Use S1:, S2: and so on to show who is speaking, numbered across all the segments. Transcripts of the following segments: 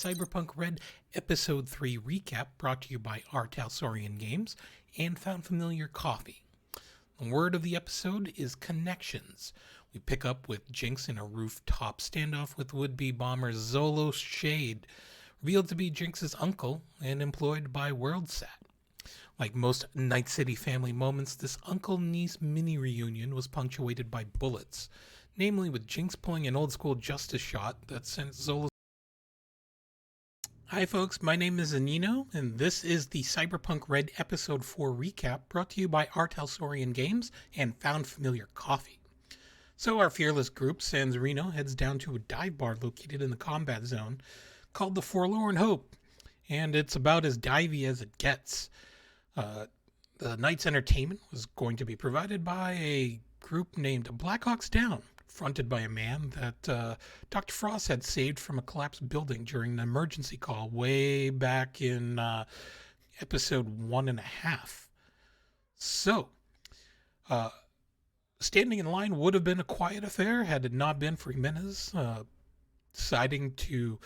S1: Cyberpunk Red Episode 3 recap brought to you by R. Talsorian Games and Found Familiar Coffee. The word of the episode is connections. We pick up with Jinx in a rooftop standoff with would-be bomber Zolo Shade, revealed to be Jinx's uncle and employed by WorldSat. Like most Night City family moments, this uncle-niece mini-reunion was punctuated by bullets, namely with Jinx pulling an old-school justice shot that sent Zolo. Hi folks, my name is Anino, and this is the Cyberpunk Red Episode 4 recap brought to you by R. Talsorian Games and Found Familiar Coffee. So our fearless group, sans Reno, heads down to a dive bar located in the combat zone called the Forlorn Hope, and it's about as divey as it gets. The night's entertainment was going to be provided by a group named Blackhawks Down, fronted by a man that Dr. Frost had saved from a collapsed building during an emergency call way back in episode 1.5. So, standing in line would have been a quiet affair had it not been for Jimenez deciding to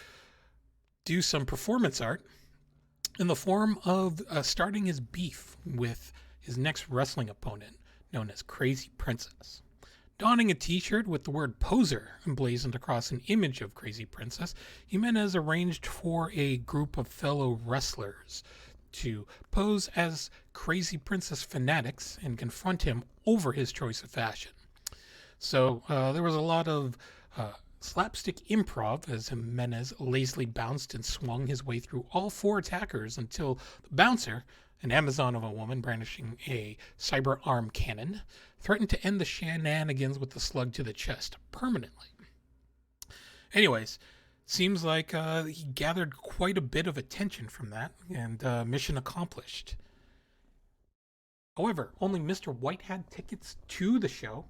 S1: do some performance art in the form of starting his beef with his next wrestling opponent, known as Crazy Princess. Donning a t-shirt with the word poser emblazoned across an image of Crazy Princess, Jimenez arranged for a group of fellow wrestlers to pose as Crazy Princess fanatics and confront him over his choice of fashion. So there was a lot of slapstick improv as Jimenez lazily bounced and swung his way through all four attackers until the bouncer, an Amazon of a woman brandishing a cyber arm cannon, threatened to end the shenanigans with the slug to the chest permanently. Anyways, seems like he gathered quite a bit of attention from that, and mission accomplished. However, only Mr. White had tickets to the show,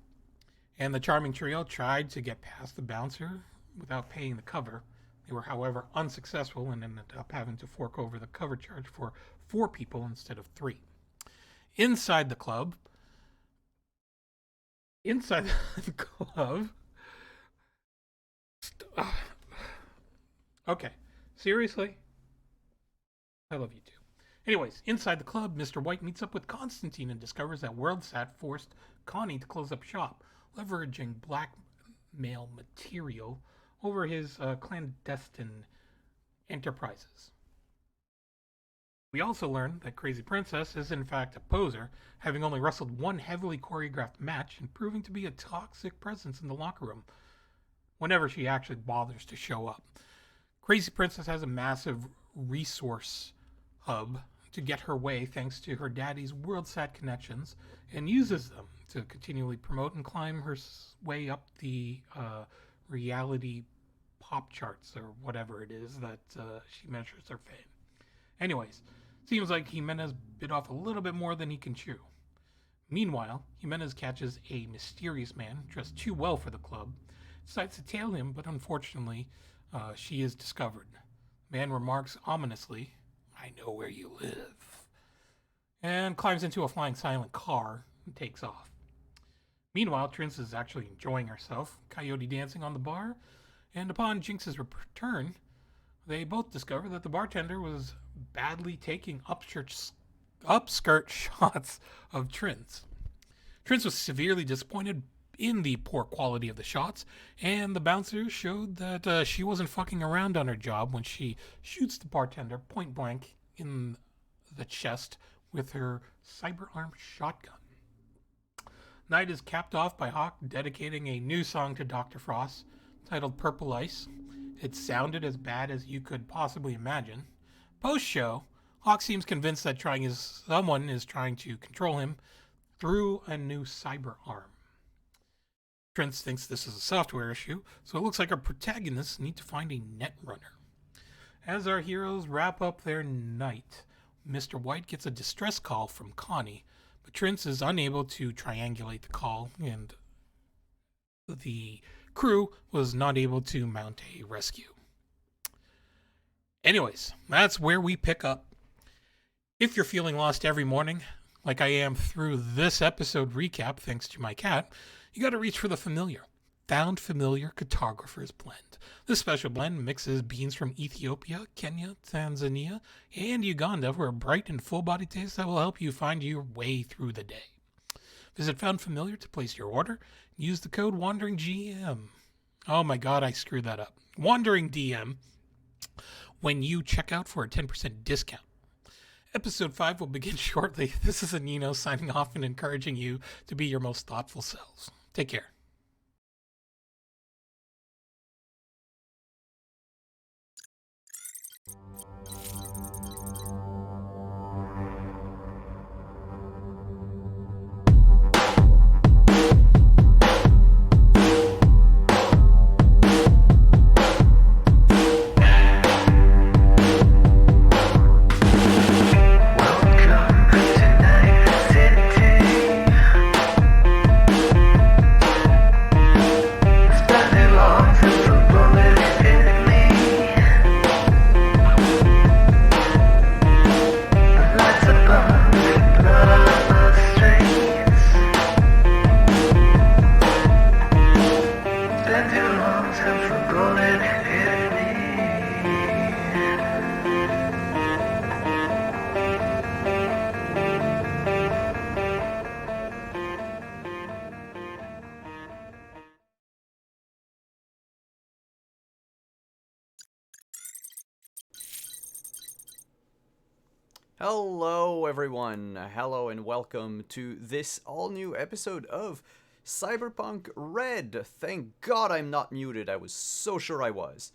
S1: and the charming trio tried to get past the bouncer without paying the cover. They were, however, unsuccessful and ended up having to fork over the cover charge for 4 people instead of 3. Inside the club, okay, seriously? I love you too. Anyways, inside the club, Mr. White meets up with Constantine and discovers that WorldSat forced Connie to close up shop, leveraging blackmail material over his clandestine enterprises. We also learn that Crazy Princess is in fact a poser, having only wrestled one heavily choreographed match and proving to be a toxic presence in the locker room whenever she actually bothers to show up. Crazy Princess has a massive resource hub to get her way thanks to her daddy's WorldSat connections and uses them to continually promote and climb her way up the reality pop charts or whatever it is that she measures her fame. Anyways, seems like Jimenez bit off a little bit more than he can chew. Meanwhile, Jimenez catches a mysterious man dressed too well for the club, decides to tail him, but unfortunately, she is discovered. Man remarks ominously, "I know where you live," and climbs into a flying silent car and takes off. Meanwhile, Trince is actually enjoying herself, coyote dancing on the bar, and upon Jinx's return, they both discover that the bartender was badly taking upskirt shots of Trince. Trince was severely disappointed in the poor quality of the shots, and the bouncer showed that she wasn't fucking around on her job when she shoots the bartender point blank in the chest with her cyber arm shotgun. Night is capped off by Hawk dedicating a new song to Dr. Frost titled Purple Ice. It sounded as bad as you could possibly imagine. Post-show, Hawk seems convinced that someone is trying to control him through a new cyber arm. Trent thinks this is a software issue, so it looks like our protagonists need to find a netrunner. As our heroes wrap up their night, Mr. White gets a distress call from Connie, but Trent is unable to triangulate the call, and the crew was not able to mount a rescue. Anyways, that's where we pick up. If you're feeling lost every morning, like I am through this episode recap thanks to my cat, you gotta reach for the familiar. Found Familiar Cartographer's Blend. This special blend mixes beans from Ethiopia, Kenya, Tanzania, and Uganda for a bright and full body taste that will help you find your way through the day. Visit Found Familiar to place your order. Use the code WanderingGM. Oh my god, I screwed that up. WanderingDM when you check out for a 10% discount. Episode 5 will begin shortly. This is Anino signing off and encouraging you to be your most thoughtful selves. Take care.
S2: Hello, everyone. Hello, and welcome to this all-new episode of Cyberpunk Red. Thank God I'm not muted. I was so sure I was.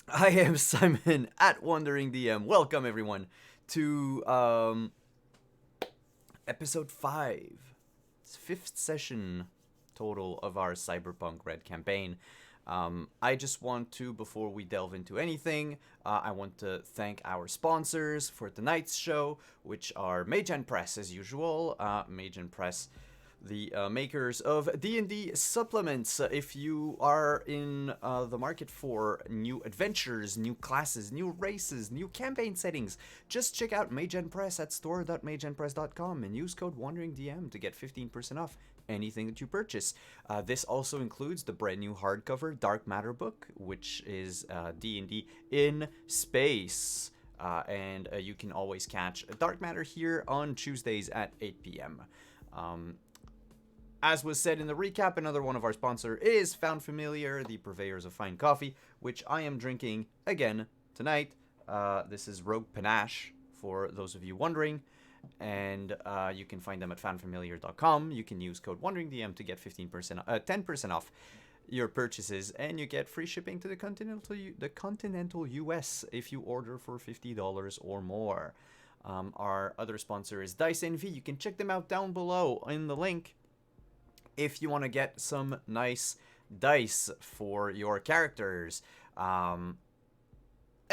S2: I am Simon at Wandering DM. Welcome, everyone, to episode 5. It's 5th session total of our Cyberpunk Red campaign. I just want to, before we delve into anything, I want to thank our sponsors for tonight's show, which are Mage and Press, as usual. Mage and Press, the makers of D&D supplements. If you are in the market for new adventures, new classes, new races, new campaign settings, just check out Mage and Press at store.mageandpress.com and use code WanderingDM to get 15% off anything that you purchase. This also includes the brand new hardcover Dark Matter book, which is D&D in space. And you can always catch Dark Matter here on Tuesdays at 8 p.m. As was said in the recap, another one of our sponsor is Found Familiar, the purveyors of fine coffee, which I am drinking again tonight. This is Rogue Panache, for those of you wondering. And you can find them at foundfamiliar.com. You can use code WanderingDM to get 10% off your purchases, and you get free shipping to the continental US if you order for $50 or more. Our other sponsor is Dice Envy. You can check them out down below in the link if you want to get some nice dice for your characters.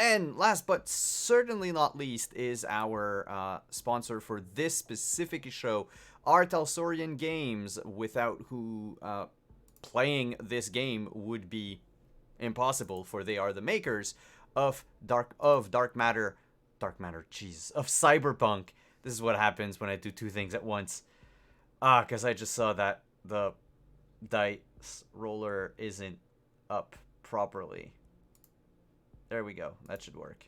S2: And last but certainly not least is our sponsor for this specific show, Artalsorian Games, without who playing this game would be impossible, for they are the makers of Cyberpunk. This is what happens when I do two things at once. Because I just saw that the dice roller isn't up properly. There we go. That should work.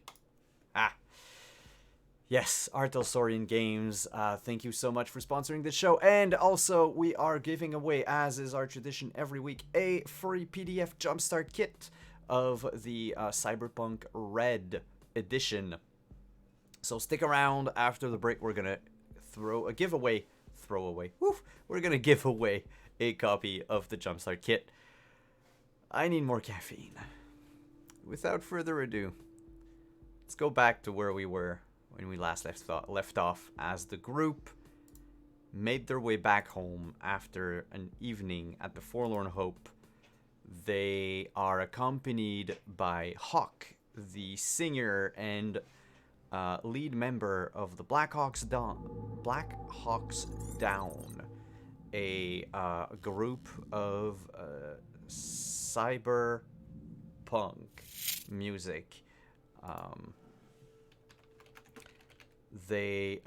S2: Yes, Artalsorian Games. Thank you so much for sponsoring this show. And also, we are giving away, as is our tradition every week, a free PDF Jumpstart Kit of the Cyberpunk Red edition. So stick around. After the break, we're going to we're going to give away a copy of the Jumpstart Kit. I need more caffeine. Without further ado, let's go back to where we were when we last left off, as the group made their way back home after an evening at the Forlorn Hope. They are accompanied by Hawk, the singer and lead member of the Black Hawks Down, a group of cyberpunk music. They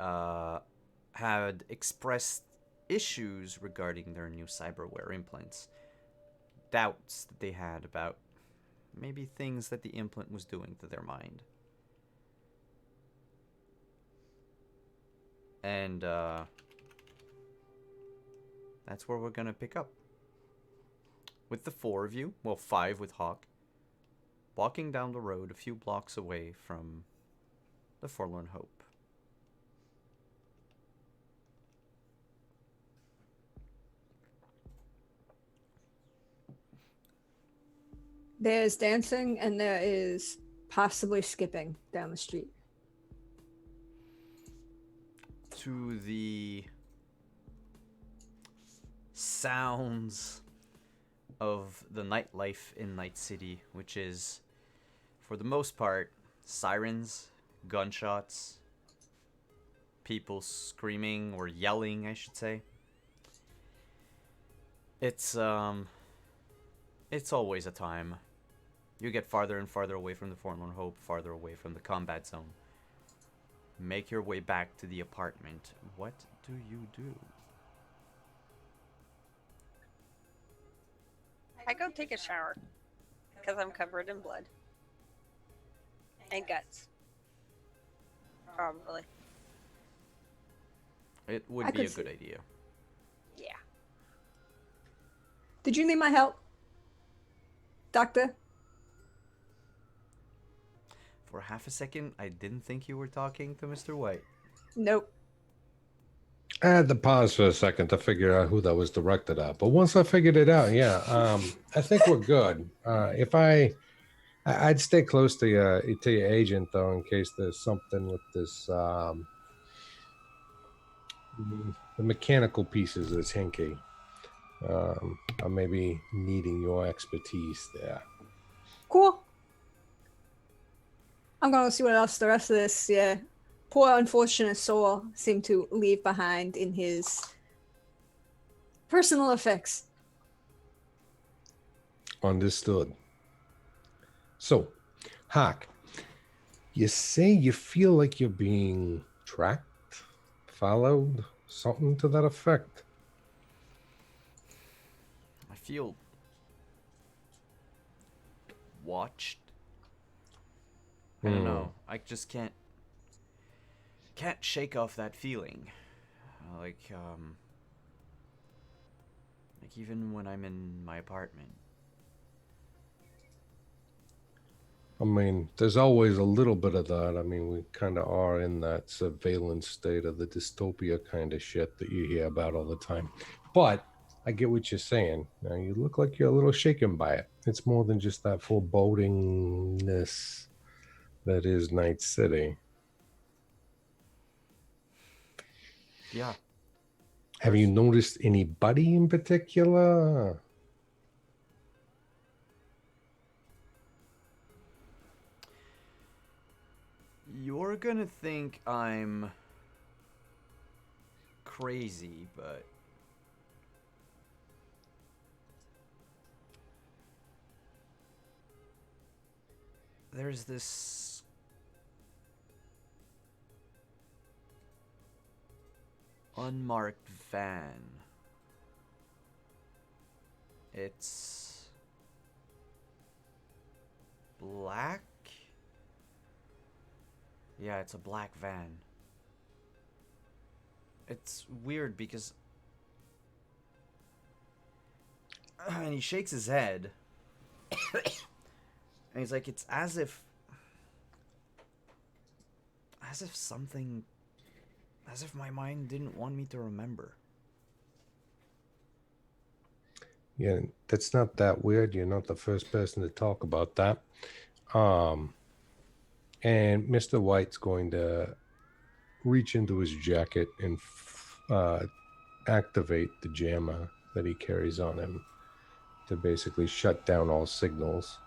S2: had expressed issues regarding their new cyberware implants. Doubts that they had about maybe things that the implant was doing to their mind. And that's where we're going to pick up. With the four of you, well, five with Hawk, walking down the road a few blocks away from the Forlorn Hope.
S3: There's dancing and there is possibly skipping down the street.
S2: To the sounds of the nightlife in Night City, which is, for the most part, sirens, gunshots, people screaming or yelling, I should say. It's always a time. You get farther and farther away from the Forlorn Hope, farther away from the combat zone. Make your way back to the apartment. What do you do?
S4: I go take a shower because I'm covered in blood and guts. Probably.
S2: It would
S3: I
S2: be a
S3: could
S2: good
S3: see-
S2: idea.
S4: Yeah.
S3: Did you need my help, Doctor?
S2: For half a second, I didn't think you were talking to Mr. White.
S3: Nope.
S5: I had to pause for a second to figure out who that was directed at, but once I figured it out, yeah, I think we're good. If I'd stay close to your agent though, in case there's something with this the mechanical pieces that's hinky. I may be needing your expertise there.
S3: Cool. I'm going to see what else the rest of this, poor unfortunate soul seemed to leave behind in his personal effects.
S5: Understood. So, Hawk, you say you feel like you're being tracked, followed, something to that effect.
S2: I feel watched. I don't know. I just can't shake off that feeling. Like even when I'm in my apartment.
S5: I mean, there's always a little bit of that. I mean, we kind of are in that surveillance state of the dystopia kind of shit that you hear about all the time. But I get what you're saying. Now, you look like you're a little shaken by it. It's more than just that forebodingness that is Night City.
S2: Yeah.
S5: Have you noticed anybody in particular?
S2: You're gonna think I'm crazy, but there's this unmarked van. It's black? Yeah, it's a black van. It's weird because and he shakes his head. And he's like, it's as if something, as if my mind didn't want me to remember.
S5: Yeah, that's not that weird. You're not the first person to talk about that. And Mr. White's going to reach into his jacket and activate the jammer that he carries on him to basically shut down all signals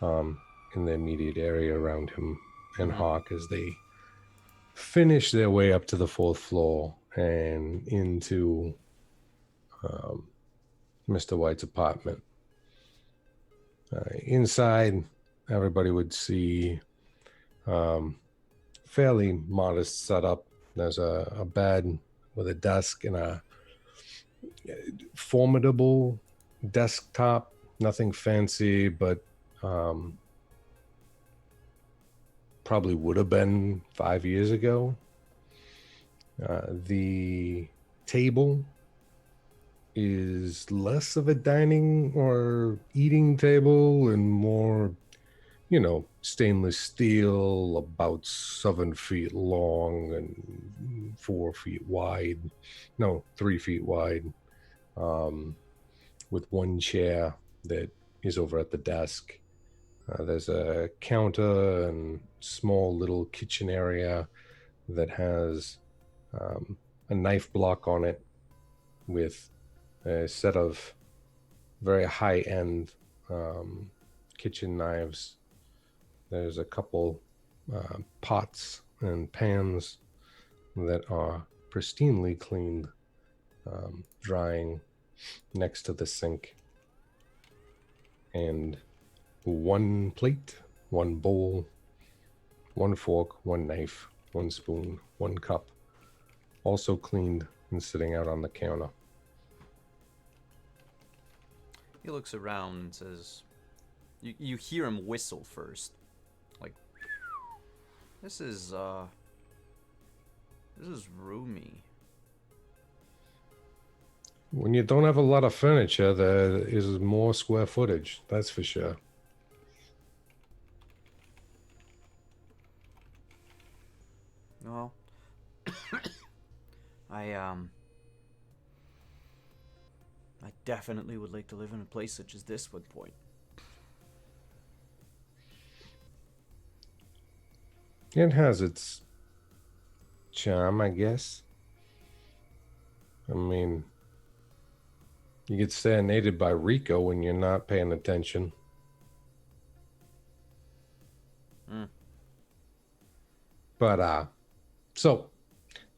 S5: in the immediate area around him and Hawk as they finish their way up to the fourth floor and into Mr. White's apartment. Inside, everybody would see fairly modest setup. There's a bed with a desk and a formidable desktop, nothing fancy, but probably would have been 5 years ago. The table is less of a dining or eating table and more, stainless steel, about 7 feet long and 4 feet wide. No, 3 feet wide, with one chair that is over at the desk. There's a counter and small little kitchen area that has a knife block on it with a set of very high-end kitchen knives. There's a couple pots and pans that are pristinely cleaned, drying next to the sink. And one plate, one bowl, one fork, one knife, one spoon, one cup, also cleaned and sitting out on the counter.
S2: He looks around and says, you hear him whistle first. Like, this is roomy.
S5: When you don't have a lot of furniture, there is more square footage, that's for sure.
S2: Well, I definitely would like to live in a place such as this one point.
S5: It has its charm, I guess. I mean, you get serenaded by Rico when you're not paying attention. But, so,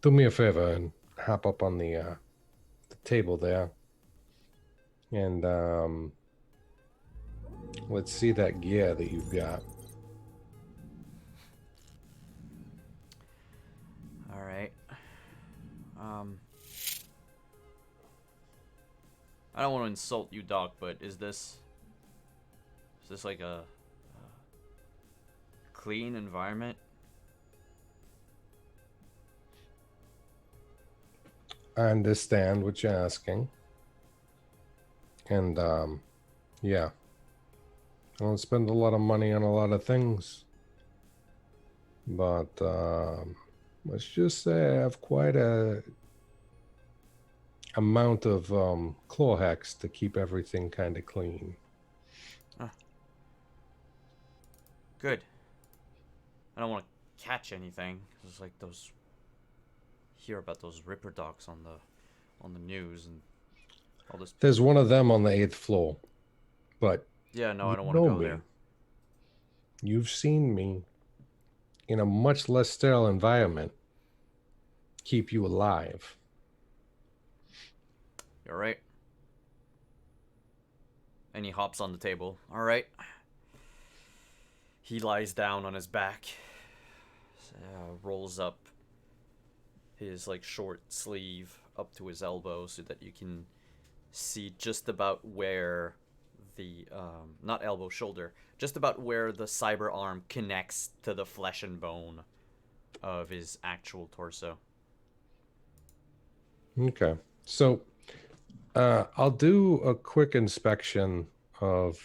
S5: do me a favor and hop up on the table there. And, let's see that gear that you've got.
S2: All right. I don't want to insult you, Doc, but is this like a clean environment?
S5: I understand what you're asking. And, yeah. I don't spend a lot of money on a lot of things. But, let's just say I have quite a amount of claw hacks to keep everything kind of clean.
S2: Good. I don't want to catch anything. It's like those. Hear about those Ripper docs on the news and all this.
S5: There's one of them on the 8th floor, but
S2: yeah, no, I don't want to go there.
S5: You've seen me in a much less sterile environment keep you alive.
S2: You're right. And he hops on the table. All right. He lies down on his back, rolls up his like short sleeve up to his elbow so that you can see just about where the not elbow, shoulder, just about where the cyber arm connects to the flesh and bone of his actual torso.
S5: Okay, so I'll do a quick inspection of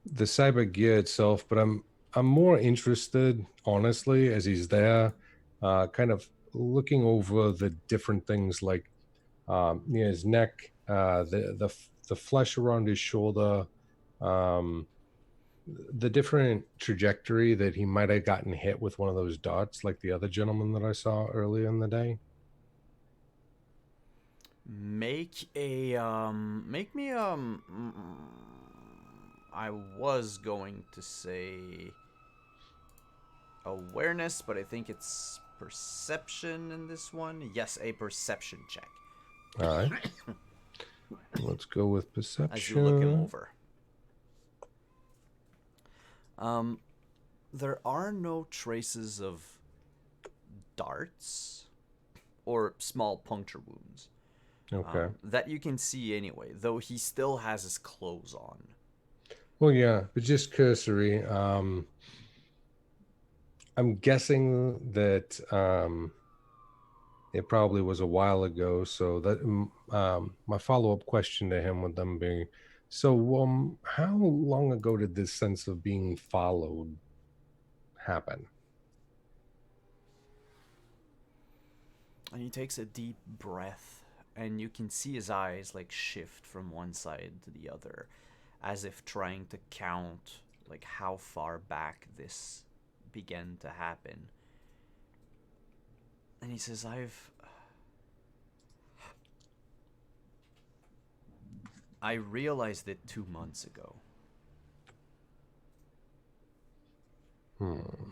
S5: the cyber gear itself, but I'm more interested, honestly, as he's there, kind of looking over the different things like his neck, the flesh around his shoulder, the different trajectory that he might have gotten hit with one of those darts, like the other gentleman that I saw earlier in the day.
S2: Make me I was going to say awareness, but I think it's perception in this one. Yes, a perception check.
S5: All right. Let's go with perception.
S2: As you look him over. There are no traces of darts or small puncture wounds.
S5: Okay.
S2: that you can see anyway, though he still has his clothes on.
S5: Well, yeah, but just cursory. I'm guessing that it probably was a while ago. So that my follow-up question to him would then be, so how long ago did this sense of being followed happen?
S2: And he takes a deep breath, and you can see his eyes like shift from one side to the other, as if trying to count like how far back this began to happen. And he says, I realized it 2 months ago,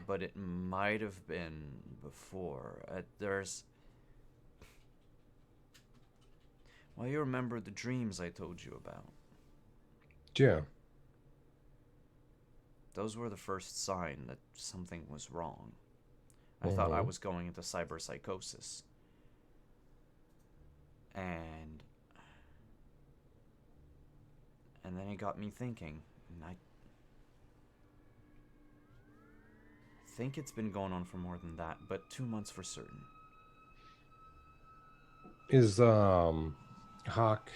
S2: but it might have been before. Well, you remember the dreams I told you about?
S5: Yeah.
S2: Those were the first sign that something was wrong. I thought I was going into cyberpsychosis. And then it got me thinking, and I think it's been going on for more than that, but 2 months for certain.
S5: Is Hawk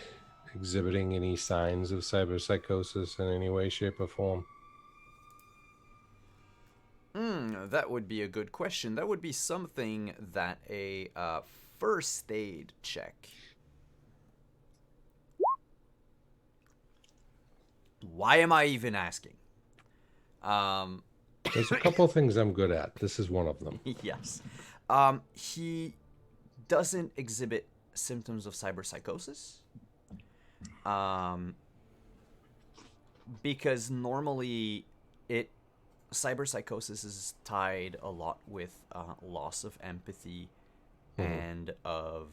S5: exhibiting any signs of cyberpsychosis in any way, shape, or form?
S2: That would be a good question. That would be something that a first aid check. Why am I even asking?
S5: There's a couple of things I'm good at. This is one of them.
S2: Yes. He doesn't exhibit symptoms of cyberpsychosis. Because normally cyberpsychosis is tied a lot with loss of empathy and of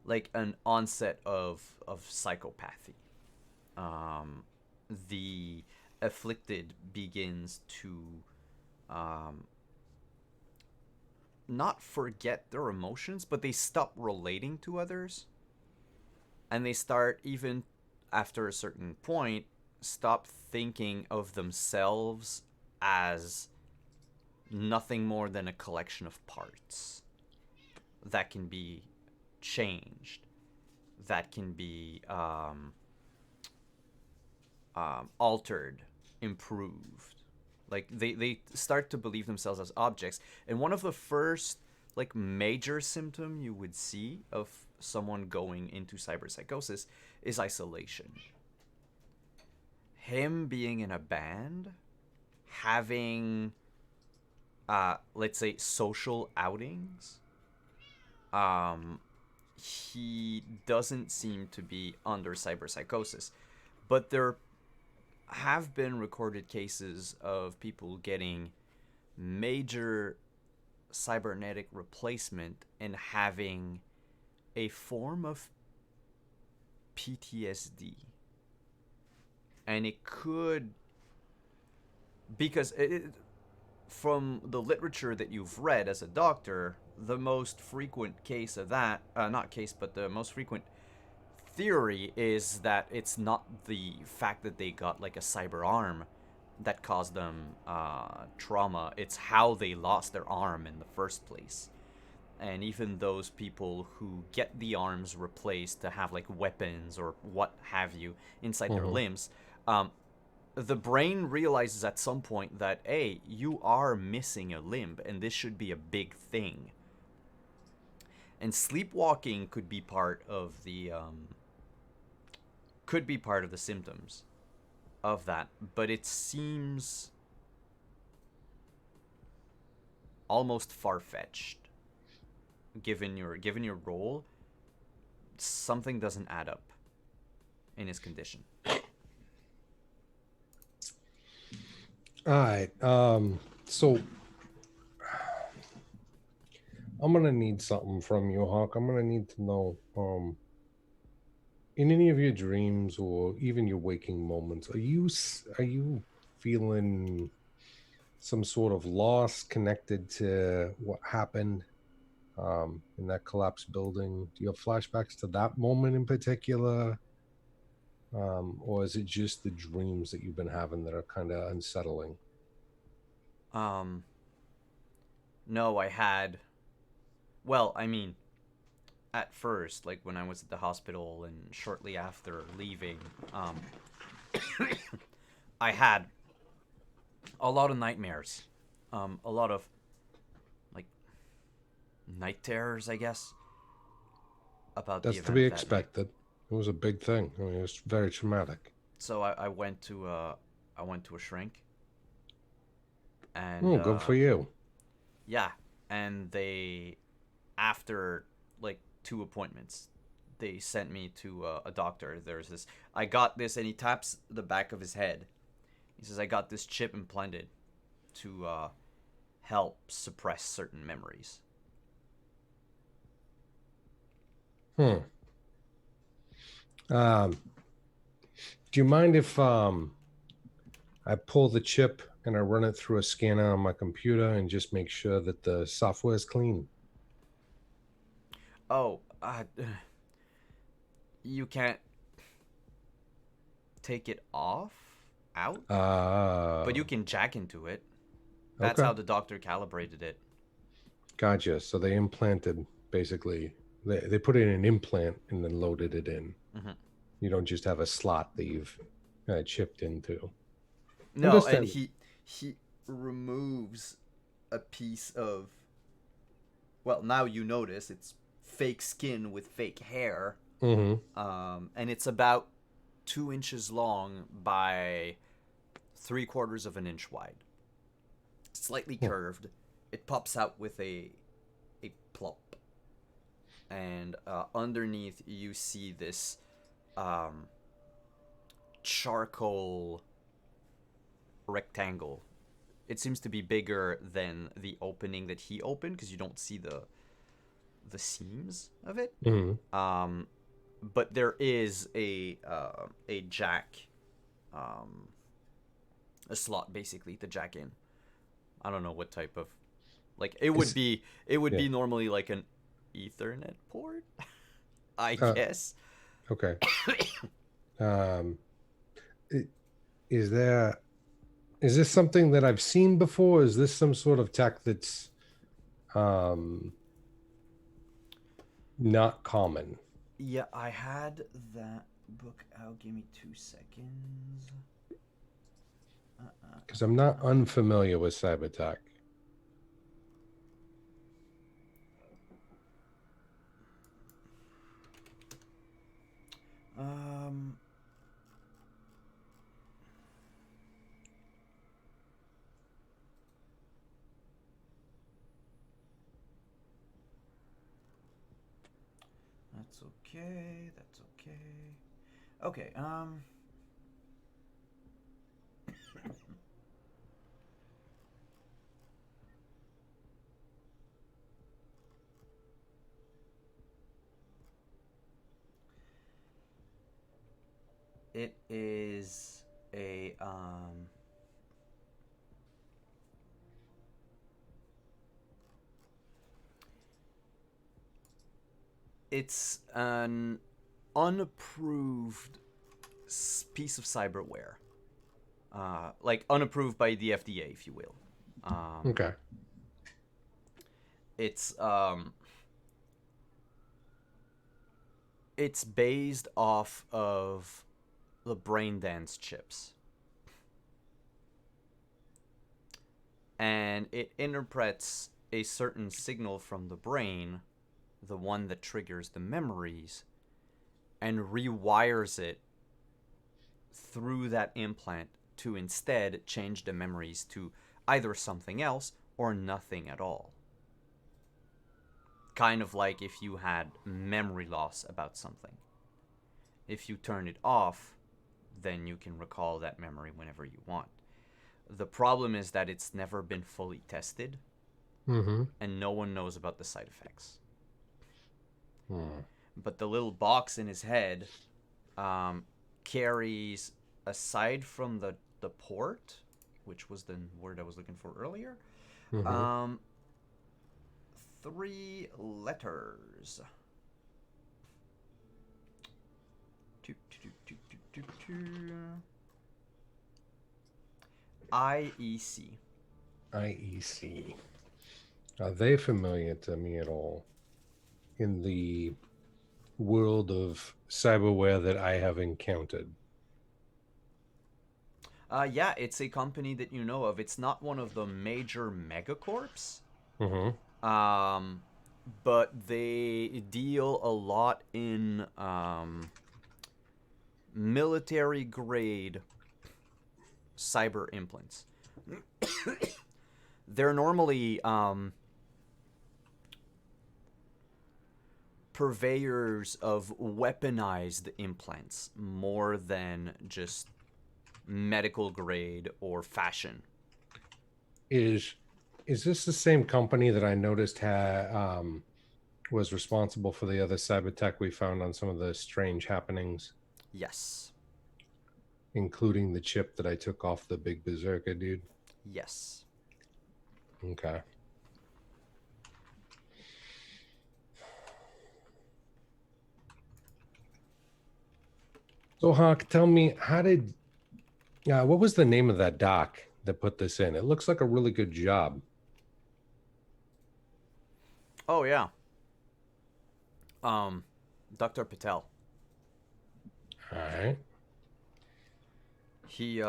S2: like an onset of psychopathy. The afflicted begins to not forget their emotions, but they stop relating to others, and they start, even after a certain point, stop thinking of themselves as nothing more than a collection of parts that can be changed, that can be altered, improved. Like they start to believe themselves as objects. And one of the first like major symptom you would see of someone going into cyberpsychosis is isolation. Him being in a band, having let's say social outings, he doesn't seem to be under cyberpsychosis. But there have been recorded cases of people getting major cybernetic replacement and having a form of PTSD. And it could, because from the literature that you've read as a doctor, the most frequent case of that, not case, but the most frequent theory is that it's not the fact that they got like a cyber arm that caused them trauma. It's how they lost their arm in the first place. And even those people who get the arms replaced to have like weapons or what have you inside their limbs, the brain realizes at some point that, hey, you are missing a limb and this should be a big thing. And sleepwalking could be part of the symptoms of that, but it seems almost far-fetched. Given your role, something doesn't add up in his condition.
S5: All right. So I'm gonna need something from you, Hawk. I'm gonna need to know, in any of your dreams or even your waking moments, are you feeling some sort of loss connected to what happened in that collapsed building. Do you have flashbacks to that moment in particular? Or is it just the dreams that you've been having that are kind of unsettling?
S2: No, I had. Well, I mean, at first, like when I was at the hospital and shortly after leaving, I had a lot of nightmares. A lot of, like, night terrors, I guess, about the
S5: That's to
S2: event
S5: be
S2: of that night.
S5: expected. It was a big thing. I mean, it was very traumatic.
S2: So I went to a shrink, and
S5: Oh, good for you.
S2: yeah, and they, after like 2 appointments, they sent me to a doctor. There's this. I got this, and he taps the back of his head. He says, "I got this chip implanted to help suppress certain memories."
S5: Hmm. Do you mind if I pull the chip and I run it through a scanner on my computer and just make sure that the software is clean?
S2: Oh, you can't take it off, out, but you can jack into it. That's
S5: Okay.
S2: how the doctor calibrated it.
S5: Gotcha. So they implanted basically, they put in an implant and then loaded it in.
S2: Hmm.
S5: You don't just have a slot that you've chipped into.
S2: No, and
S5: Understand.
S2: he removes a piece of. Well, now you notice it's fake skin with fake hair,
S5: Mm-hmm.
S2: and it's about 2 inches long by 3/4 of an inch wide. Slightly
S5: Hmm.
S2: curved. It pops out with a plop, and underneath you see this um, charcoal rectangle. It seems to be bigger than the opening that he opened because you don't see the seams of it.
S5: Mm-hmm.
S2: But there is a jack, um, a slot basically to jack in. I don't know what type of, like,
S5: Is
S2: it would
S5: yeah.
S2: be normally like an Ethernet port, I
S5: Uh,
S2: guess.
S5: okay. Um, i- is there is this something that I've seen before? Is this some sort of tech that's um not common?
S2: Yeah, I had that book out. Give me 2 seconds.
S5: Because I'm not unfamiliar with cyber tech.
S2: Um, that's okay. That's okay. Okay. It is a it's an unapproved piece of cyberware, like unapproved by the FDA, if you will.
S5: Okay.
S2: It's it's based off of the brain dance chips, and it interprets a certain signal from the brain, the one that triggers the memories, and rewires it through that implant to instead change the memories to either something else or nothing at all. Kind of like if you had memory loss about something. If you turn it off, then you can recall that memory whenever you want. The problem is that it's never been fully tested,
S5: Mm-hmm.
S2: and no one knows about the side effects.
S5: Hmm.
S2: But the little box in his head carries, aside from the port, which was the word I was looking for earlier,
S5: Mm-hmm.
S2: um, 3 letters. IEC.
S5: IEC. Are they familiar to me at all in the world of cyberware that I have encountered?
S2: Yeah, it's a company that you know of. It's not one of the major megacorps.
S5: Mm-hmm.
S2: But they deal a lot in military grade cyber implants. They're normally purveyors of weaponized implants more than just medical grade or fashion.
S5: Is this the same company that I noticed was responsible for the other cyber tech we found on some of the strange happenings,
S2: Yes.
S5: including the chip that I took off the big berserker dude?
S2: Yes.
S5: Okay. So, Hawk, tell me, what was the name of that doc that put this in? It looks like a really good job.
S2: Oh yeah. Dr. Patel.
S5: All right.
S2: He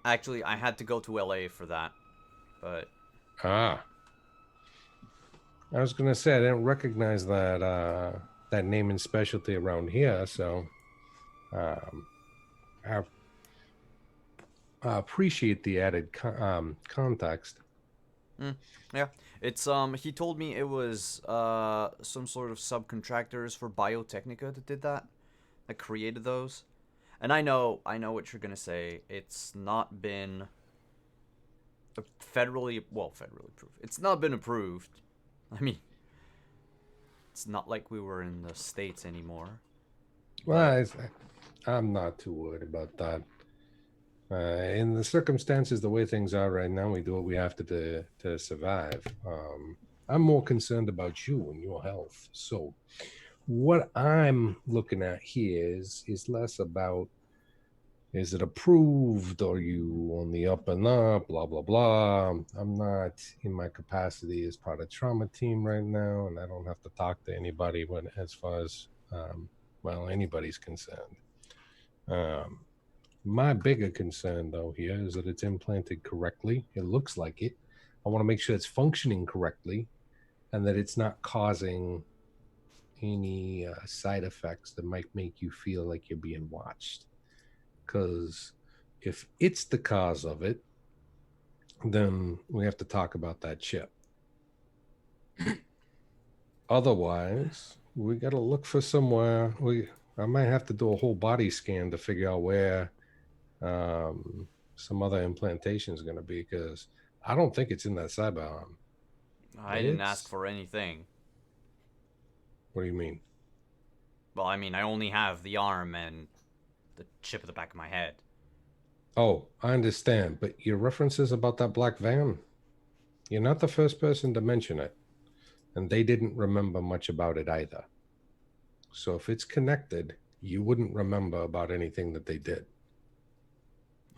S2: actually I had to go to LA for that. But
S5: Ah. I was gonna say I didn't recognize that name and specialty around here, so um, I appreciate the added context.
S2: yeah, it's he told me it was some sort of subcontractors for Biotechnica that did that created those. And I know what you're gonna say. It's not been federally approved. It's not been approved. I mean, it's not like we were in the States anymore.
S5: Well, I'm not too worried about that. In the circumstances, the way things are right now, we do what we have to survive. I'm more concerned about you and your health. So, what I'm looking at here is less about, is it approved? Are you on the up and up? Blah blah blah. I'm not in my capacity as part of trauma team right now, and I don't have to talk to anybody when, as far as anybody's concerned. My bigger concern, though, here is that it's implanted correctly. It looks like it. I want to make sure it's functioning correctly, and that it's not causing any side effects that might make you feel like you're being watched. Because if it's the cause of it, then we have to talk about that chip. Otherwise, we got to look for somewhere. I might have to do a whole body scan to figure out where some other implantation is going to be, because I don't think it's in that cyber arm.
S2: I didn't ask for anything.
S5: What do you mean?
S2: Well, I mean, I only have the arm and the chip at the back of my head.
S5: Oh, I understand, but your references about that black van, you're not the first person to mention it, and they didn't remember much about it either. So if it's connected, you wouldn't remember about anything that they did.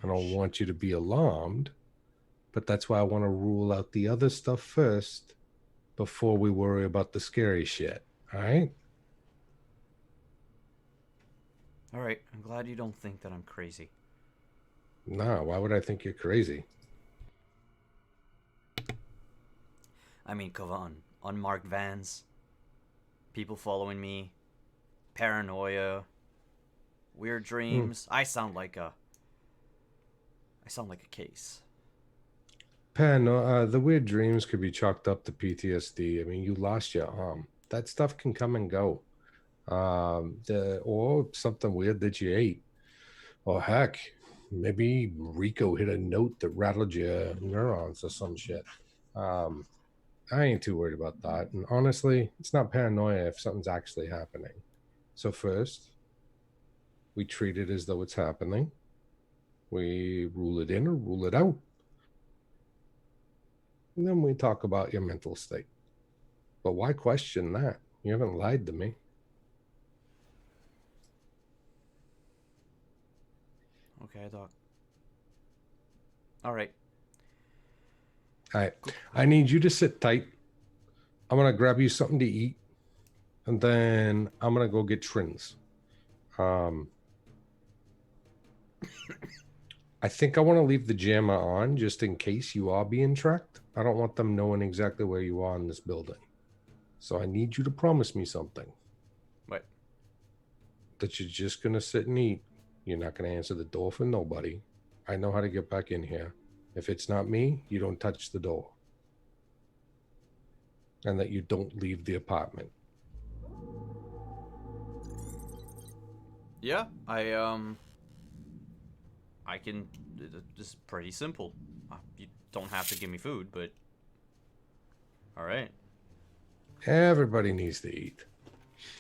S5: I don't want you to be alarmed, but that's why I want to rule out the other stuff first before we worry about the scary shit. All right?
S2: All right, I'm glad you don't think that I'm crazy.
S5: Nah, why would I think you're crazy?
S2: I mean, come on. Unmarked vans, people following me, paranoia, weird dreams. I sound like a case.
S5: The weird dreams could be chalked up to PTSD. I mean, you lost your arm. That stuff can come and go. Or something weird that you ate. Or heck, maybe Rico hit a note that rattled your neurons or some shit. I ain't too worried about that. And honestly, it's not paranoia if something's actually happening. So first, we treat it as though it's happening. We rule it in or rule it out. And then we talk about your mental state. But why question that? You haven't lied to me.
S2: Okay, Doc. All right.
S5: I need you to sit tight. I'm gonna grab you something to eat, and then I'm gonna go get Trins. I think I want to leave the jammer on just in case you are being tracked. I don't want them knowing exactly where you are in this building. So I need you to promise me something.
S2: What?
S5: That you're just gonna sit and eat. You're not gonna answer the door for nobody. I know how to get back in here. If it's not me, you don't touch the door. And that you don't leave the apartment.
S2: Yeah, I can. It's pretty simple. You don't have to give me food, but all right.
S5: Everybody needs to eat.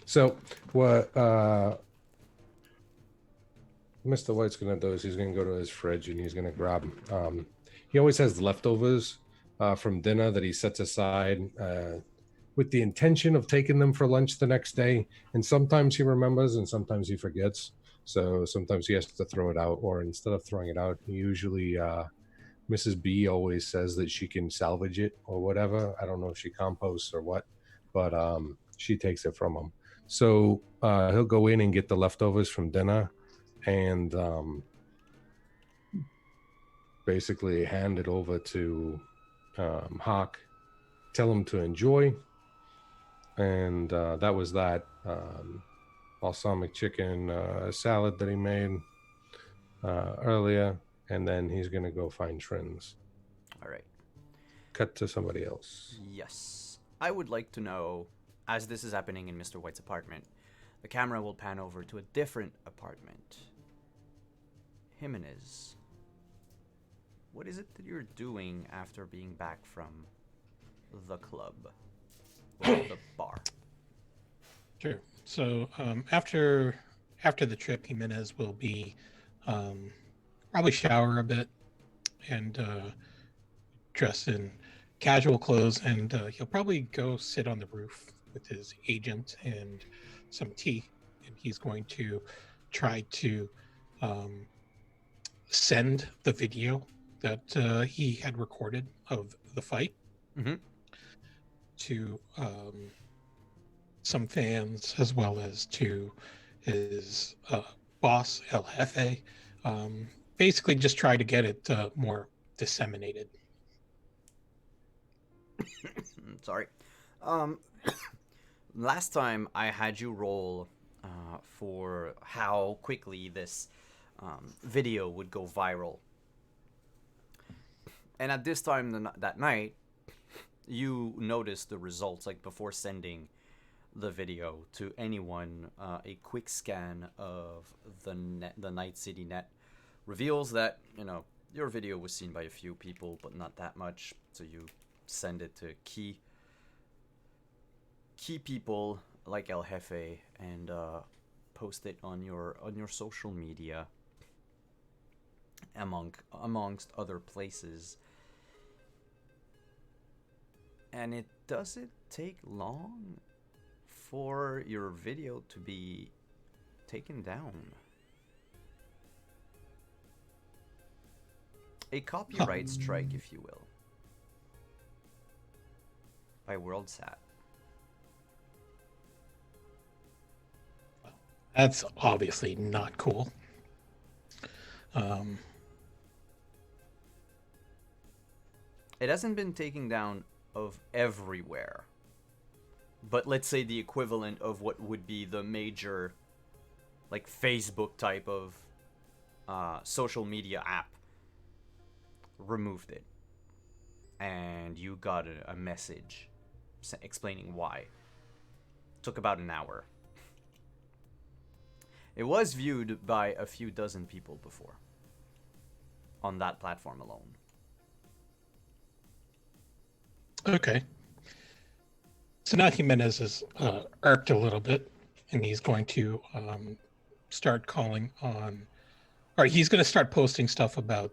S5: So what Mr. White's gonna do is he's gonna go to his fridge and he's gonna grab. He always has leftovers from dinner that he sets aside with the intention of taking them for lunch the next day. And sometimes he remembers, and sometimes he forgets. So sometimes he has to throw it out, or instead of throwing it out, he usually Mrs. B always says that she can salvage it or whatever. I don't know if she composts or what, but she takes it from him. So he'll go in and get the leftovers from dinner and basically hand it over to Hawk, tell him to enjoy. And that was that balsamic chicken salad that he made earlier. And then he's going to go find Trins.
S2: All right.
S5: Cut to somebody else.
S2: Yes. I would like to know, as this is happening in Mr. White's apartment, the camera will pan over to a different apartment. Jimenez, what is it that you're doing after being back from the club? Or the bar?
S1: Sure. So after the trip, Jimenez will be probably shower a bit and dress in casual clothes, and he'll probably go sit on the roof with his agent and some tea, and he's going to try to send the video that he had recorded of the fight to some fans, as well as to his boss, El Jefe. Basically, just try to get it more disseminated.
S2: Sorry. Last time I had you roll for how quickly this video would go viral. And at this time that night, you noticed the results, like before sending the video to anyone. A quick scan of the Night City net reveals that, your video was seen by a few people, but not that much. So you send it to key people like El Jefe and post it on your social media amongst other places. And it doesn't take long for your video to be taken down. A copyright strike, if you will, by WorldSat.
S1: That's obviously not cool.
S2: It hasn't been taken down of everywhere, but let's say the equivalent of what would be the major, like, Facebook type of social media app removed it, and you got a message explaining why. Took about an hour. It was viewed by a few dozen people before on that platform alone.
S1: Okay. So now Jimenez is irked a little bit, and he's going to start calling on, or he's going to start posting stuff about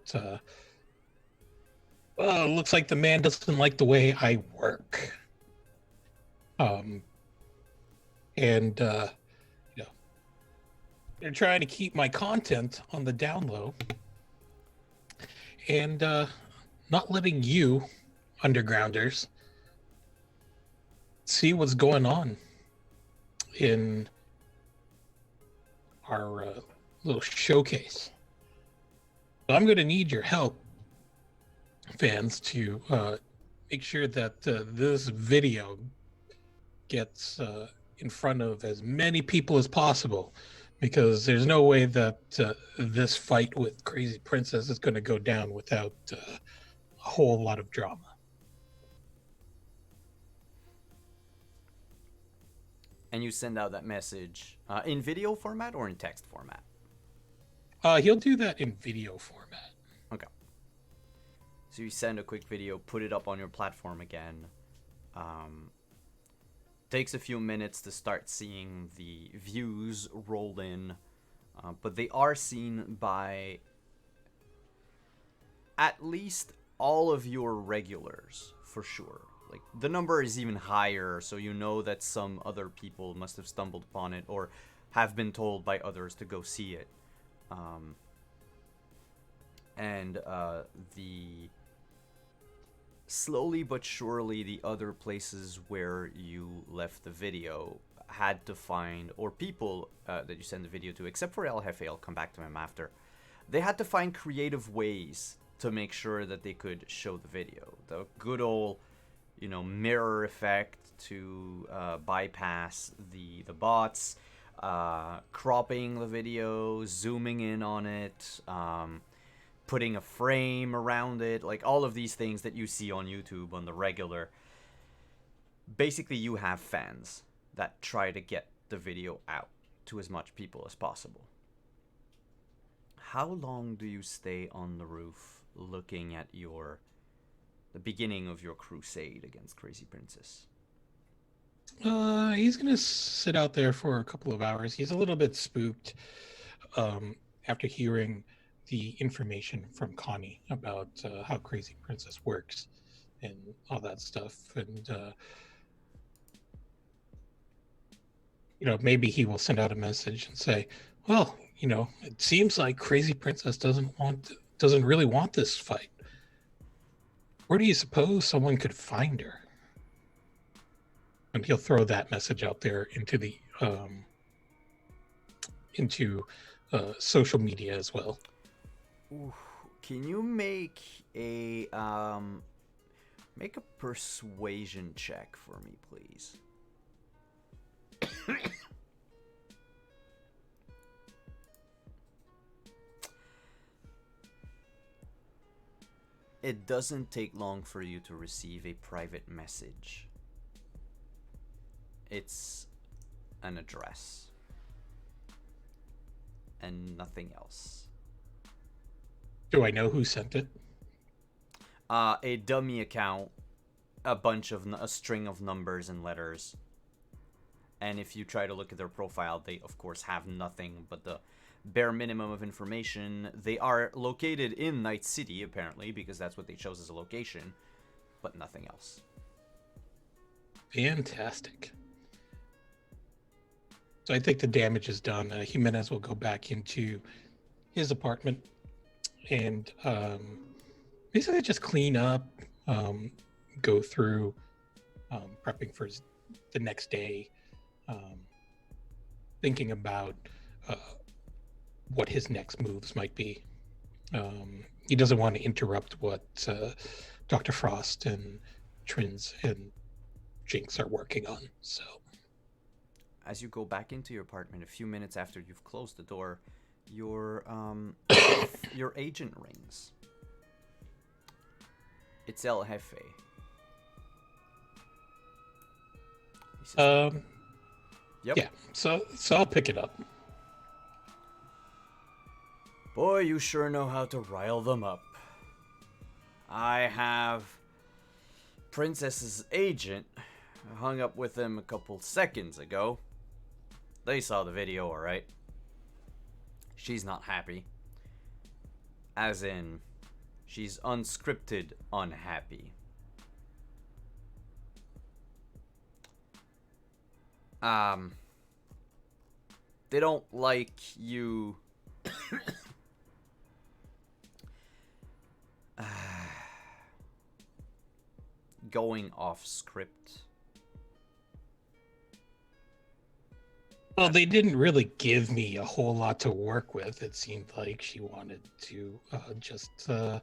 S1: Well, it looks like the man doesn't like the way I work. Um, and you know, they're trying to keep my content on the down low, and not letting you, undergrounders, see what's going on in our little showcase. So I'm going to need your help, fans, to make sure that this video gets in front of as many people as possible, because there's no way that this fight with Crazy Princess is going to go down without a whole lot of drama.
S2: And you send out that message in video format or in text format?
S1: He'll do that in video format.
S2: Okay. So you send a quick video, put it up on your platform again. Takes a few minutes to start seeing the views roll in, but they are seen by at least all of your regulars, for sure. Like, the number is even higher, so you know that some other people must have stumbled upon it or have been told by others to go see it. The slowly but surely, the other places where you left the video had to find, or people that you send the video to, except for El Jefe, I'll come back to him after, they had to find creative ways to make sure that they could show the video. The good old, mirror effect to bypass the bots, cropping the video, zooming in on it, putting a frame around it, like all of these things that you see on YouTube on the regular. Basically, you have fans that try to get the video out to as much people as possible. How long do you stay on the roof looking at the beginning of your crusade against Crazy Princess?
S1: He's gonna sit out there for a couple of hours. He's a little bit spooked after hearing the information from Connie about how Crazy Princess works and all that stuff. And maybe he will send out a message and say, well, it seems like Crazy Princess doesn't really want this fight. Where do you suppose someone could find her? And he'll throw that message out there into the social media as well.
S2: Ooh, can you make a persuasion check for me, please? It doesn't take long for you to receive a private message. It's an address and nothing else.
S1: Do I know who sent it?
S2: A dummy account, a string of numbers and letters. And if you try to look at their profile, they of course have nothing but the bare minimum of information. They are located in Night City, apparently, because that's what they chose as a location, but nothing else.
S1: Fantastic. So I think the damage is done. Jimenez will go back into his apartment and basically just clean up, go through prepping for the next day, thinking about what his next moves might be. He doesn't want to interrupt what Dr. Frost and Trins and Jinx are working on. So
S2: as you go back into your apartment a few minutes after you've closed the door, your agent rings. It's El Jefe. He says, yep.
S1: Yeah, so I'll pick it up.
S2: Boy, you sure know how to rile them up. I have Princess's agent. I hung up with him a couple seconds ago. They saw the video, alright. She's not happy. As in, She's unscripted unhappy. They don't like you going off script.
S1: Well, they didn't really give me a whole lot to work with. It seemed like she wanted to just let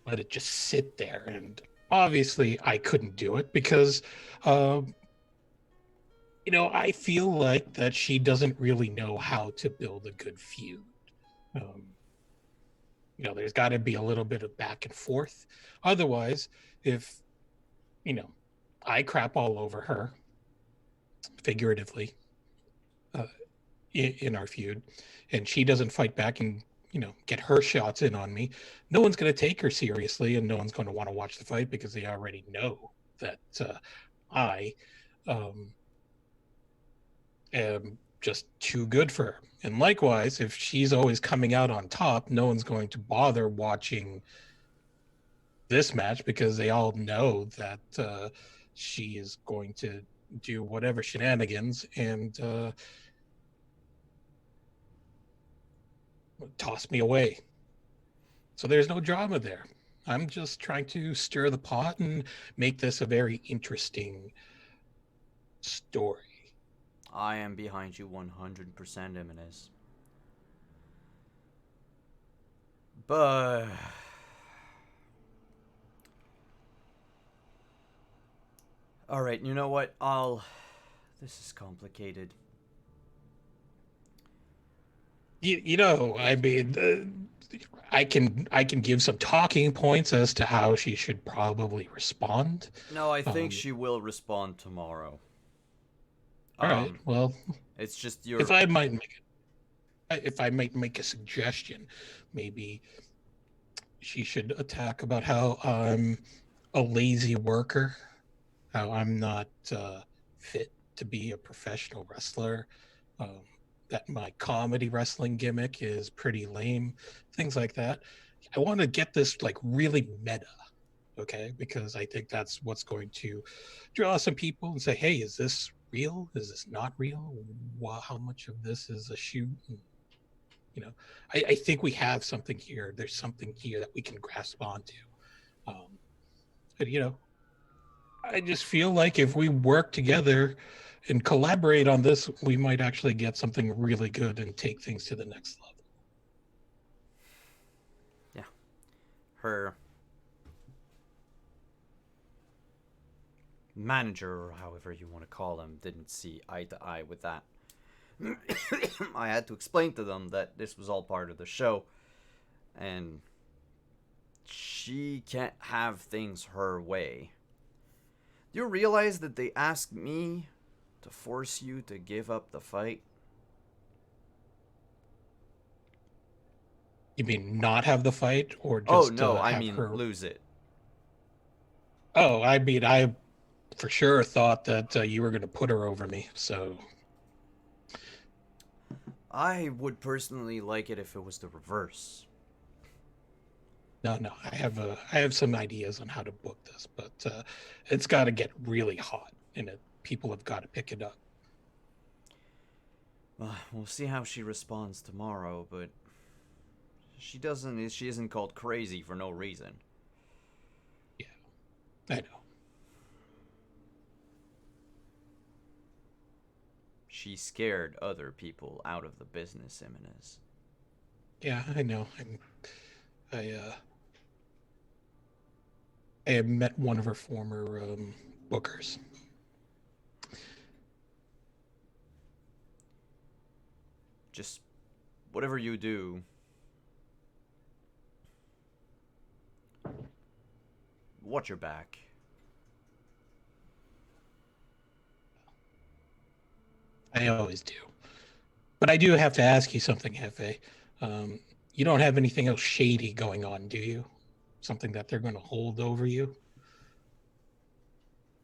S1: it just sit there. And obviously, I couldn't do it because, I feel like that she doesn't really know how to build a good feud. Um, there's got to be a little bit of back and forth. Otherwise, if, you know, I crap all over her, figuratively, uh, in our feud, and she doesn't fight back and get her shots in on me, no one's going to take her seriously, and no one's going to want to watch the fight because they already know that I um, am just too good for her. And likewise, if she's always coming out on top, no one's going to bother watching this match because they all know that she is going to do whatever shenanigans and toss me away. So there's no drama there. I'm just trying to stir the pot and make this a very interesting story.
S2: I am behind you 100%, Jimenez. But all right, you know what? This is complicated.
S1: I mean, I can give some talking points as to how she should probably respond.
S2: No, I think she will respond tomorrow.
S1: All right. Well,
S2: it's just your.
S1: if I might make a suggestion, maybe she should attack about how I'm a lazy worker, how I'm not fit to be a professional wrestler, that my comedy wrestling gimmick is pretty lame, things like that. I want to get this like really meta, okay? Because I think that's what's going to draw some people and say, hey, is this real? Is this not real? How much of this is a shoot? And, I think we have something here. There's something here that we can grasp onto. But I just feel like if we work together and collaborate on this, we might actually get something really good and take things to the next level.
S2: Yeah. Her manager, or however you want to call him, didn't see eye to eye with that. I had to explain to them that this was all part of the show, and she can't have things her way. Do you realize that they asked me to force you to give up the fight?
S1: You mean not have the fight, or
S2: Oh
S1: just
S2: no, I
S1: have
S2: mean
S1: her
S2: lose it.
S1: Oh, I mean, I for sure thought that you were going to put her over me. So
S2: I would personally like it if it was the reverse.
S1: no, I have some ideas on how to book this, but it's got to get really hot, and people have got to pick it up.
S2: We'll see how she responds tomorrow, but she isn't called crazy for no reason.
S1: Yeah, I know.
S2: She scared other people out of the business, Jimenez.
S1: Yeah, I know. I have met one of her former bookers.
S2: Just whatever you do, watch your back.
S1: I always do. But I do have to ask you something, Hefe. You don't have anything else shady going on, do you? Something that they're going to hold over you?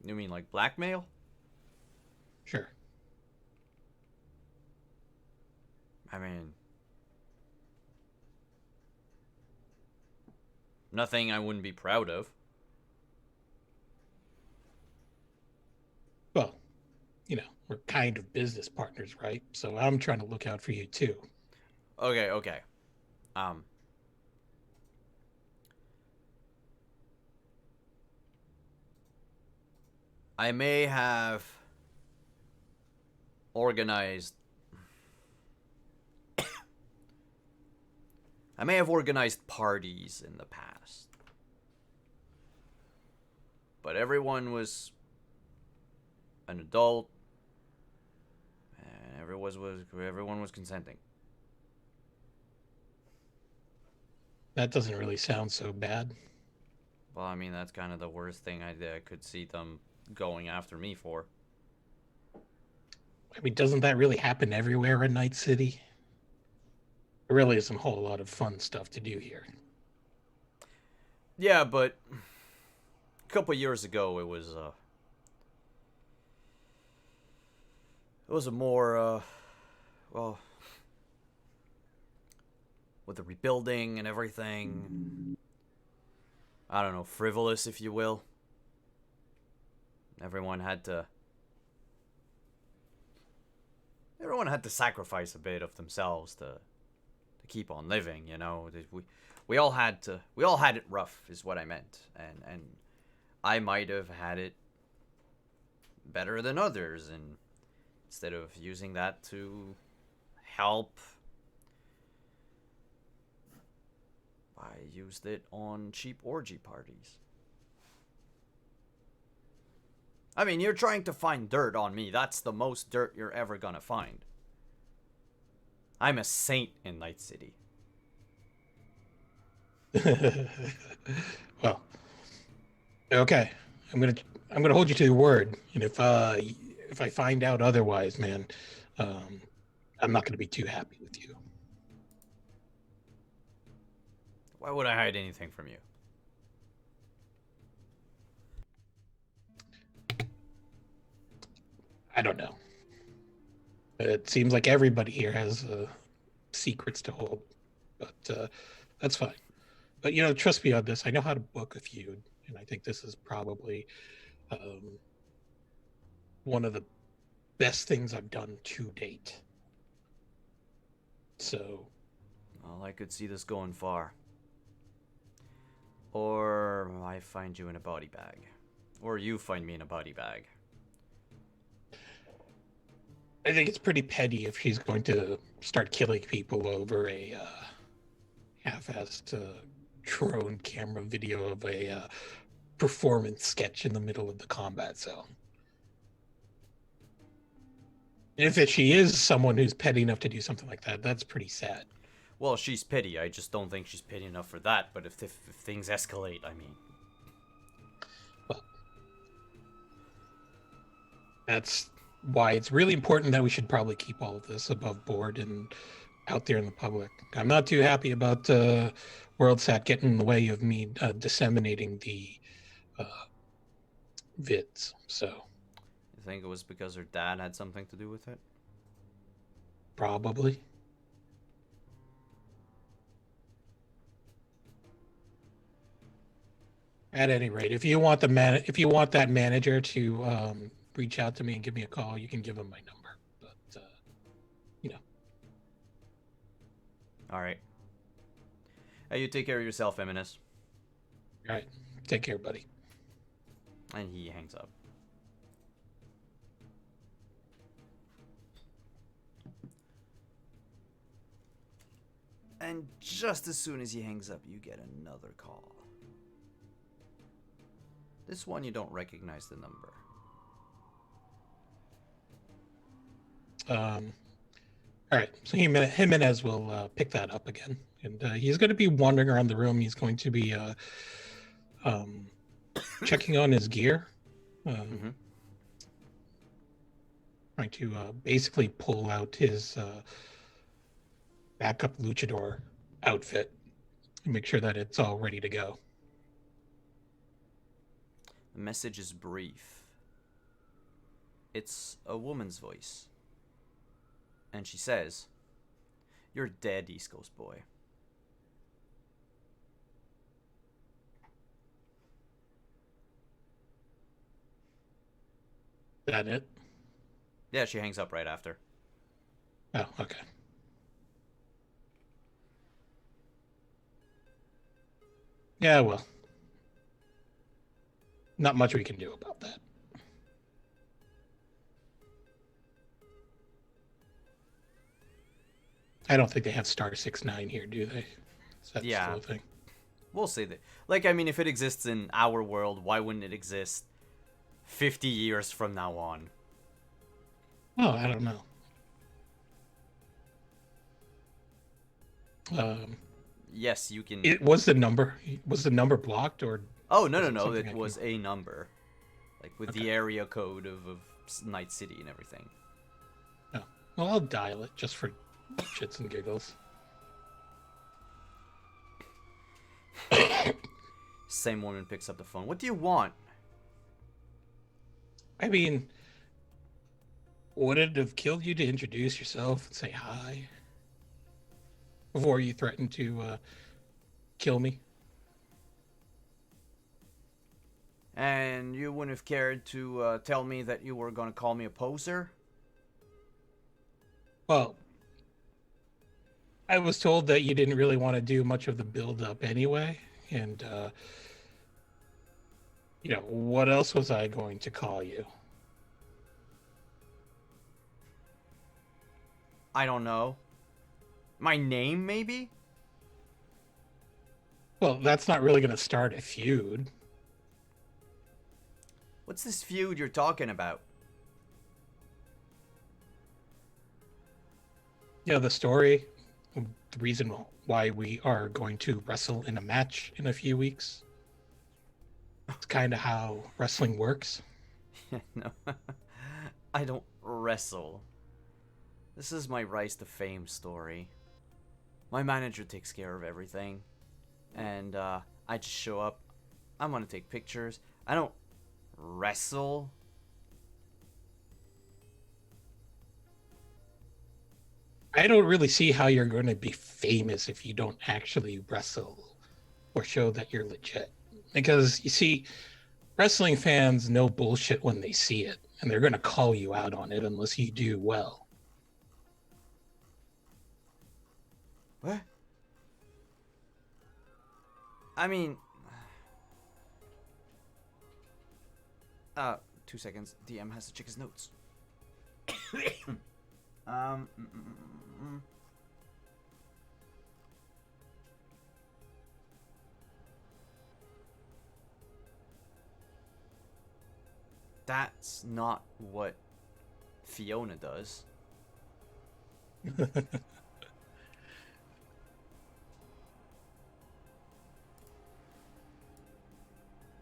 S2: You mean like blackmail?
S1: Sure.
S2: I mean, Nothing I wouldn't be proud of.
S1: Well, we're kind of business partners, right? So I'm trying to look out for you too.
S2: Okay, okay. Um, I may have organized. I may have organized parties in the past, but everyone was an adult, and everyone was consenting.
S1: That doesn't really sound so bad.
S2: Well, I mean, that's kind of the worst thing I could see them going after me for.
S1: I mean, doesn't that really happen everywhere in Night City? There really isn't a whole lot of fun stuff to do here.
S2: Yeah, but a couple years ago, it was a more well, with the rebuilding and everything. I don't know, frivolous, if you will. Everyone had to sacrifice a bit of themselves to keep on living, you know. We all had it rough, is what I meant. And I might have had it better than others, and instead of using that to help, I used it on cheap orgy parties. I mean, you're trying to find dirt on me. That's the most dirt you're ever gonna find. I'm a saint in Night City.
S1: Well, okay. I'm gonna hold you to your word, and if I find out otherwise, man, um, I'm not gonna be too happy with you.
S2: Why would I hide anything from you?
S1: I don't know. It seems like everybody here has secrets to hold, but that's fine. But trust me on this. I know how to book a feud, and I think this is probably um, one of the best things I've done to date. So,
S2: Well, I could see this going far. Or I find you in a body bag. Or you find me in a body bag.
S1: I think it's pretty petty if she's going to start killing people over a half-assed drone camera video of a performance sketch in the middle of the combat zone. And if she is someone who's petty enough to do something like that, that's pretty sad.
S2: Well, she's petty. I just don't think she's petty enough for that. But if things escalate, I mean...
S1: Well, that's why it's really important that we should probably keep all of this above board and out there in the public. I'm not too happy about WorldSat getting in the way of me disseminating the uh, vids. So
S2: You think it was because her dad had something to do with it?
S1: probably. At any rate, if you want that manager to reach out to me and give me a call, you can give him my number. But
S2: Alright. Hey, you take care of yourself, Eminis.
S1: all right, take care, buddy.
S2: And he hangs up. And just as soon as he hangs up, you get another call. This one, you don't recognize the number.
S1: All right, so Jimenez will pick that up again, and he's going to be wandering around the room. He's going to be checking on his gear, trying to basically pull out his backup luchador outfit and make sure that it's all ready to go.
S2: The message is brief. It's a woman's voice. And she says, "You're dead, East Coast boy."
S1: That it?
S2: Yeah, she hangs up right after.
S1: Oh, okay. Yeah, well, not much we can do about that. I don't think they have Star 69 here, do they? Is that still
S2: Yeah,
S1: a thing?
S2: we'll see that. Like, I mean, if it exists in our world, why wouldn't it exist 50 years from now on?
S1: Oh, I don't know. Um,
S2: Yes, you can.
S1: it was the number blocked, or
S2: Oh, no,
S1: was
S2: no,
S1: it
S2: no.
S1: something
S2: It
S1: I
S2: was
S1: can?
S2: a number. Like, with
S1: Okay.
S2: the area code of Night City and everything.
S1: No. Well, I'll dial it just for shits and giggles.
S2: Same woman picks up the phone. What do you want?
S1: I mean, would it have killed you to introduce yourself and say hi before you threaten to kill me?
S2: And you wouldn't have cared to tell me that you were gonna call me a poser?
S1: Well, I was told that you didn't really want to do much of the build up anyway, and what else was I going to call you?
S2: I don't know. My name, maybe?
S1: Well, that's not really going to start a feud.
S2: What's this feud you're talking about?
S1: The story, the reason why we are going to wrestle in a match in a few weeks. It's kind of how wrestling works.
S2: No. I don't wrestle. This is my rise to fame story. My manager takes care of everything. And I just show up. I'm gonna take pictures. I don't wrestle.
S1: I don't really see how you're going to be famous if you don't actually wrestle or show that you're legit. Because you see, wrestling fans know bullshit when they see it, and they're going to call you out on it unless you do well.
S2: What? I mean... 2 seconds. DM has to check his notes. um... mm, mm, mm, mm. That's not what Fiona does.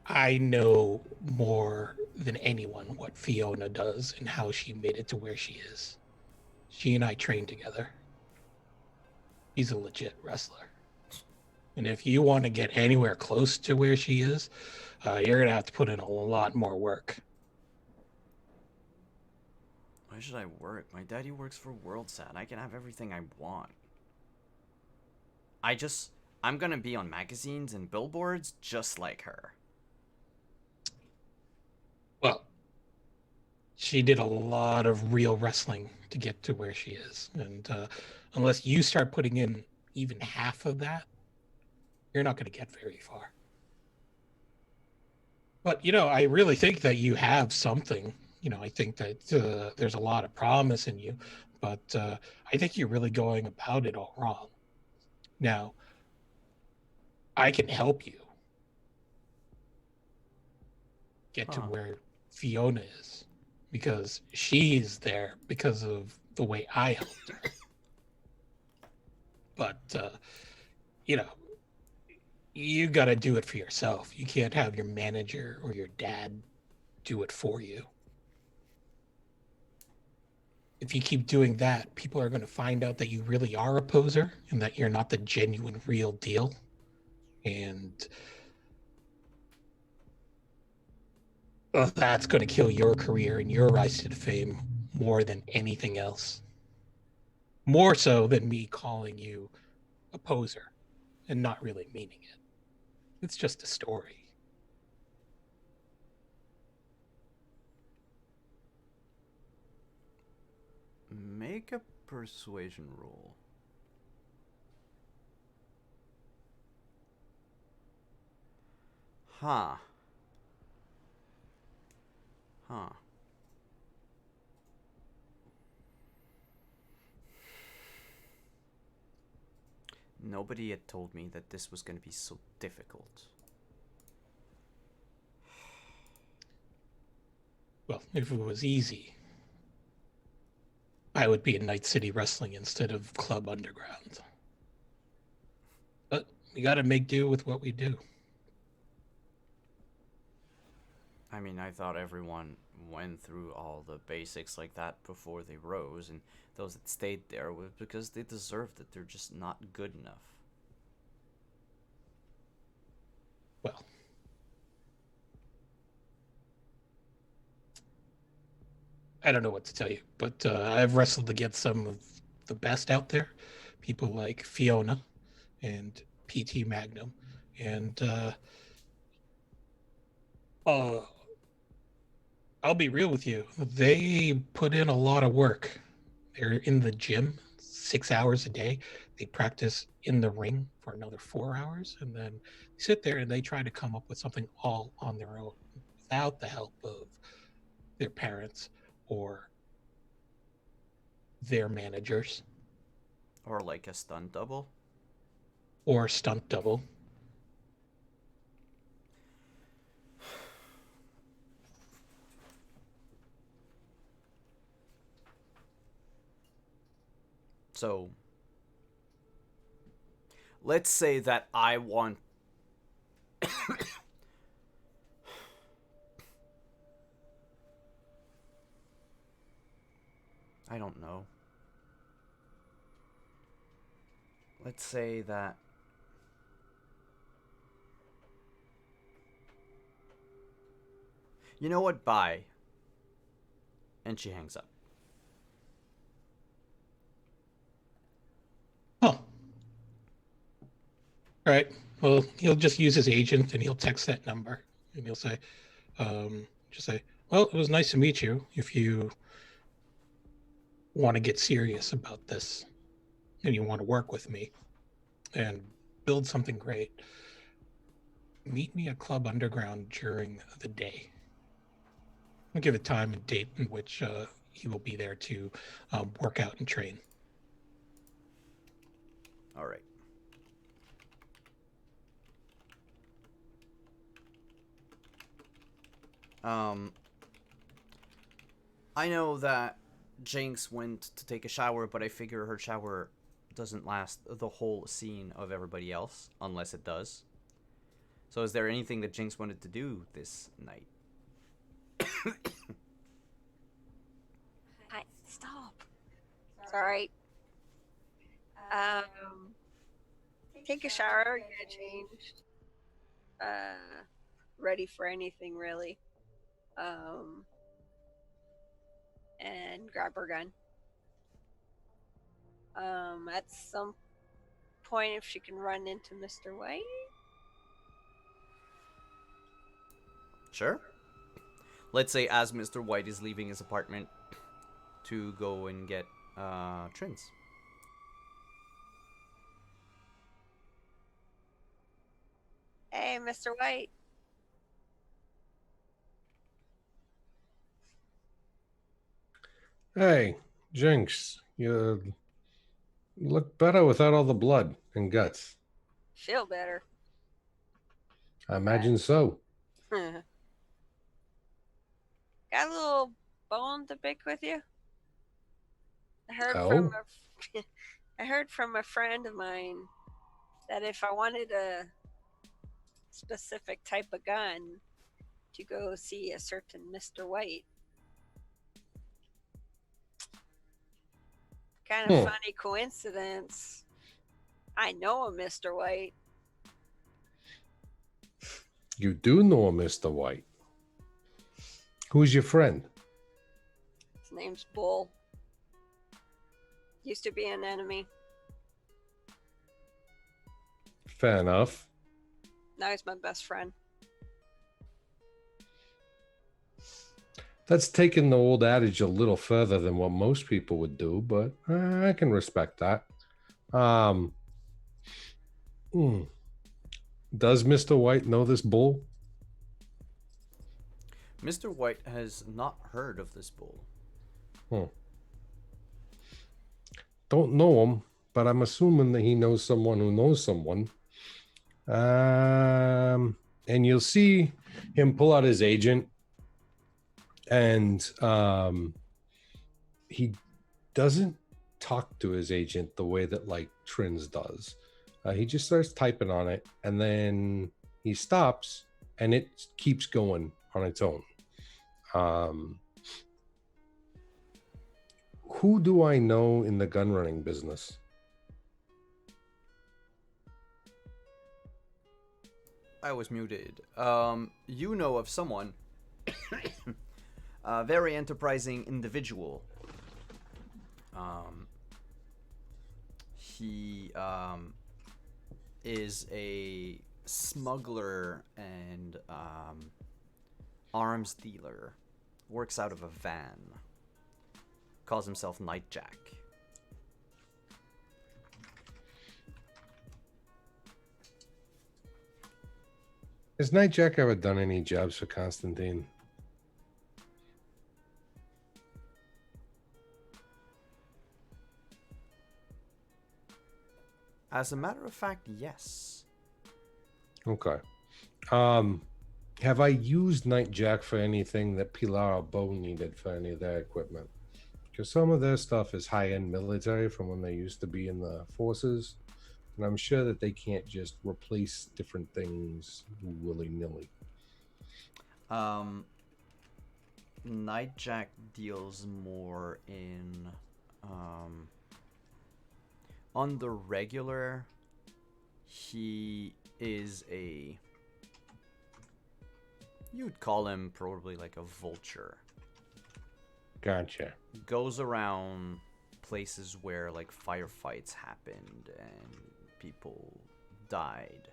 S1: I know more than anyone what Fiona does and how she made it to where she is. She and I trained together. She's a legit wrestler. And if you want to get anywhere close to where she is, you're going to have to put in a lot more work.
S2: Why should I work? My daddy works for WorldSat. I can have everything I want. I'm gonna be on magazines and billboards just like her.
S1: Well, she did a lot of real wrestling to get to where she is. And unless you start putting in even half of that, you're not going to get very far. But, I really think that you have something. I think that there's a lot of promise in you, but I think you're really going about it all wrong. Now, I can help you get to where Fiona is because she's there because of the way I helped her. But, you got to do it for yourself. You can't have your manager or your dad do it for you. If you keep doing that, people are going to find out that you really are a poser and that you're not the genuine real deal. And that's going to kill your career and your rise to fame more than anything else. More so than me calling you a poser and not really meaning it. It's just a story.
S2: make a persuasion roll. Huh. Huh. Nobody had told me that this was going to be so difficult.
S1: Well, if it was easy, I would be in Night City Wrestling instead of Club Underground. But we gotta make do with what we do.
S2: I mean, I thought everyone went through all the basics like that before they rose, and those that stayed there was because they deserved it. They're just not good enough.
S1: Well, I don't know what to tell you, but I've wrestled against some of the best out there. People like Fiona and PT Magnum. And uh, I'll be real with you. They put in a lot of work. They're in the gym 6 hours a day. They practice in the ring for another 4 hours. And then they sit there and they try to come up with something all on their own without the help of their parents or their managers
S2: Or like a stunt double.
S1: or stunt double.
S2: So, let's say that I want. I don't know. Let's say that. You know what? Bye. And she hangs up.
S1: Oh. All right. Well, he'll just use his agent and he'll text that number and he'll say, just say, well, it was nice to meet you. If you want to get serious about this and you want to work with me and build something great, meet me at Club Underground during the day. I'll give a time and date in which he will be there to work out and train.
S2: All right. I know that Jinx went to take a shower, but I figure her shower doesn't last the whole scene of everybody else, unless it does. So is there anything that Jinx wanted to do this night?
S4: Hi, stop. Sorry. Take a shower, get changed. Ready for anything really. And grab her gun. At some point, if she can run into Mr. White.
S2: Sure. Let's say as Mr. White is leaving his apartment to go and get Trins.
S4: Hey, Mr. White.
S5: Hey, Jinx, you look better without all the blood and guts.
S4: Feel better.
S5: I imagine so.
S4: Got a little bone to pick with you? I heard
S5: Oh?
S4: I heard from a friend of mine that if I wanted a specific type of gun to go see a certain Mr. White. Kind of funny coincidence. I know a Mr. White.
S5: You do know a Mr. White. Who's your friend?
S4: His name's Bull. Used to be an enemy.
S5: Fair enough.
S4: Now he's my best friend.
S5: That's taking the old adage a little further than what most people would do, but I can respect that. Um, hmm. Does Mr. White know this bull?
S2: Mr. White has not heard of this bull.
S5: Hmm. Don't know him, but I'm assuming that he knows someone who knows someone. And you'll see him pull out his agent, and he doesn't talk to his agent the way that like Trins does. He just starts typing on it, and then he stops, and it keeps going on its own. Who do I know in the gun running business?
S2: I was muted. You know of someone, a very enterprising individual. He is a smuggler and arms dealer. Works out of a van. Calls himself Nightjack.
S5: Has Nightjack ever done any jobs for Constantine?
S2: As a matter of fact, yes.
S5: Okay. Have I used Nightjack for anything that Pilar or Bo needed for any of their equipment? Because some of their stuff is high-end military from when they used to be in the forces, and I'm sure that they can't just replace different things willy-nilly.
S2: Nightjack deals more in on the regular. He is you'd call him probably like a vulture.
S5: Gotcha.
S2: Goes around places where like firefights happened and people died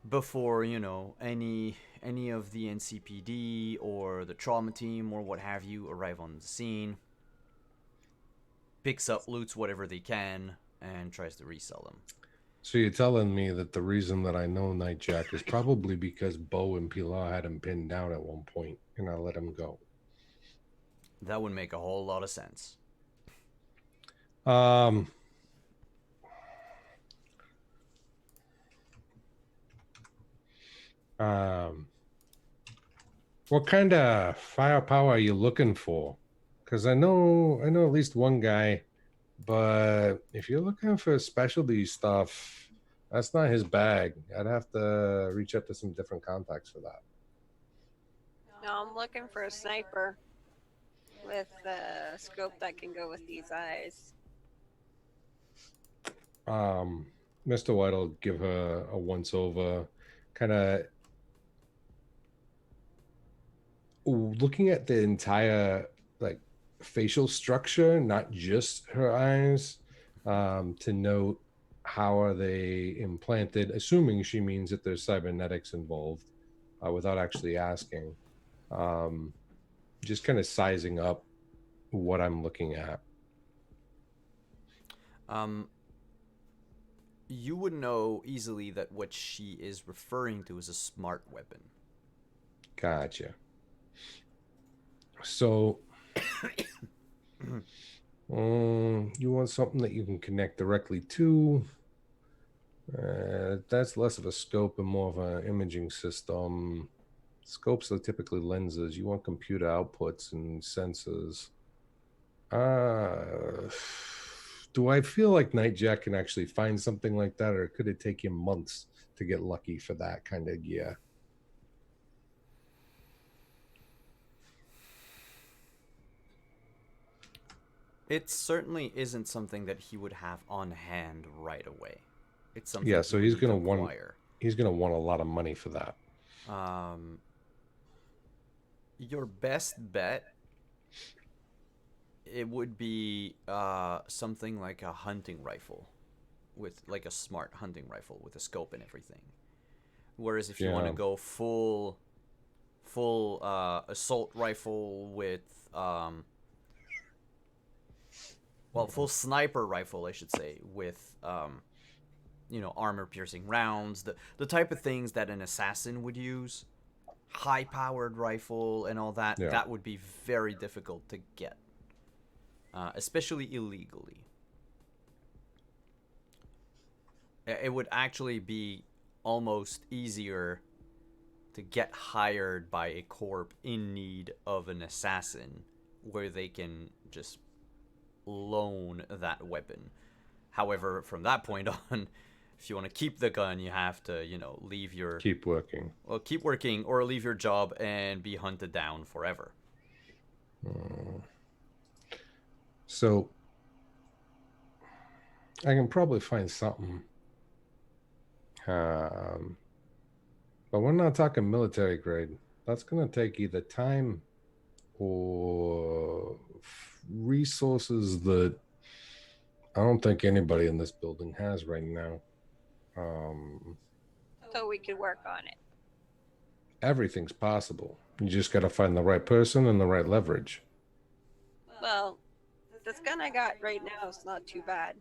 S2: before, you know, any of the NCPD or the trauma team or what have you arrive on the scene. Picks up, loots whatever they can, and tries to resell them.
S5: So you're telling me that the reason that I know Nightjack is probably because Bo and Pilar had him pinned down at one point, and I let him go.
S2: That would make a whole lot of sense.
S5: What kind of firepower are you looking for? Because I know at least one guy, but if you're looking for specialty stuff, that's not his bag. I'd have to reach out to some different contacts for that.
S4: No, I'm looking for a sniper with a scope that can go with these eyes.
S5: Mr. White will give her a once over, kind of looking at the entire like facial structure, not just her eyes, to note how are they implanted, assuming she means that there's cybernetics involved, without actually asking. Just kind of sizing up what I'm looking at.
S2: You would know easily that what she is referring to is a smart weapon.
S5: Gotcha. So, you want something that you can connect directly to. That's less of a scope and more of an imaging system. Scopes are typically lenses. You want computer outputs and sensors. Do I feel like Nightjack can actually find something like that, or could it take him months to get lucky for that kind of gear?
S2: It certainly isn't something that he would have on hand right away. It's something
S5: so
S2: he
S5: he's
S2: would
S5: gonna
S2: need to
S5: want
S2: acquire.
S5: he's gonna want a lot of money for that.
S2: Your best bet, it would be something like a hunting rifle, with like a smart hunting rifle with a scope and everything. Whereas if you want to go full full assault rifle with full sniper rifle, I should say, with armor piercing rounds, the type of things that an assassin would use, high powered rifle and all that.
S5: Yeah.
S2: That would be very difficult to get, especially illegally. It would actually be almost easier to get hired by a corp in need of an assassin, where they can just loan that weapon. However, from that point on, if you want to keep the gun, you have to, leave your
S5: Keep working.
S2: keep working or leave your job and be hunted down forever.
S5: So I can probably find something. But we're not talking military grade. That's going to take either time or resources that I don't think anybody in this building has right now.
S4: So we could work on it.
S5: Everything's possible. You just got to find the right person and the right leverage.
S4: Well, this gun I got right now is not too bad.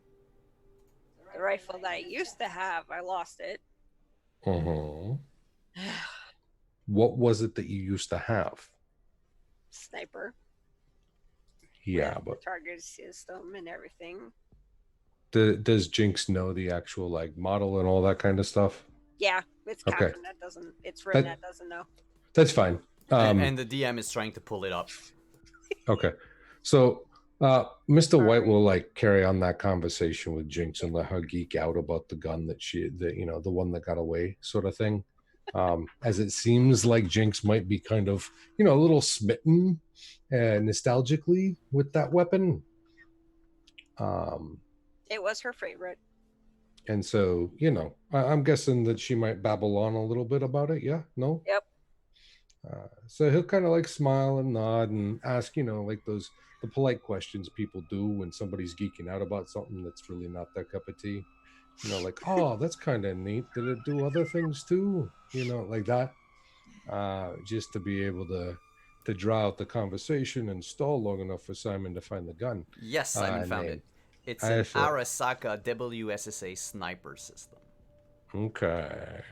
S4: The rifle that I used to have, I lost it.
S5: What was it that you used to have?
S4: Sniper.
S5: Yeah,
S4: with
S5: but
S4: the target system and everything.
S5: does Jinx know the actual model and all that kind of stuff?
S4: Yeah, it's
S5: Okay.
S4: Captain that doesn't. It's Rin that doesn't know.
S5: That's fine.
S2: And the DM is trying to pull it up.
S5: Okay. So Mr. White will carry on that conversation with Jinx and let her geek out about the gun the one that got away sort of thing. As it seems like Jinx might be kind of, a little smitten nostalgically with that weapon.
S4: It was her favorite.
S5: And so, I'm guessing that she might babble on a little bit about it. Yeah? No?
S4: Yep.
S5: So he'll kind of smile and nod and ask, the polite questions people do when somebody's geeking out about something that's really not their cup of tea. Oh, that's kind of neat. Did it do other things too? Like that. Just to be able to draw out the conversation and stall long enough for Simon to find the gun.
S2: Yes, Simon found it. It's an Arasaka WSSA sniper system.
S5: Okay.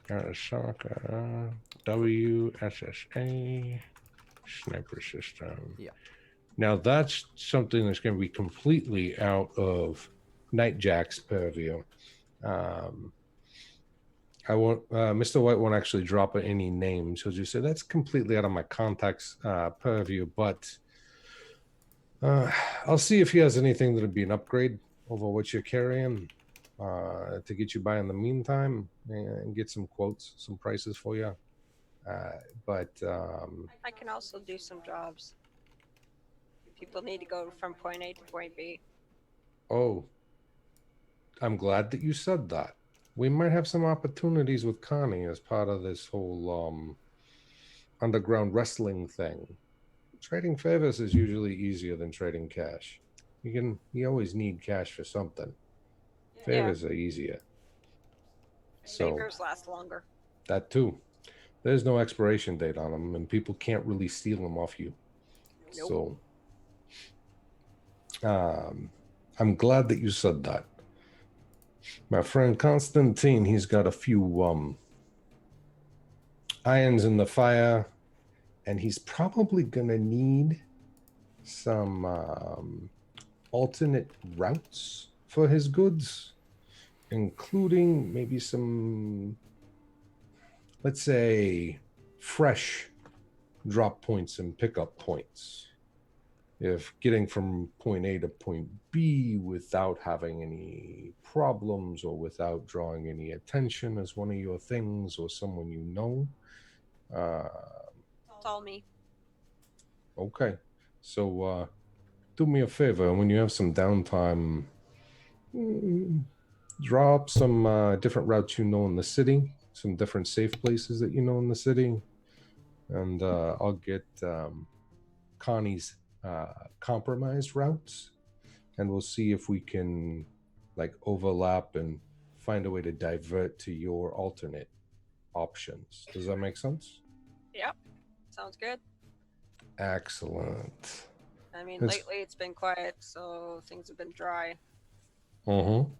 S5: Arasaka WSSA sniper system.
S2: Yeah.
S5: Now that's something that's going to be completely out of Nightjack's purview. I won't. Mr. White won't actually drop any names. He'll just say that's completely out of my contact's purview. But I'll see if he has anything that'd be an upgrade over what you're carrying to get you by in the meantime and get some quotes, some prices for you. But
S4: I can also do some jobs. People need to go from point A to point B.
S5: Oh, I'm glad that you said that. We might have some opportunities with Connie as part of this whole underground wrestling thing. Trading favors is usually easier than trading cash. You always need cash for something. Favors are easier.
S4: Favors last longer.
S5: That too. There's no expiration date on them, and people can't really steal them off you. Nope. So, I'm glad that you said that. My friend Constantine, he's got a few irons in the fire, and he's probably gonna need some alternate routes for his goods, including maybe some, let's say, fresh drop points and pickup points. If getting from point A to point B without having any problems or without drawing any attention is one of your things, or someone you know.
S4: It's all me.
S5: Okay. So do me a favor, when you have some downtime, draw up some different routes you know in the city, some different safe places that you know in the city, and I'll get Connie's compromised routes, and we'll see if we can overlap and find a way to divert to your alternate options. Does that make sense?
S4: Yep. Sounds good.
S5: Excellent.
S4: I mean,
S5: It's-
S4: lately it's been quiet, so things have been dry.
S5: Mm-hmm.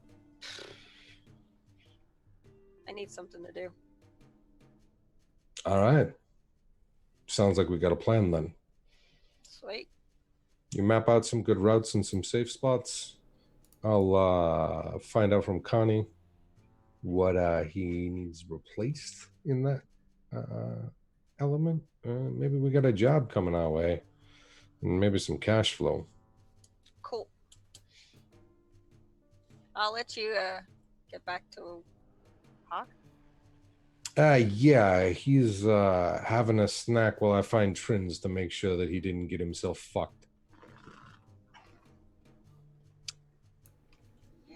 S4: I need something to do.
S5: All right. Sounds like we got a plan then.
S4: Sweet.
S5: You map out some good routes and some safe spots. I'll find out from Connie what he needs replaced in that element. Maybe we got a job coming our way, and maybe some cash flow.
S4: Cool. I'll let you get back to Hawk.
S5: Yeah, he's having a snack while I find Trins to make sure that he didn't get himself fucked.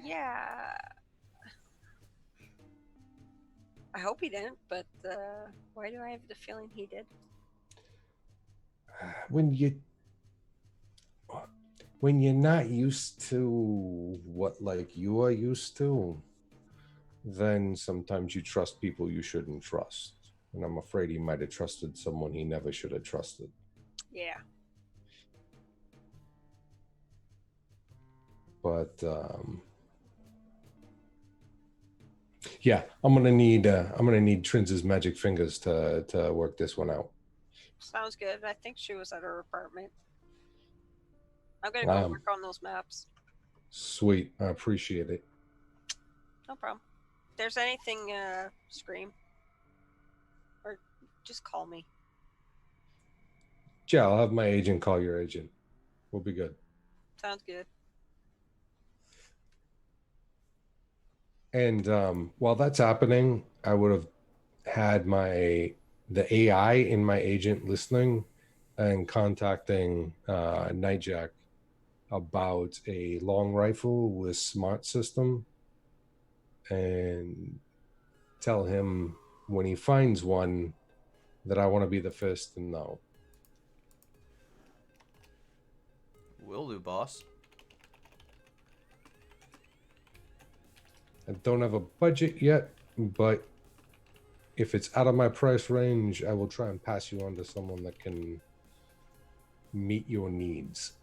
S4: Yeah. I hope he didn't, but why do I have the feeling he did?
S5: When you're not used to what like you are used to, then sometimes you trust people you shouldn't trust. And I'm afraid he might have trusted someone he never should have trusted.
S4: Yeah.
S5: But yeah, I'm gonna need Trinz's magic fingers to work this one out.
S4: Sounds good. I think she was at her apartment. I'm gonna go work on those maps.
S5: Sweet, I appreciate it.
S4: No problem. If there's anything, scream. Or just call me.
S5: Yeah, I'll have my agent call your agent. We'll be good.
S4: Sounds good.
S5: And while that's happening, I would have had the AI in my agent listening and contacting Nightjack about a long rifle with smart system, and tell him when he finds one that I want to be the first to know.
S2: Will do, boss.
S5: I don't have a budget yet, but if it's out of my price range, I will try and pass you on to someone that can meet your needs.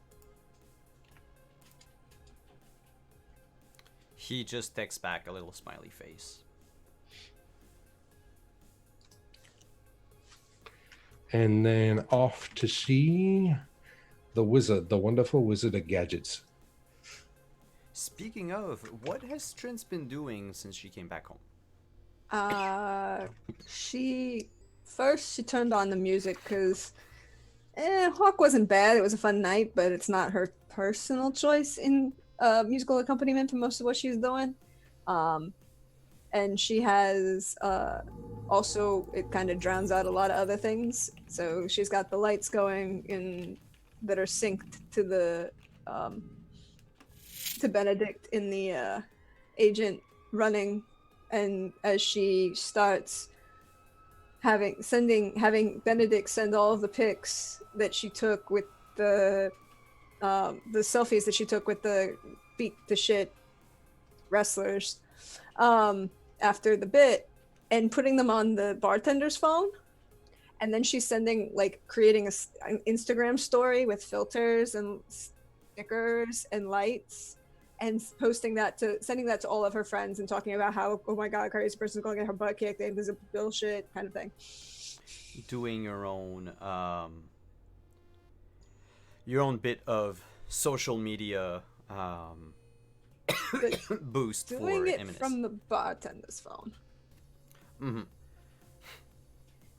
S2: He just texts back a little smiley face.
S5: And then off to see the wizard, the wonderful wizard of gadgets.
S2: Speaking of, what has Trins been doing since she came back home?
S3: She turned on the music because Hawk wasn't bad. It was a fun night, but it's not her personal choice in musical accompaniment for most of what she's doing. And she has also, it kind of drowns out a lot of other things. So she's got the lights going in that are synced to the to Benedict in the agent running, and as she starts having Benedict send all of the pics that she took with the selfies that she took with the beat the shit wrestlers after the bit, and putting them on the bartender's phone. And then she's creating an Instagram story with filters and stickers and lights, and sending that to all of her friends and talking about how, oh my god, crazy person's going to get her butt kicked, this is bullshit kind of thing.
S2: Doing your own bit of social media boost for
S3: doing it
S2: Eminus.
S3: from the bartender's phone.
S2: Mm-hmm.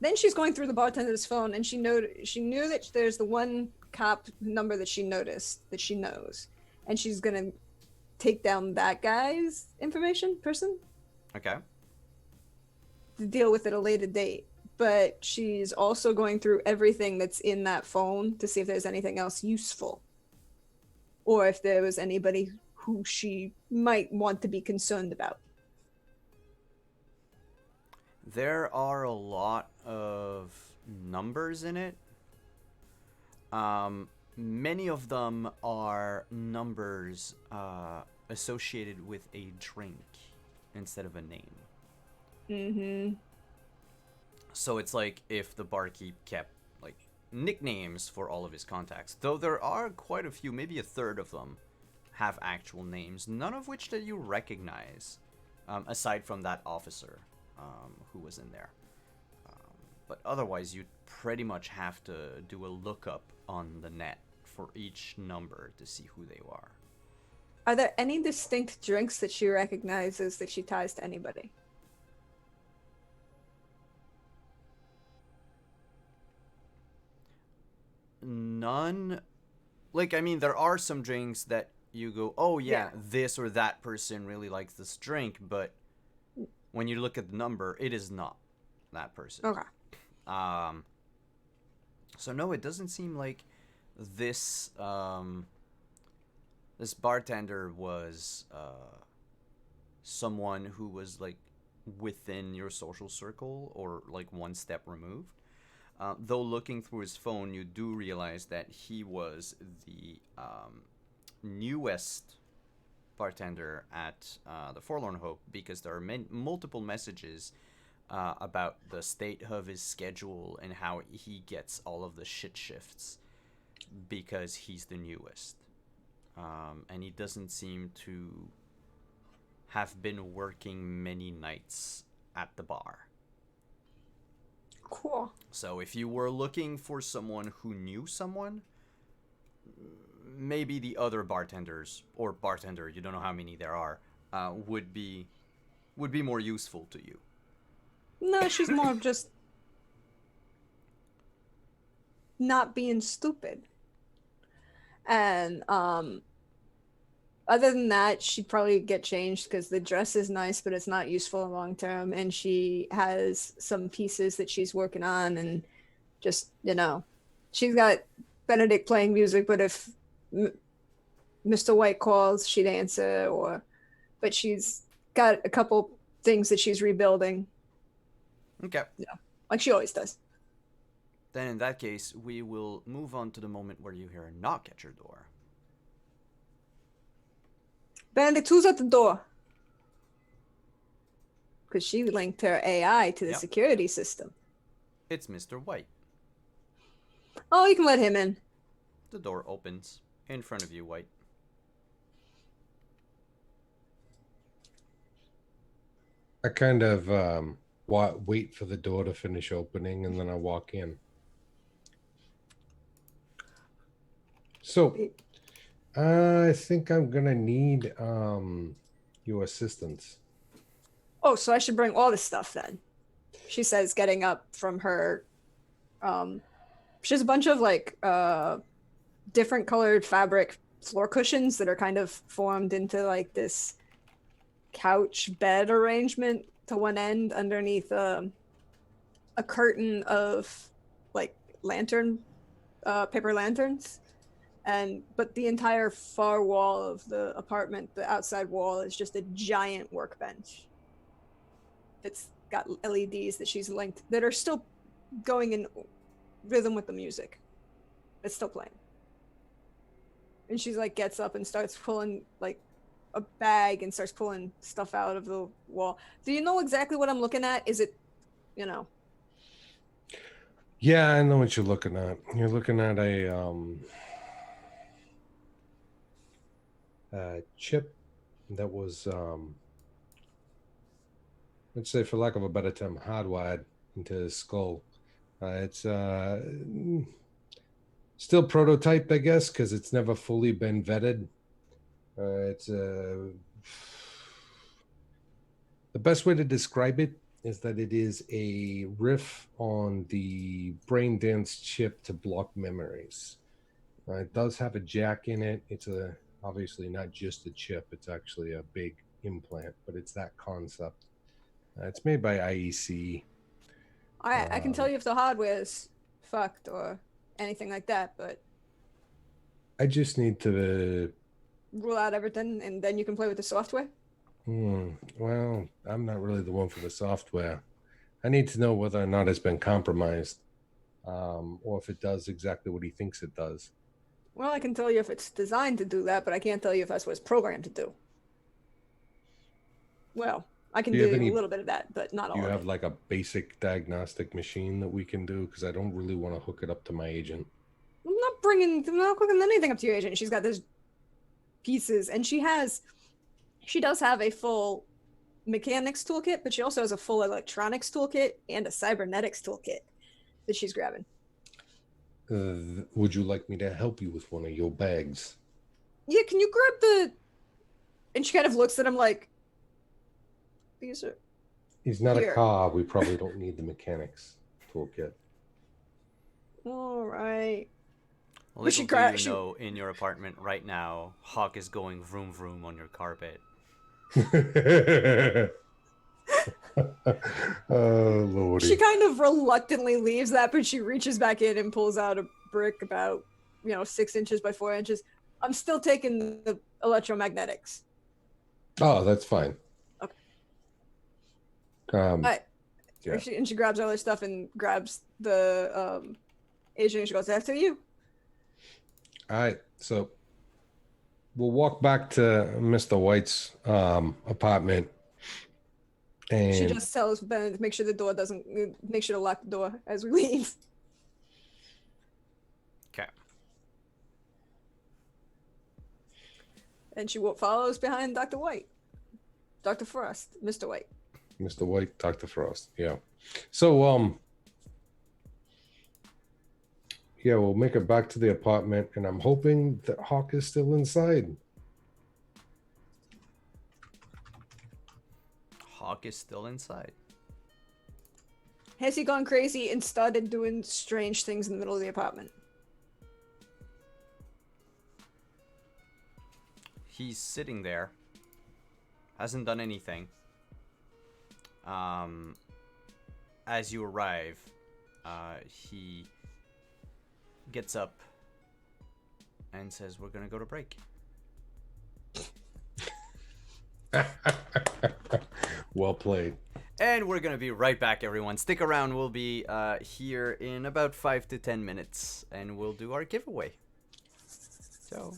S3: Then she's going through the bartender's phone, and she knew that there's the one cop number that she noticed that she knows, and she's gonna take down that guy's person
S2: Okay.
S3: to deal with at a later date. But she's also going through everything that's in that phone to see if there's anything else useful, or if there was anybody who she might want to be concerned about.
S2: There are a lot of numbers in it. Many of them are numbers associated with a drink instead of a name.
S3: Mm-hmm.
S2: So it's like if the barkeep kept like nicknames for all of his contacts, though there are quite a few, maybe a third of them have actual names, none of which that you recognize, aside from that officer who was in there. But otherwise, you'd pretty much have to do a lookup on the net for each number to see who they are.
S3: Are there any distinct drinks that she recognizes that she ties to anybody?
S2: None. Like, I mean, there are some drinks that you go, oh yeah,
S3: Yeah.
S2: this or that person really likes this drink, but when you look at the number, it is not that person.
S3: Okay.
S2: So no, it doesn't seem like this this bartender was someone who was like within your social circle or like one step removed. Though looking through his phone, you do realize that he was the newest bartender at the Forlorn Hope, because there are multiple messages about the state of his schedule and how he gets all of the shit shifts because he's the newest. And he doesn't seem to have been working many nights at the bar.
S3: Cool.
S2: So if you were looking for someone who knew someone, maybe the other bartenders or bartender, you don't know how many there are, would be more useful to you.
S3: No, she's more of just not being stupid. And other than that, she'd probably get changed because the dress is nice, but it's not useful long term. And she has some pieces that she's working on, and just, she's got Benedict playing music, but if Mr. White calls, she'd answer, but she's got a couple things that she's rebuilding.
S2: Okay.
S3: Yeah, like she always does.
S2: Then in that case, we will move on to the moment where you hear a knock at your door.
S3: Benedict, who's at the door? Because she linked her AI to the
S2: Yep.
S3: security system.
S2: It's Mr. White.
S3: Oh, you can let him in.
S2: The door opens. In front of you, White.
S5: I kind of wait for the door to finish opening, and then I walk in. So, I think I'm gonna need your assistance.
S3: Oh, so I should bring all this stuff then. She says, getting up from her. She has a bunch of like different colored fabric floor cushions that are kind of formed into like this couch bed arrangement to one end underneath a curtain of like paper lanterns. But the entire far wall of the apartment, the outside wall, is just a giant workbench that's got LEDs that she's linked that are still going in rhythm with the music. It's still playing. And she's like gets up and starts pulling like a bag and starts pulling stuff out of the wall. Do you know exactly what I'm looking at? Is it,
S5: Yeah, I know what you're looking at. You're looking at a chip that was, let's say, for lack of a better term, hardwired into his skull. It's still prototype, I guess, because it's never fully been vetted. The best way to describe it is that it is a riff on the brain dance chip to block memories. It does have a jack in it. It's obviously not just a chip. It's actually a big implant, but it's that concept. It's made by IEC.
S3: I can tell you if the hardware's fucked or anything like that, but
S5: I just need to
S3: rule out everything and then you can play with the software.
S5: Well, I'm not really the one for the software. I need to know whether or not it's been compromised, or if it does exactly what he thinks it does.
S3: Well, I can tell you if it's designed to do that, but I can't tell you if that's what it's programmed to do. Well, I can
S5: Do you
S3: do
S5: have
S3: a
S5: any-
S3: little bit of that, but not
S5: Do
S3: all
S5: you
S3: of
S5: have
S3: it.
S5: like a basic diagnostic machine that we can do? Because I don't really want to hook it up to my agent.
S3: I'm not hooking anything up to your agent. She's got those pieces, and she does have a full mechanics toolkit, but she also has a full electronics toolkit and a cybernetics toolkit that she's grabbing.
S5: Would you like me to help you with one of your bags?
S3: Yeah, can you grab the? And she kind of looks at him like, these are.
S5: He's not
S3: Here.
S5: a car. We probably don't need the mechanics toolkit.
S3: All right.
S2: Little
S3: she
S2: do
S3: gra-
S2: you
S3: she-
S2: know, in your apartment right now, Hawk is going vroom vroom on your carpet.
S5: Oh, Lordy.
S3: She kind of reluctantly leaves that, but she reaches back in and pulls out a brick about 6 inches by 4 inches. I'm still taking the electromagnetics.
S5: Oh, that's fine.
S3: Okay.
S5: Um,
S3: All right.
S5: yeah.
S3: She grabs all her stuff and grabs the agent, and she goes, after you.
S5: All right. So we'll walk back to Mr. White's apartment. And
S3: She just tells Ben to make sure to lock the door as we leave.
S2: Okay.
S3: And she follows behind Dr. White. Dr. Frost, Mr. White.
S5: Mr. White, Dr. Frost. Yeah. So yeah, we'll make it back to the apartment, and I'm hoping that Hawk is still inside.
S2: Hawk is still inside.
S3: Has he gone crazy and started doing strange things in the middle of the apartment?
S2: He's sitting there. Hasn't done anything. As you arrive, he gets up and says, "We're gonna go to break."
S5: Well played.
S2: And we're gonna be right back, everyone. Stick around. We'll be here in about 5 to 10 minutes, and we'll do our giveaway. So.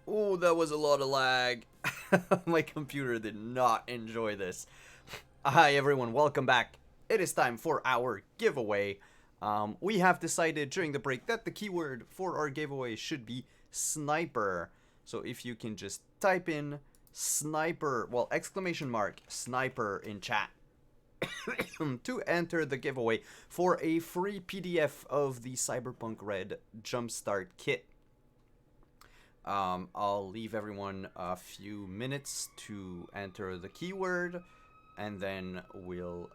S2: Oh, that was a lot of lag. My computer did not enjoy this. Hi everyone, welcome back. It is time for our giveaway. We have decided during the break that the keyword for our giveaway should be sniper. So if you can just type in sniper, well, exclamation mark sniper in chat to enter the giveaway for a free PDF of the Cyberpunk Red Jumpstart Kit. I'll leave everyone a few minutes to enter the keyword, and then we'll,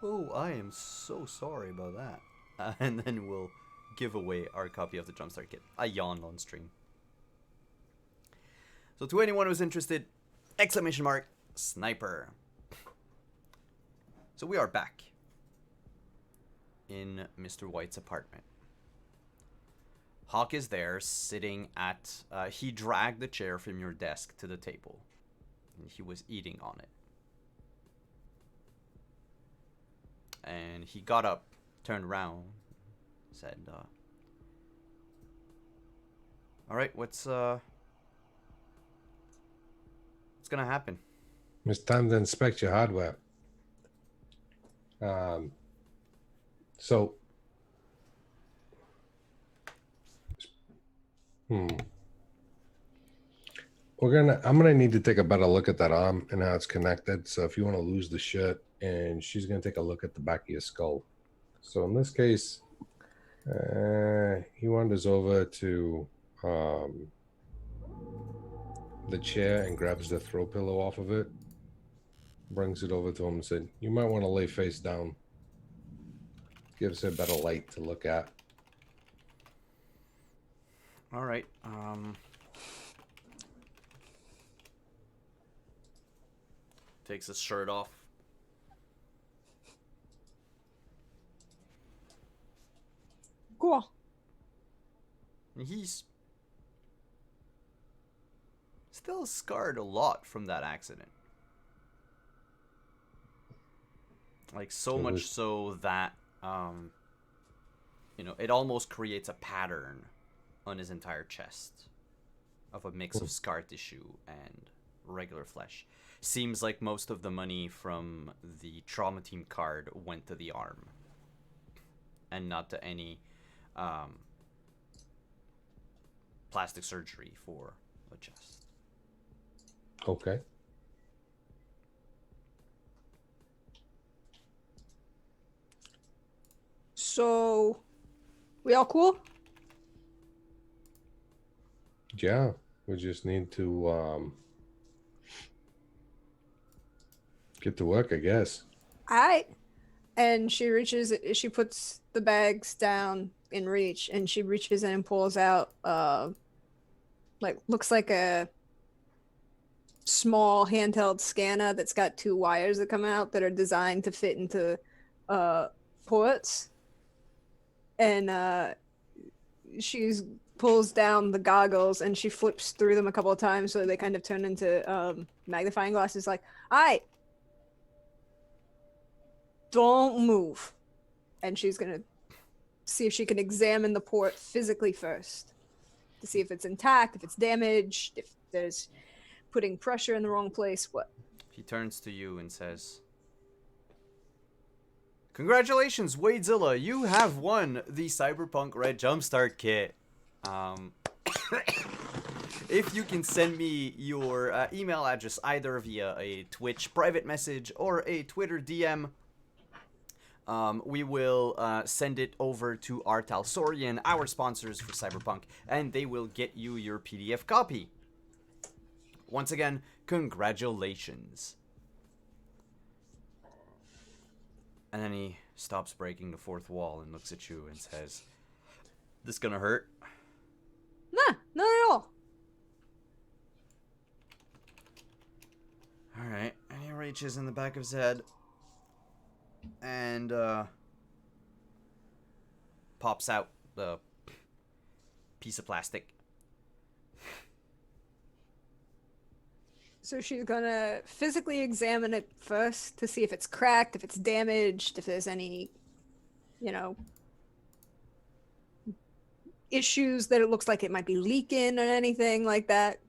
S2: Oh, I am so sorry about that. And then we'll give away our copy of the Jumpstart Kit. I yawned on stream. So to anyone who's interested, exclamation mark, sniper. So we are back in Mr. White's apartment. Hawk is there, sitting at, he dragged the chair from your desk to the table. And he was eating on it. And he got up, turned around, said, alright, what's gonna happen?
S5: It's time to inspect your hardware. So, I'm gonna need to take a better look at that arm and how it's connected. So if you want to lose the shit, and she's gonna take a look at the back of your skull. So in this case, he wanders over to the chair and grabs the throw pillow off of it, brings it over to him and said, "You might want to lay face down." Gives her a better light to look at.
S2: Alright, takes his shirt off.
S3: Cool.
S2: And he's still scarred a lot from that accident. Like, so much so that, you know, it almost creates a pattern on his entire chest of a mix of scar tissue and regular flesh. Seems like most of the money from the trauma team card went to the arm and not to any plastic surgery for the chest.
S5: Okay.
S3: So, we all cool?
S5: Yeah, we just need to get to work, I guess.
S3: Alright. And she puts the bags down in reach, and she reaches in and pulls out, looks like a small handheld scanner that's got two wires that come out that are designed to fit into ports. And she's pulls down the goggles and she flips through them a couple of times so they kind of turn into magnifying glasses. Like, all right, don't move. And she's gonna see if she can examine the port physically first to see if it's intact, if it's damaged, if there's putting pressure in the wrong place. What?
S2: He turns to you and says, "Congratulations, Wadezilla, you have won the Cyberpunk Red Jumpstart Kit. If you can send me your email address either via a Twitch private message or a Twitter DM, we will send it over to Artal Sorian, our sponsors for Cyberpunk, and they will get you your PDF copy. Once again, congratulations." And then he stops breaking the fourth wall and looks at you and says, "This gonna hurt?"
S3: Nah, not at all.
S2: Alright, and he reaches in the back of his head and pops out the piece of plastic.
S3: So she's gonna physically examine it first to see if it's cracked, if it's damaged, if there's any, you know, issues that it looks like it might be leaking or anything like that.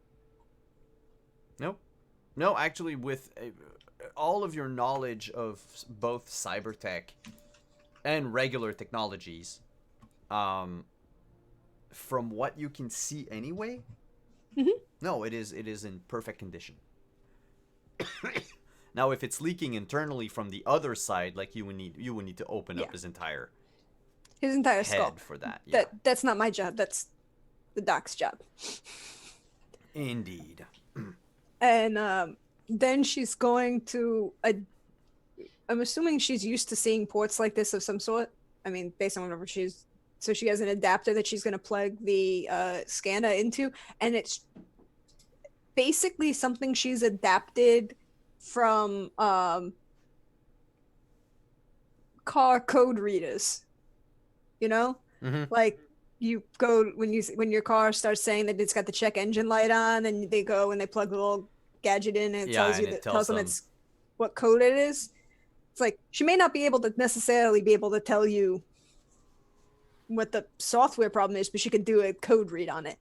S2: Nope. No, actually, with all of your knowledge of both cybertech and regular technologies, from what you can see anyway, no, it is in perfect condition. Now, if it's leaking internally from the other side, like you would need to open up his entire
S3: skull
S2: head for that. Yeah.
S3: That's not my job. That's the doc's job.
S2: Indeed.
S3: And then she's going to. I'm assuming she's used to seeing ports like this of some sort. I mean, based on whatever she's. So she has an adapter that she's going to plug the scanner into, and it's basically something she's adapted from car code readers. You know, like you go when your car starts saying that it's got the check engine light on, and they go and they plug the little gadget in, and it tells them it's what code it is. It's like she may not be able to necessarily be able to tell you what the software problem is, but she could do a code read on it.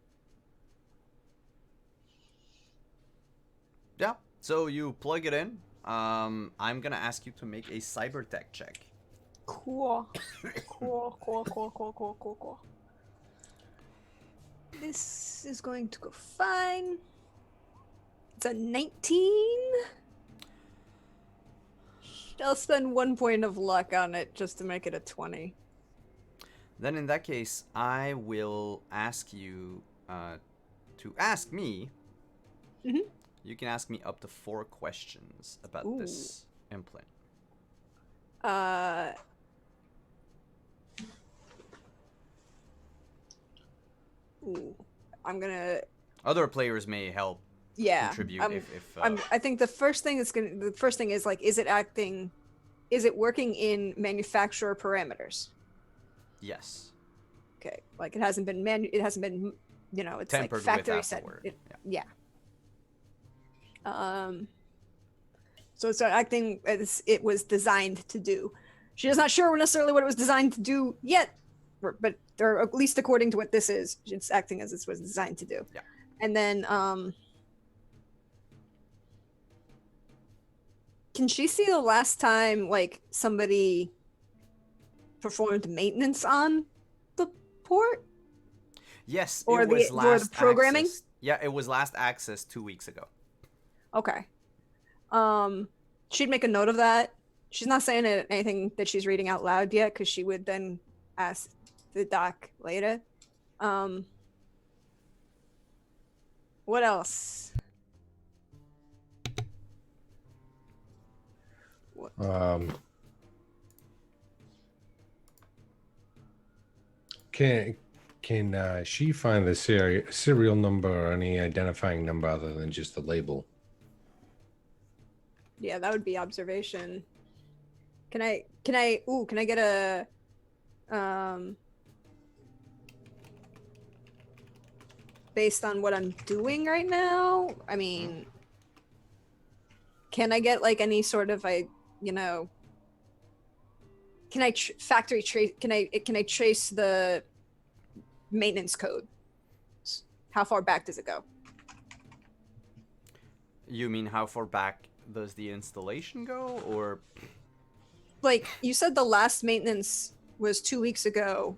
S2: Yeah. So you plug it in. I'm gonna ask you to make a cybertech check.
S3: Cool. Cool. This is going to go fine. It's a 19. I'll spend 1 point of luck on it just to make it a 20.
S2: Then in that case, I will ask you to ask me. You can ask me up to 4 questions about this implant.
S3: I'm gonna.
S2: Other players may help.
S3: Yeah.
S2: Contribute if
S3: I think the first thing is like, is it working in manufacturer parameters?
S2: Yes.
S3: Okay. Like it hasn't been it's
S2: tempered
S3: like factory
S2: with
S3: set.
S2: afterward.
S3: Yeah. So it's acting as it was designed to do. She is not sure necessarily what it was designed to do yet, but or at least according to what this is, it's acting as it was designed to do.
S2: Yeah.
S3: And then can she see the last time like somebody performed maintenance on the port?
S2: Yes,
S3: Or
S2: it was last
S3: the programming?
S2: access. Yeah, it was last access 2 weeks ago.
S3: Okay. She'd make a note of that. She's not saying anything that she's reading out loud yet, because she would then ask the doc later. What else?
S5: Can she find the serial number or any identifying number other than just the label?
S3: Yeah, that would be observation. Can I get a based on what I'm doing right now? I mean, can I get like any sort of can I factory trace? Can I trace the maintenance code? How far back does it go?
S2: You mean how far back does the installation go, or
S3: like you said the last maintenance was 2 weeks ago?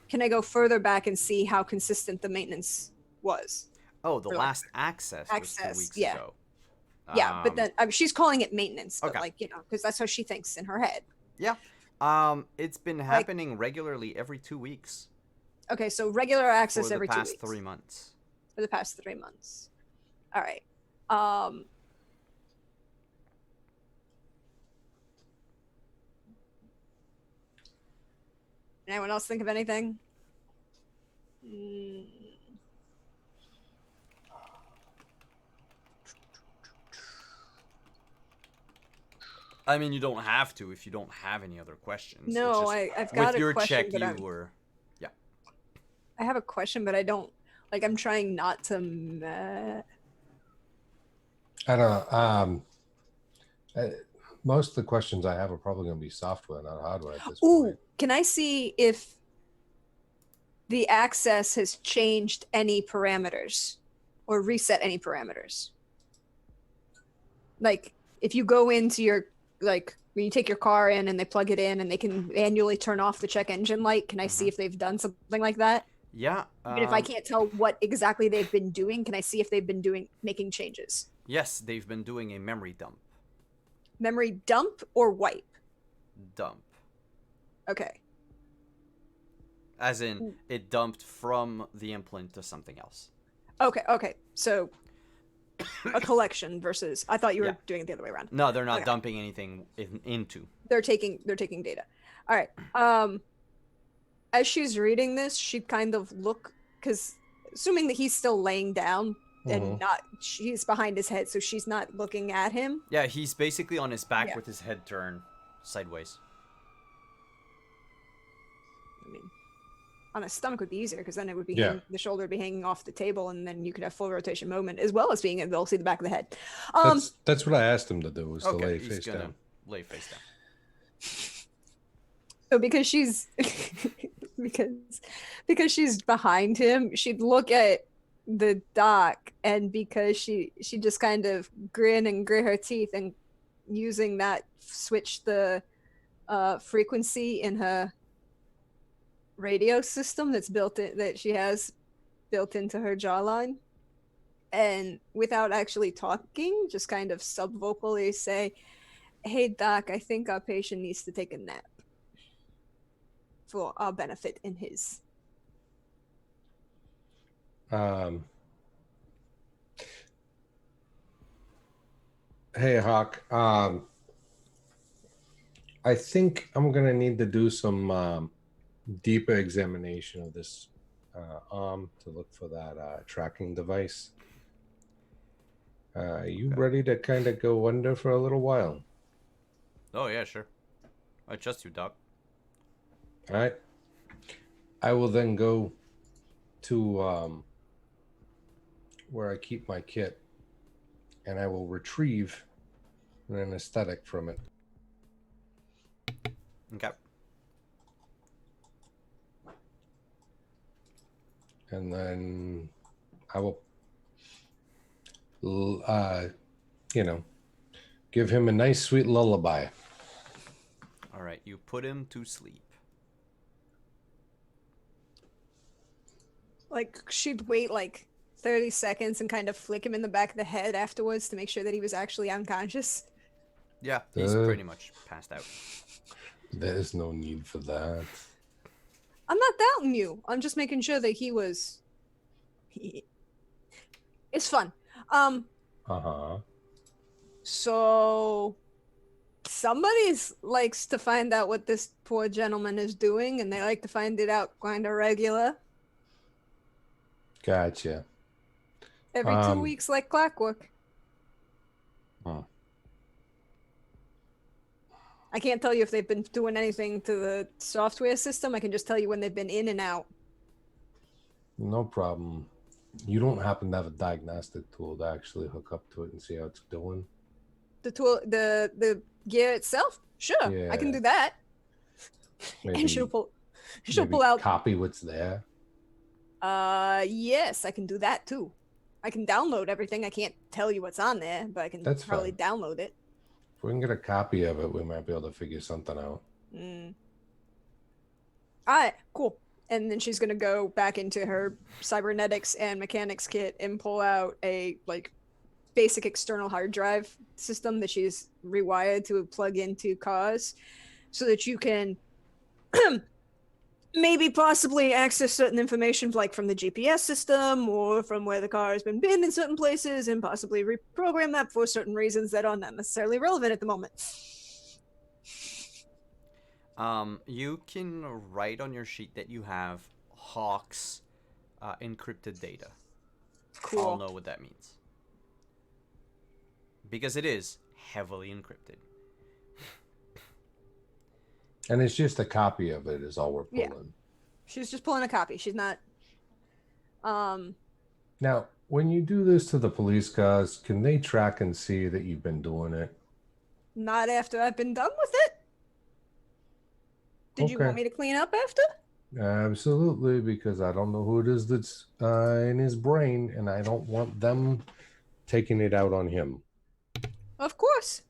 S3: Can I go further back and see how consistent the maintenance was?
S2: Oh, the last access was 2 weeks ago.
S3: Yeah, but then she's calling it maintenance, but
S2: okay.
S3: because that's how she thinks in her head.
S2: Yeah. It's been happening regularly every 2 weeks.
S3: Okay, so regular access every 2 weeks.
S2: For the past 3 months.
S3: For the past 3 months. All right. Anyone else think of anything?
S2: I mean, you don't have to if you don't have any other questions. It's
S3: No,
S2: just,
S3: I've got
S2: with
S3: a
S2: your
S3: question,
S2: check,
S3: but
S2: you were. Yeah.
S3: I have a question, but I don't like. I'm trying not to.
S5: I don't know. Uh, most of the questions I have are probably going to be software, not hardware at this
S3: Ooh,
S5: point.
S3: can I see if the access has changed any parameters or reset any parameters? Like, if you go into your like when you take your car in and they plug it in and they can manually turn off the check engine light, can I see if they've done something like that?
S2: Yeah.
S3: Even if I can't tell what exactly they've been doing, can I see if they've been making changes?
S2: Yes, they've been doing a memory dump.
S3: Memory dump or wipe?
S2: Dump.
S3: Okay.
S2: As in, it dumped from the implant to something else.
S3: Okay. So a collection versus I thought you were
S2: Yeah.
S3: doing it the other way around.
S2: No, they're not
S3: Okay.
S2: dumping anything into.
S3: They're taking data. All right. As she's reading this, she'd kind of look because assuming that he's still laying down and not she's behind his head, so she's not looking at him.
S2: Yeah, he's basically on his back
S3: Yeah.
S2: with his head turned sideways.
S3: I mean, on his stomach would be easier because then it would be the shoulder would be hanging off the table, and then you could have full rotation movement as well as being able to see the back of the head.
S5: That's what I asked him to do, was to lay
S2: he's
S5: face
S2: gonna
S5: down.
S2: lay face down.
S3: So because she's because she's behind him, she'd look at the dock, and because she just kind of grin and grit her teeth, and using that switch the frequency in her radio system that she has built into her jawline, and without actually talking, just kind of subvocally say, "Hey doc, I think our patient needs to take a nap for our benefit and his."
S5: Hey Hawk, I think I'm gonna need to do some deeper examination of this arm to look for that tracking device. Are you ready to kind of go under for a little while?
S2: Oh yeah, sure. I trust you, Doc.
S5: All right. I will then go to where I keep my kit, and I will retrieve an anesthetic from it.
S2: Okay.
S5: And then I will, give him a nice sweet lullaby.
S2: All right, you put him to sleep.
S3: Like, she'd wait like 30 seconds and kind of flick him in the back of the head afterwards to make sure that he was actually unconscious.
S2: Yeah, he's pretty much passed out.
S5: There's no need for that.
S3: I'm not doubting you. I'm just making sure that he was. It's fun. So somebody likes to find out what this poor gentleman is doing, and they like to find it out kind of regular.
S5: Gotcha.
S3: Every 2 weeks, like clockwork. I can't tell you if they've been doing anything to the software system. I can just tell you when they've been in and out.
S5: No problem. You don't happen to have a diagnostic tool to actually hook up to it and see how it's doing?
S3: The tool, the gear itself? Sure,
S5: Yeah.
S3: I can do that.
S5: Maybe,
S3: And she'll pull out.
S5: Copy what's there.
S3: Yes, I can do that too. I can download everything. I can't tell you what's on there, but I can probably download it.
S5: If we can get a copy of it, we might be able to figure something out.
S3: All right, cool. And then she's gonna go back into her cybernetics and mechanics kit and pull out a basic external hard drive system that she's rewired to plug into cars, so that you can maybe possibly access certain information from the GPS system or from where the car has been in certain places, and possibly reprogram that for certain reasons that are not necessarily relevant at the moment.
S2: You can write on your sheet that you have Hawk's encrypted data.
S3: Cool.
S2: I'll know what that means. Because it is heavily encrypted.
S5: And it's just a copy of it is all we're
S3: Yeah.
S5: pulling.
S3: She's just pulling a copy. She's not.
S5: Now, when you do this to the police cars, can they track and see that you've been doing it?
S3: Not after I've been done with it. Did you want
S5: Okay.
S3: me to clean up after?
S5: Absolutely, because I don't know who it is that's in his brain, and I don't want them taking it out on him.
S3: Of course.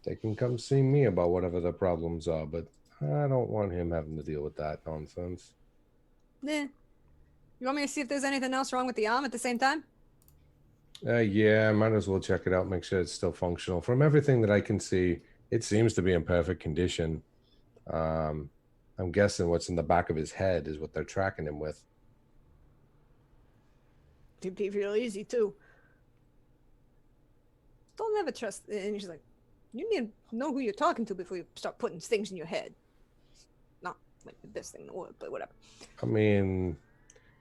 S5: They can come see me about whatever the problems are, but I don't want him having to deal with that nonsense.
S3: Yeah. You want me to see if there's anything else wrong with the arm at the same time?
S5: Yeah, I might as well check it out, make sure it's still functional. From everything that I can see, it seems to be in perfect condition. I'm guessing what's in the back of his head is what they're tracking him with.
S3: It'd be real easy too. Don't ever trust. And she's like, you need to know who you're talking to before you start putting things in your head. Not like the best thing in the world, but whatever.
S5: I mean,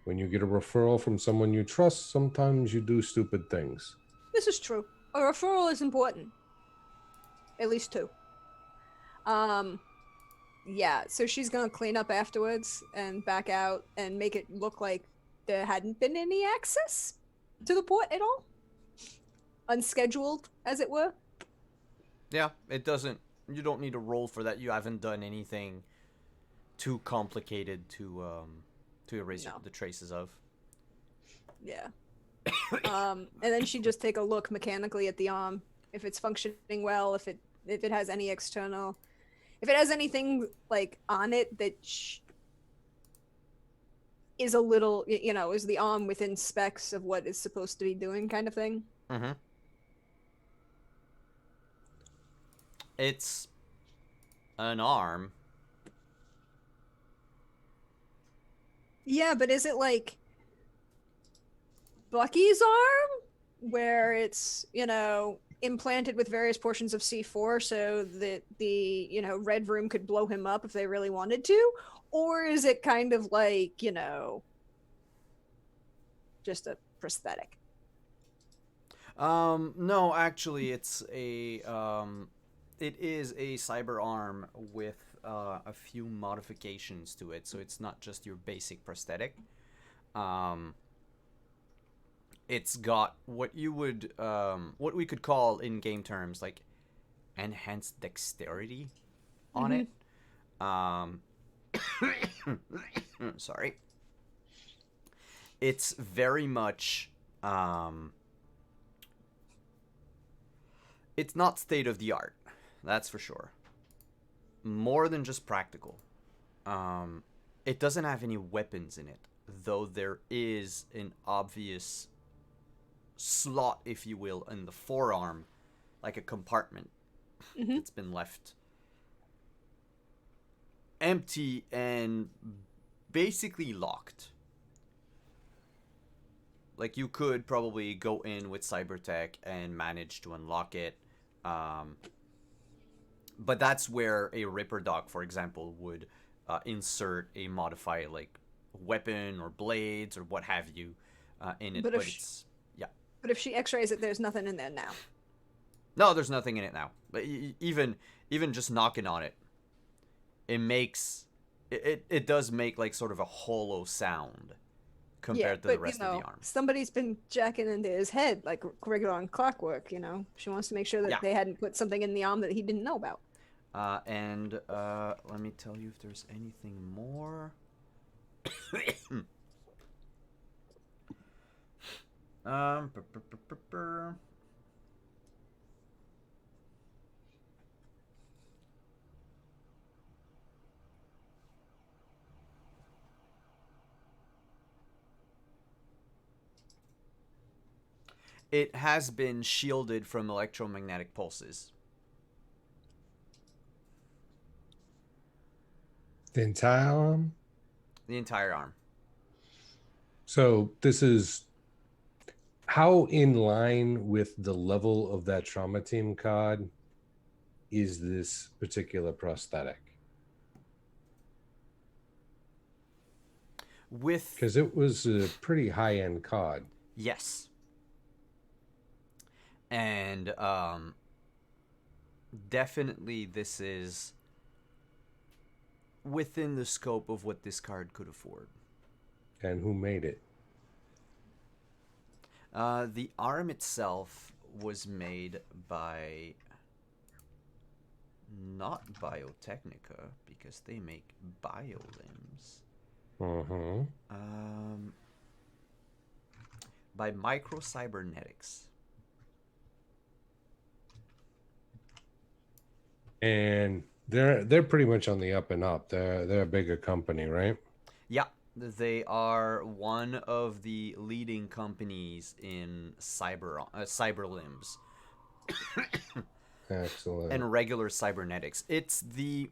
S5: when you get a referral from someone you trust, sometimes you do stupid things.
S3: This is true. A referral is important. At least two. Yeah, so she's gonna clean up afterwards and back out and make it look like there hadn't been any access to the port at all. Unscheduled, as it were.
S2: Yeah, it doesn't. You don't need a roll for that. You haven't done anything too complicated to erase
S3: No.
S2: the traces of.
S3: Yeah. And then she just take a look mechanically at the arm, if it's functioning well, if it has any external, if it has anything like on it that is a little, is the arm within specs of what it's supposed to be doing, kind of thing.
S2: Mm-hmm. It's an arm.
S3: Yeah, but is it like Bucky's arm, where it's implanted with various portions of C4 so that the Red Room could blow him up if they really wanted to? Or is it kind of like, just a prosthetic?
S2: No, actually, it is a cyber arm with a few modifications to it, so it's not just your basic prosthetic. It's got what we could call in game terms like enhanced dexterity on it. Sorry. It's very much it's not state of the art, that's for sure. More than just practical. It doesn't have any weapons in it, though there is an obvious slot, if you will, in the forearm, like a compartment. It's been left empty and basically locked. Like, you could probably go in with Cybertech and manage to unlock it. But that's where a Ripper Dog, for example, would insert a modifier like weapon or blades or what have you in it.
S3: But if she x-rays it, there's nothing in there now.
S2: No, there's nothing in it now. But even just knocking on it, it does make like sort of a hollow sound compared to the rest of the arm.
S3: Somebody's been jacking into his head like regular on clockwork. She wants to make sure that they hadn't put something in the arm that he didn't know about.
S2: And let me tell you if there's anything more. It has been shielded from electromagnetic pulses.
S5: The entire arm?
S2: The entire arm.
S5: So this is how in line with the level of that trauma team card is this particular prosthetic? Because it was a pretty high-end card.
S2: Yes. And definitely this is within the scope of what this card could afford.
S5: And who made it?
S2: The arm itself was made by not Biotechnica, because they make biolimbs.
S5: Mm-hmm.
S2: By Micro Cybernetics.
S5: And they're pretty much on the up and up. They're a bigger company, right?
S2: Yeah, they are one of the leading companies in cyber limbs
S5: Excellent.
S2: and regular cybernetics. It's the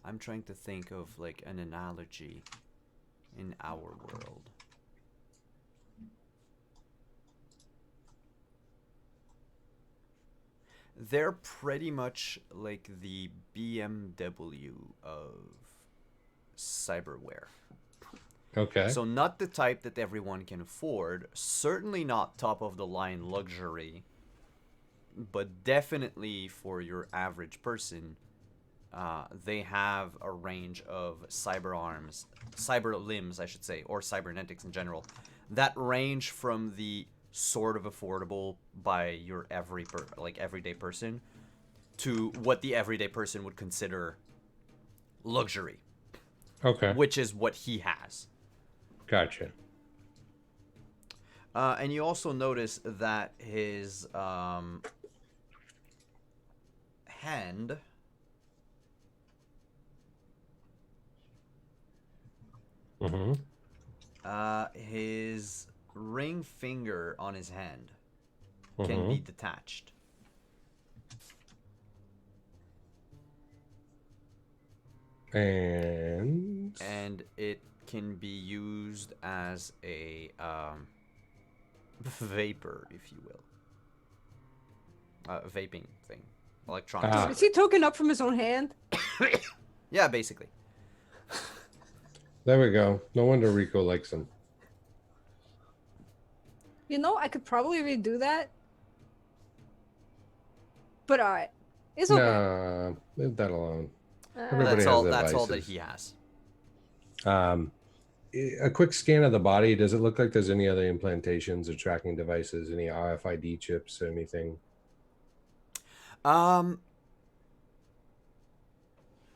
S2: I'm trying to think of like an analogy in our world. They're pretty much like the BMW of cyberware.
S5: Okay.
S2: So not the type that everyone can afford, certainly not top of the line luxury, but definitely for your average person. They have a range of cyber limbs, I should say, or cybernetics in general, that range from the sort of affordable by your everyday person to what the everyday person would consider luxury,
S5: Okay.
S2: which is what he has.
S5: Gotcha.
S2: And you also notice that his hand
S5: Mm-hmm.
S2: his ring finger on his hand can be detached.
S5: And
S2: it can be used as a vapor, if you will. Vaping thing. Electronic
S5: Ah.
S3: Is
S2: cigarette.
S3: he token up from his own hand?
S2: Yeah, basically.
S5: there we go. No wonder Rico likes him.
S3: You know, I could probably redo that. But alright. It's okay.
S5: Nah, leave that alone. Everybody
S2: That's
S5: has
S2: all.
S5: their
S2: That's all that
S5: vices.
S2: he has.
S5: A quick scan of the body. Does it look like there's any other implantations or tracking devices, any RFID chips or anything?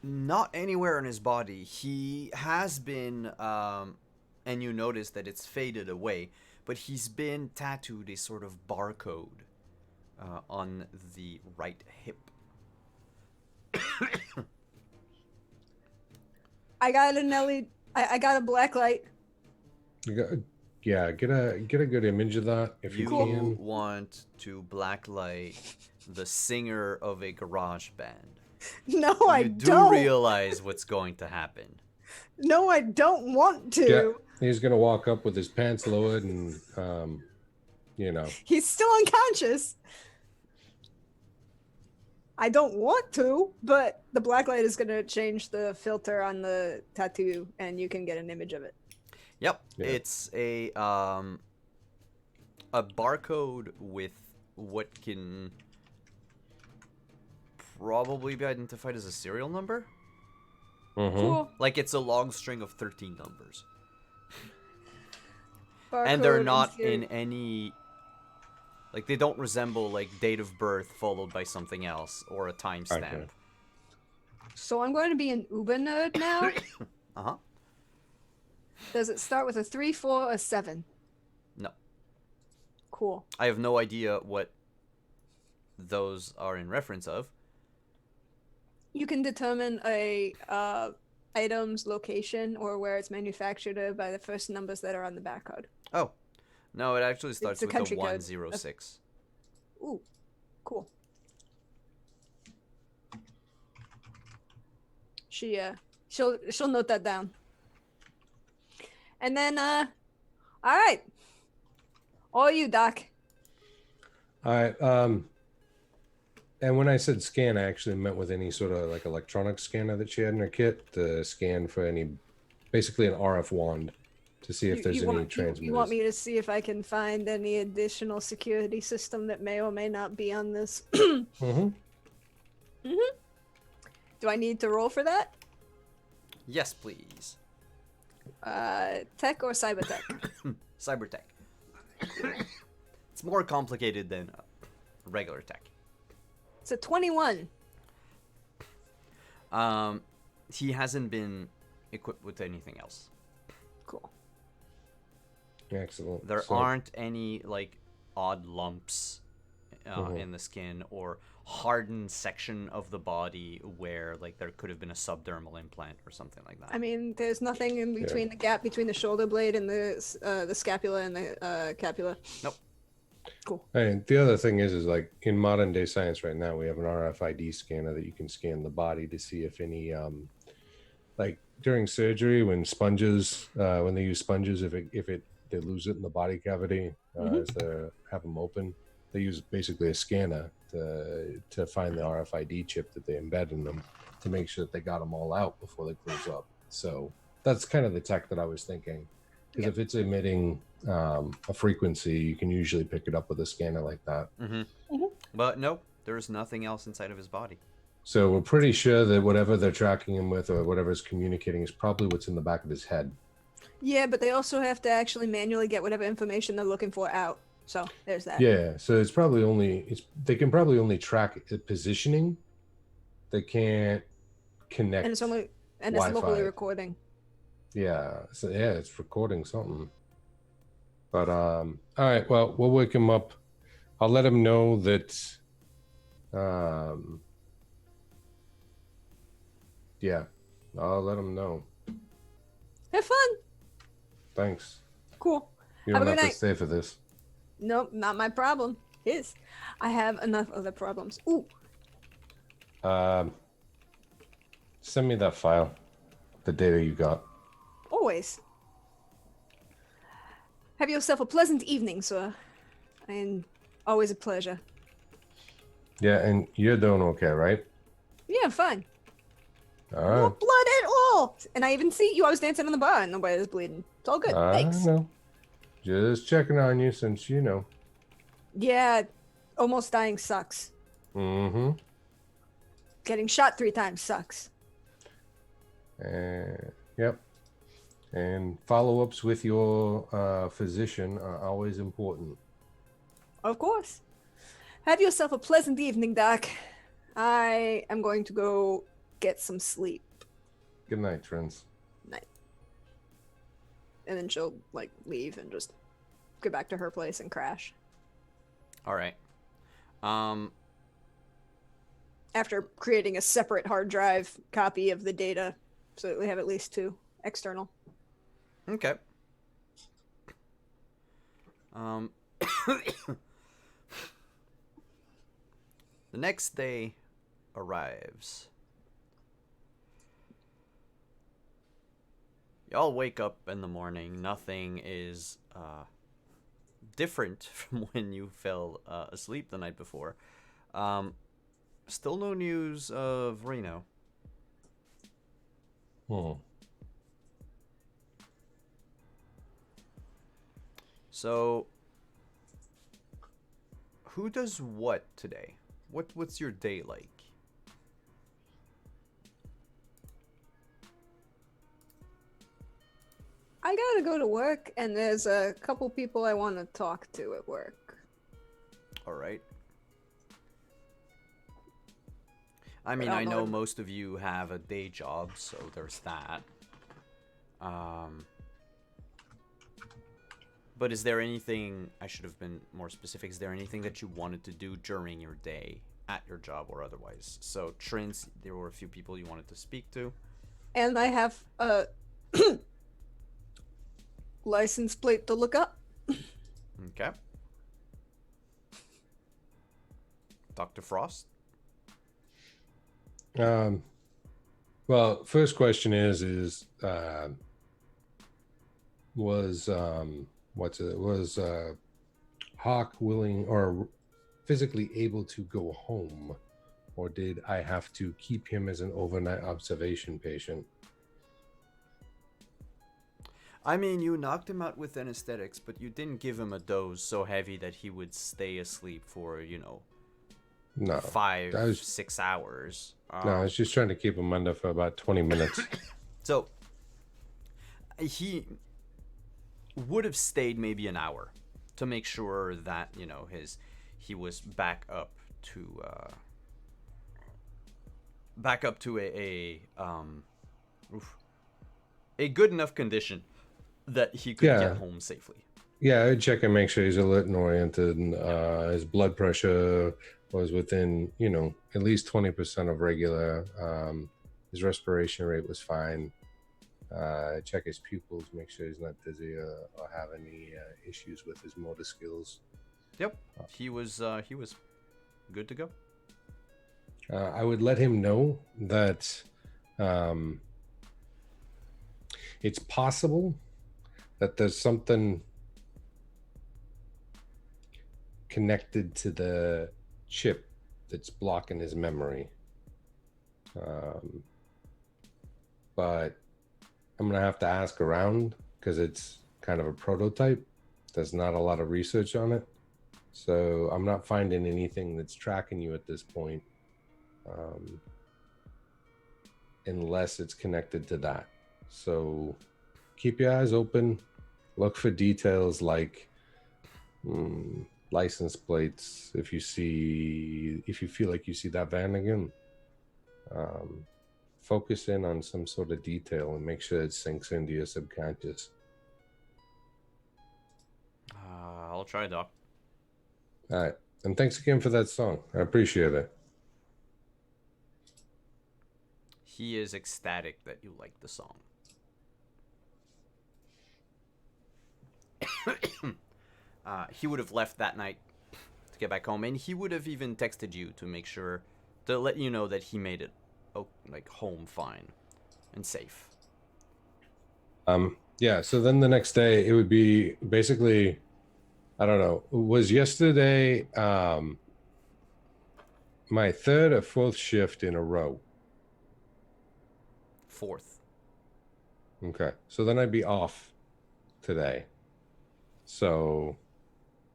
S2: Not anywhere in his body. He has been, and you notice that it's faded away, but he's been tattooed a sort of barcode on the right hip.
S3: I got an LED. I got a black light.
S5: Yeah, get a good image of that if you
S2: You
S5: can.
S2: want to blacklight the singer of a garage band.
S3: No, I
S2: You do
S3: don't.
S2: realize what's going to happen.
S3: No, I don't want to.
S5: Yeah, he's gonna walk up with his pants lowered and you know.
S3: He's still unconscious. I don't want to, but the black light is going to change the filter on the tattoo and you can get an image of it.
S2: Yep,
S5: Yeah.
S2: it's a barcode with what can probably be identified as a serial number.
S5: Mhm.
S3: Cool.
S2: Like it's a long string of 13 numbers.
S3: Barcode
S2: And they're not
S3: serial-
S2: in any, like they don't resemble like date of birth followed by something else or a timestamp.
S5: Okay.
S3: So I'm going to be an Uber nerd now.
S2: Uh-huh.
S3: Does it start with a 3, 4, or 7?
S2: No.
S3: Cool.
S2: I have no idea what those are in reference of.
S3: You can determine a item's location or where it's manufactured by the first numbers that are on the barcode.
S2: Oh. No, it actually starts
S3: a
S2: with a
S3: country code.
S2: 106.
S3: Ooh, cool. She'll note that down. And then all right. All you, Doc.
S5: All right. And when I said scan, I actually meant with any sort of like electronic scanner that she had in her kit to scan for any, basically an RF wand. to see if there's any transmitters.
S3: You want me to see if I can find any additional security system that may or may not be on this?
S5: Mm-hmm.
S3: Do I need to roll for that?
S2: Yes, please.
S3: Tech or cyber tech?
S2: Cyber tech. It's more complicated than regular tech.
S3: It's a 21.
S2: He hasn't been equipped with anything else.
S3: Cool.
S5: Excellent.
S2: There
S5: So-
S2: aren't any like odd lumps in the skin or hardened section of the body where like there could have been a subdermal implant or something like that.
S3: I mean, there's nothing in between the gap between the shoulder blade and the scapula and the capula.
S2: Nope.
S3: Cool.
S5: And the other thing is like in modern day science right now, we have an RFID scanner that you can scan the body to see if any, like during surgery when they use sponges, if they lose it in the body cavity as they have them open, they use basically a scanner to find the RFID chip that they embed in them to make sure that they got them all out before they close up. So that's kind of the tech that I was thinking. Because if it's emitting a frequency, you can usually pick it up with a scanner like that.
S2: But nope, there's nothing else inside of his body.
S5: So we're pretty sure that whatever they're tracking him with or whatever's communicating is probably what's in the back of his head.
S3: Yeah, but they also have to actually manually get whatever information they're looking for out. So there's that.
S5: Yeah, so it's probably they can probably only track the positioning. They can't connect.
S3: And it's locally
S5: Wi-Fi.
S3: recording.
S5: Yeah, so yeah, it's recording something. But all right, well, we'll wake him up. I'll let him know that yeah, I'll let him know.
S3: Have fun.
S5: Thanks.
S3: Cool.
S5: You
S3: Have a
S5: don't
S3: good
S5: have
S3: night.
S5: to stay for this.
S3: Nope, not my problem. His. I have enough other problems. Ooh.
S5: Send me that file, the data you got.
S3: Always. Have yourself a pleasant evening, sir. And always a pleasure.
S5: Yeah, and you're doing okay, right?
S3: Yeah, fine.
S5: All
S3: No
S5: right.
S3: blood at all. And I even see you. I was dancing in the bar and nobody was bleeding. It's all good.
S5: I
S3: Thanks.
S5: know. Just checking on you since you know.
S3: Yeah, almost dying sucks.
S5: Mm-hmm.
S3: Getting shot 3 times sucks.
S5: Yep. And follow-ups with your physician are always important.
S3: Of course. Have yourself a pleasant evening, Doc. I am going to go get some sleep.
S5: Good night, friends.
S3: Night. And then she'll like leave and just go back to her place and crash.
S2: All right.
S3: After creating a separate hard drive copy of the data so that we have at least 2 external.
S2: Okay. The next day arrives. Y'all wake up in the morning. Nothing is different from when you fell asleep the night before. Still no news of Reno. So, who does what today? What's your day like?
S3: I gotta go to work, and there's a couple people I want to talk to at work.
S2: All right. I mean,
S3: But
S2: I
S3: I'll
S2: know
S3: know-
S2: most of you have a day job, so there's that. But is there anything, I should have been more specific, is there anything that you wanted to do during your day at your job or otherwise? So, Trins, there were a few people you wanted to speak to.
S3: And I have a license plate to look up.
S2: Okay. Dr. Frost?
S5: Well, first question is was Hawk willing or physically able to go home, or did I have to keep him as an overnight observation patient?
S2: I mean, you knocked him out with anesthetics, but you didn't give him a dose so heavy that he would stay asleep for,
S5: No,
S2: five,
S5: I was
S2: 6 hours.
S5: no, I was just trying to keep him under for about 20 minutes.
S2: So he would have stayed maybe an hour to make sure that he was back up to a good enough condition that he could
S5: Yeah.
S2: get home safely.
S5: Yeah, I'd check and make sure he's alert and oriented, and his blood pressure was within, at least 20% of regular. His respiration rate was fine. Check his pupils, make sure he's not dizzy or have any issues with his motor skills.
S2: Yep, he was good to go.
S5: I would let him know that it's possible that there's something connected to the chip that's blocking his memory. But I'm going to have to ask around because it's kind of a prototype. There's not a lot of research on it. So I'm not finding anything that's tracking you at this point, unless it's connected to that. So keep your eyes open. Look for details like license plates. If you feel like you see that van again, focus in on some sort of detail and make sure it sinks into your subconscious.
S2: I'll try, Doc.
S5: All right. And thanks again for that song. I appreciate it.
S2: He is ecstatic that you like the song. He would have left that night to get back home, and he would have even texted you to make sure to let you know that he made it home fine and safe.
S5: Yeah, so then the next day it would be basically, I don't know, was yesterday my third or fourth shift in a row?
S2: Fourth.
S5: Okay, so then I'd be off today. So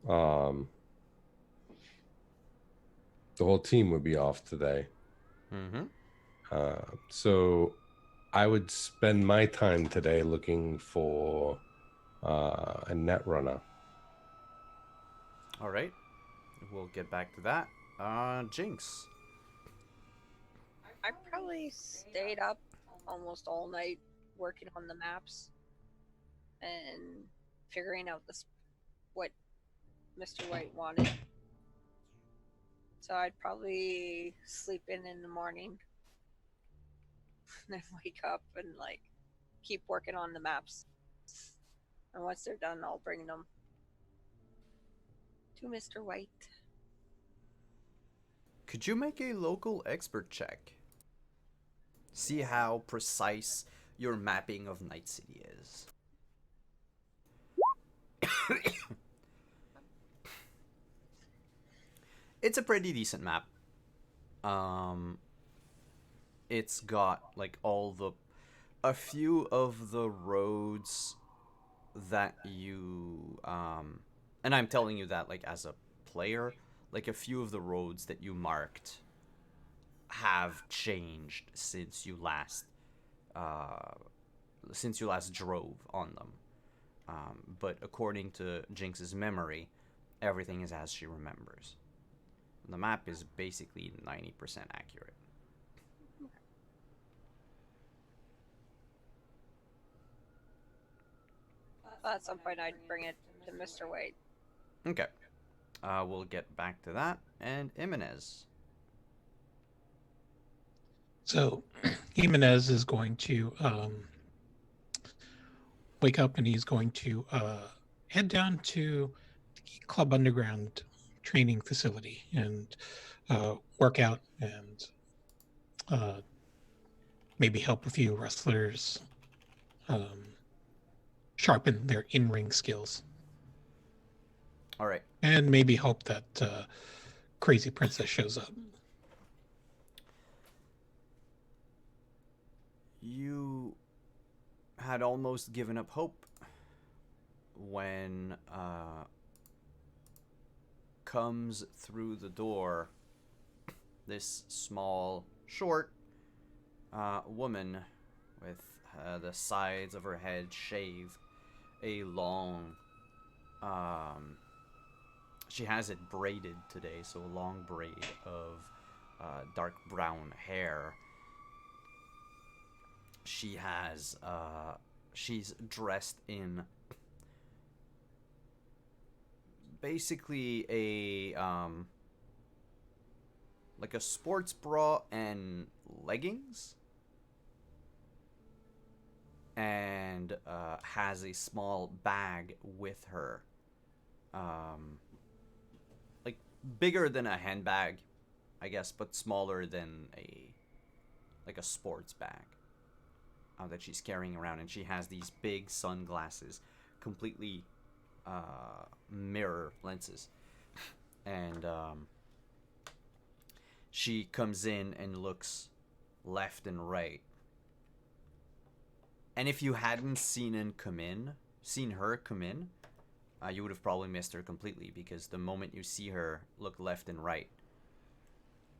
S5: the whole team would be off today. So I would spend my time today looking for a net runner.
S2: All right, we'll get back to that. Jinx.
S4: I probably stayed up almost all night working on the maps and figuring out what Mr. White wanted. So I'd probably sleep in the morning, then wake up and keep working on the maps. And once they're done, I'll bring them to Mr. White.
S2: Could you make a local expert check? See how precise your mapping of Night City is. It's a pretty decent map. It's got a few of the roads that you and I'm telling you that as a player, a few of the roads that you marked have changed since you last drove on them. But according to Jinx's memory, everything is as she remembers. The map is basically 90% accurate.
S4: At some point, I'd bring it to Mr. White.
S2: Okay. We'll get back to that. And Jimenez.
S1: So Jimenez is going to wake up and he's going to head down to the Club Underground training facility and work out and maybe help a few wrestlers sharpen their in-ring skills.
S2: All right.
S1: And maybe hope that Crazy Princess shows up.
S2: You had almost given up hope when comes through the door this small, short woman with the sides of her head shaved, a long, she has it braided today, so a long braid of dark brown hair. She has, she's dressed in basically a, like a sports bra and leggings. And has a small bag with her. Like bigger than a handbag, I guess, but smaller than like a sports bag that she's carrying around. And she has these big sunglasses, completely mirror lenses. And she comes in and looks left and right. And if you hadn't seen her come in, you would have probably missed her completely, because the moment you see her look left and right,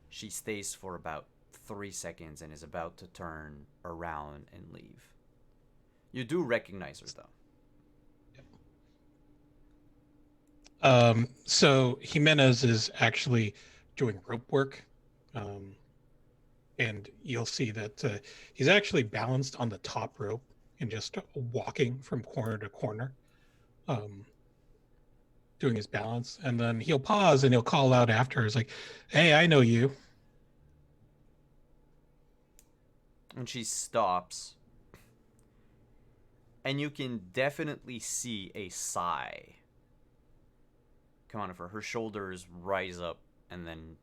S2: she stays for about 3 seconds and is about to turn around and leave. You do recognize her, though.
S1: So Jimenez is actually doing rope work. And you'll see that he's actually balanced on the top rope and just walking from corner to corner, doing his balance. And then he'll pause and he'll call out after. It's like, "Hey, I know you."
S2: And she stops. And you can definitely see a sigh come out of her. Her shoulders rise up and then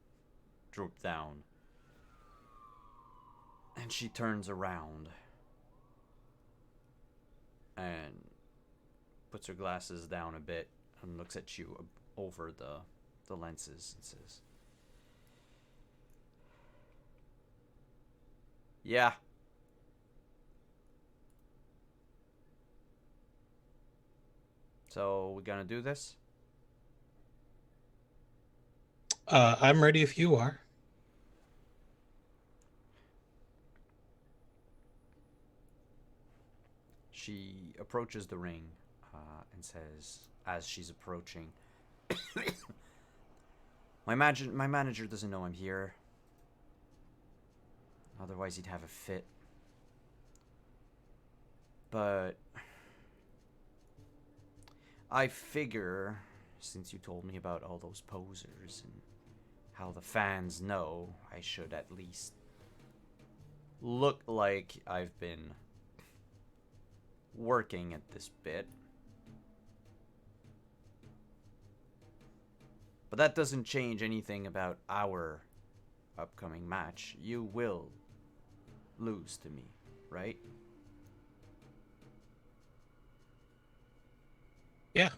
S2: droop down. And she turns around and puts her glasses down a bit and looks at you over the lenses and says, "Yeah." So, we gonna do this?
S1: I'm ready if you are.
S2: She approaches the ring and says, as she's approaching, my manager doesn't know I'm here. Otherwise, he'd have a fit. But I figure, since you told me about all those posers and how the fans know, I should at least look like I've been working at this bit. But that doesn't change anything about our upcoming match. You will lose to me, right?
S1: Yeah,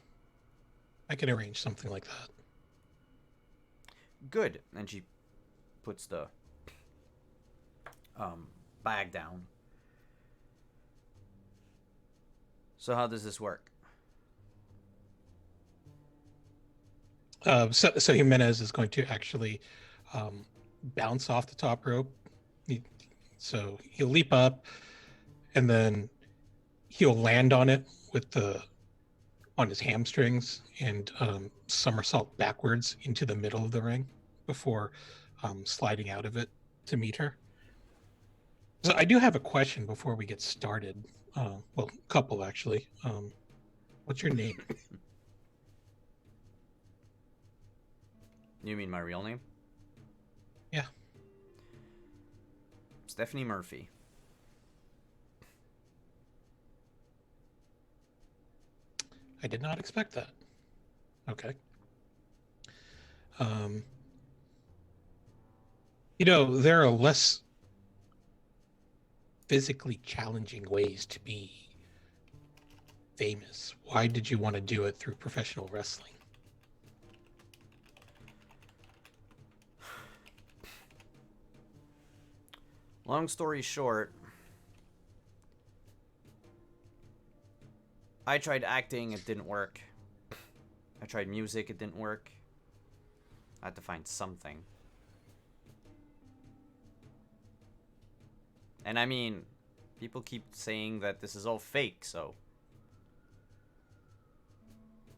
S1: I can arrange something like that.
S2: Good. And she puts the bag down. So how does this work?
S1: So Jimenez is going to actually bounce off the top rope. So he'll leap up, and then he'll land on it on his hamstrings and somersault backwards into the middle of the ring before sliding out of it to meet her. So I do have a question before we get started. Well, a couple actually. What's your name?
S2: You mean my real name?
S1: Yeah.
S2: Stephanie Murphy.
S1: I did not expect that. Okay. There are less physically challenging ways to be famous. Why did you want to do it through professional wrestling?
S2: Long story short, I tried acting, it didn't work. I tried music, it didn't work. I had to find something. And I mean, people keep saying that this is all fake, so...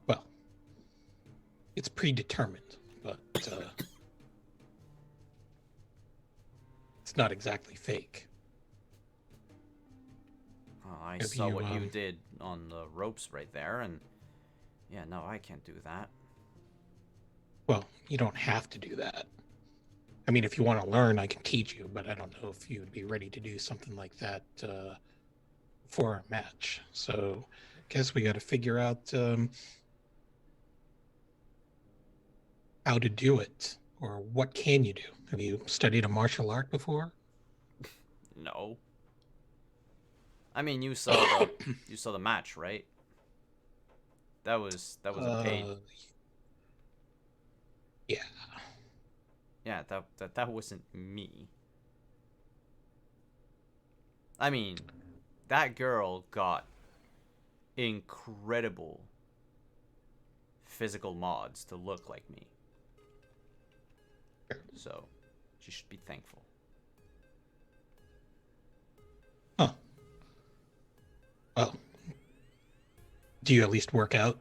S1: Well, it's predetermined, but it's not exactly fake.
S2: Oh, I
S1: If
S2: saw
S1: you,
S2: what you did on the ropes right there, and... Yeah, no, I can't do that.
S1: Well, you don't have to do that. I mean, if you want to learn, I can teach you, but I don't know if you would be ready to do something like that for our match. So, guess we got to figure out how to do it, or what can you do? Have you studied a martial art before?
S2: No. I mean, you saw the... you saw the match, right? That was a paid...
S1: Yeah.
S2: Yeah, that wasn't me. I mean, that girl got incredible physical mods to look like me. So, she should be thankful.
S1: Huh. Well, do you at least work out?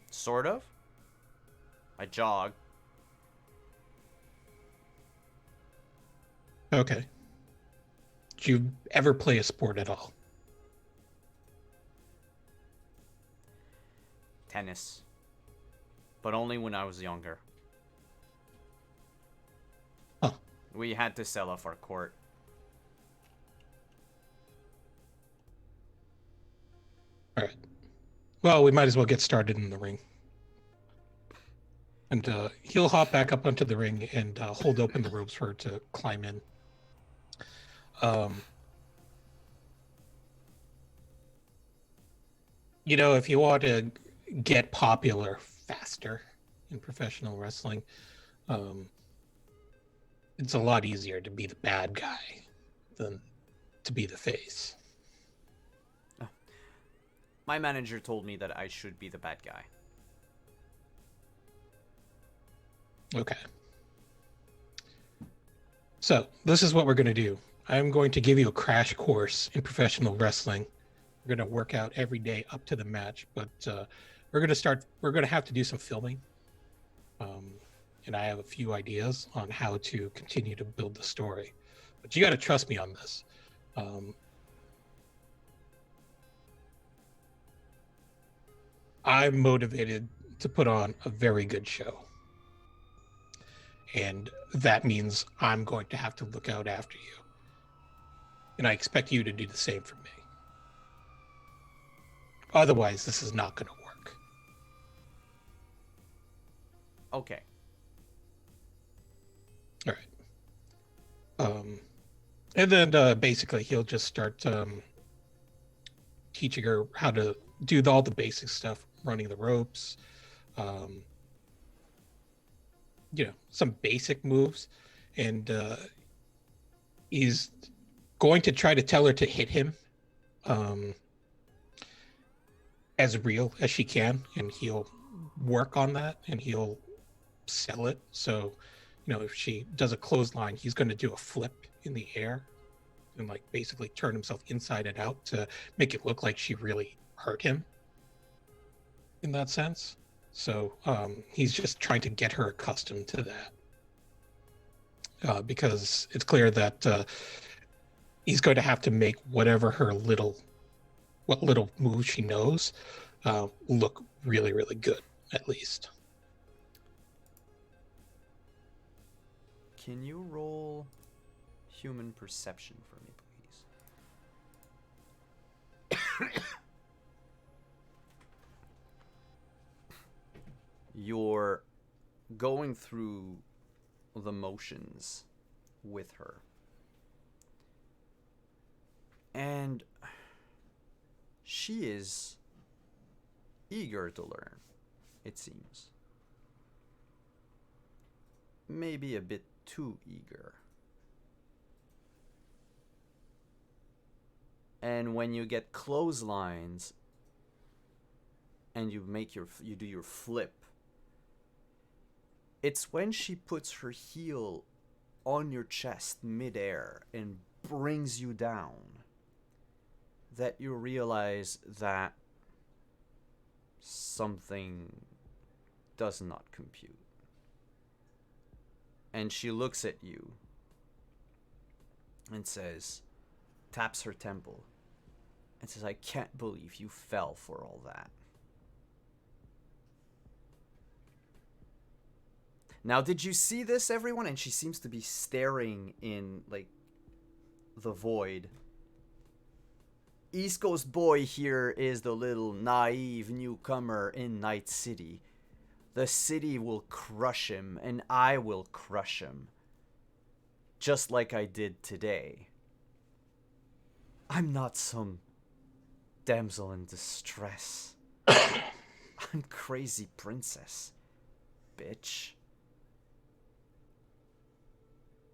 S2: Sort of. I jog.
S1: Okay. Do you ever play a sport at all?
S2: Tennis. But only when I was younger.
S1: Huh.
S2: We had to sell off our court.
S1: All right. Well, we might as well get started in the ring. And he'll hop back up onto the ring and hold open the ropes for her to climb in. You know, if you want to get popular faster in professional wrestling, it's a lot easier to be the bad guy than to be the face.
S2: My manager told me that I should be the bad guy.
S1: Okay. So, this is what we're going to do. I'm going to give you a crash course in professional wrestling. We're going to work out every day up to the match, but we're going to have to do some filming. And I have a few ideas on how to continue to build the story. But you got to trust me on this. I'm motivated to put on a very good show. And that means I'm going to have to look out after you. And I expect you to do the same for me. Otherwise, this is not going to work.
S2: Okay.
S1: All right. And then basically he'll just start teaching her how to do all the basic stuff, running the ropes, some basic moves. And he's going to try to tell her to hit him as real as she can. And he'll work on that and he'll sell it. So, if she does a clothesline, he's going to do a flip in the air and basically turn himself inside and out to make it look like she really hurt him in that sense. So he's just trying to get her accustomed to that because it's clear that he's going to have to make what little moves she knows look really, really good, at least.
S2: Can you roll human perception for me, please? You're going through the motions with her. And she is eager to learn, it seems. Maybe a bit too eager. And when you get clotheslines and you do your flip, it's when she puts her heel on your chest midair and brings you down that you realize that something does not compute. And she looks at you and says, taps her temple, and says, I can't believe you fell for all that. Now, did you see this, everyone? And she seems to be staring in, like, the void. East Coast boy here is the little naive newcomer in Night City. The city will crush him, and I will crush him. Just like I did today. I'm not some damsel in distress. I'm crazy princess, bitch.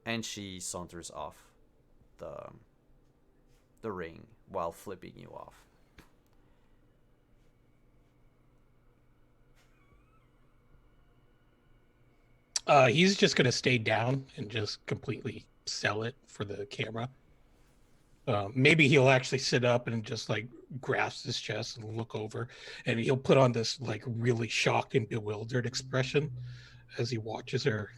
S2: And she saunters off the ring while flipping you off.
S1: He's just gonna stay down and just completely sell it for the camera. Maybe he'll actually sit up and just like grasp his chest and look over, and he'll put on this like really shocked and bewildered expression as he watches her,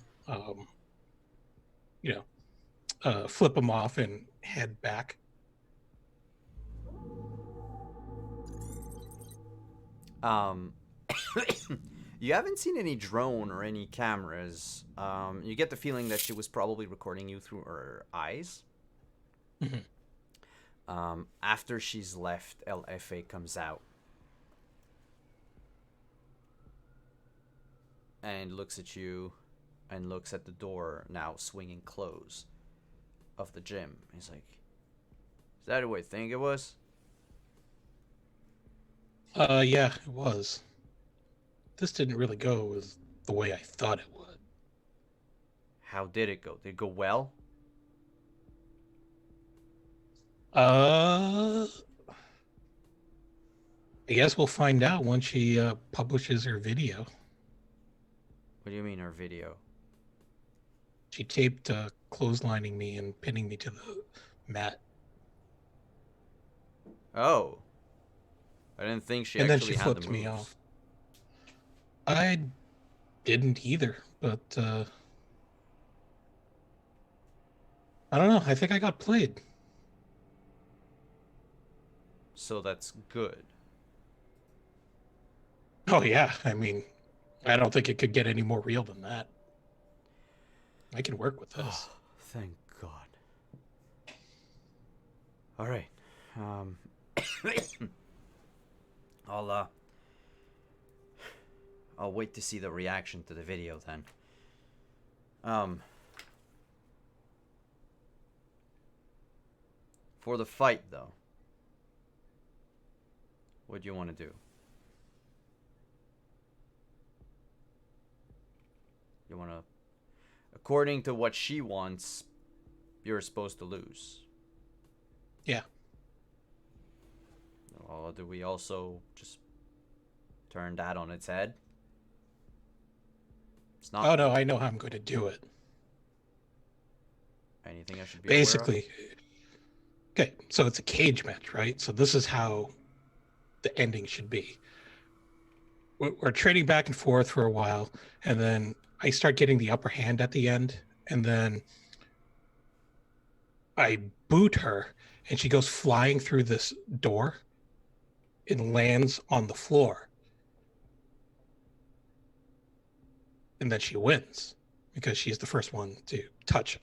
S1: flip him off and head back.
S2: You haven't seen any drone or any cameras. You get the feeling that she was probably recording you through her eyes.
S1: Mm-hmm.
S2: After she's left, LFA comes out and looks at you and looks at the door now swinging closed of the gym. He's like, is that what I think it was?
S1: Yeah, it was. This didn't really go as the way I thought it would.
S2: How did it go? Did it go well?
S1: I guess we'll find out once she publishes her video.
S2: What do you mean, our video?
S1: She taped clotheslining me and pinning me to the mat.
S2: Oh. I didn't think she
S1: And then
S2: actually
S1: she
S2: had the
S1: flipped me
S2: moves.
S1: off. I didn't either, but I don't know. I think I got played.
S2: So that's good.
S1: Oh, yeah. I mean, I don't think it could get any more real than that. I can work with this.
S2: Oh, thank God. All right. I'll wait to see the reaction to the video then. For the fight though, what do you want to do? You want to, according to what she wants, you're supposed to lose.
S1: Yeah.
S2: Or do we also just turn that on its head? It's not.
S1: Oh, no, I know how I'm going to do it.
S2: Anything I should be
S1: Basically, okay, so it's a cage match, right? So this is how the ending should be. We're trading back and forth for a while, and then I start getting the upper hand at the end, and then I boot her, and she goes flying through this door and lands on the floor. And then she wins because she's the first one to touch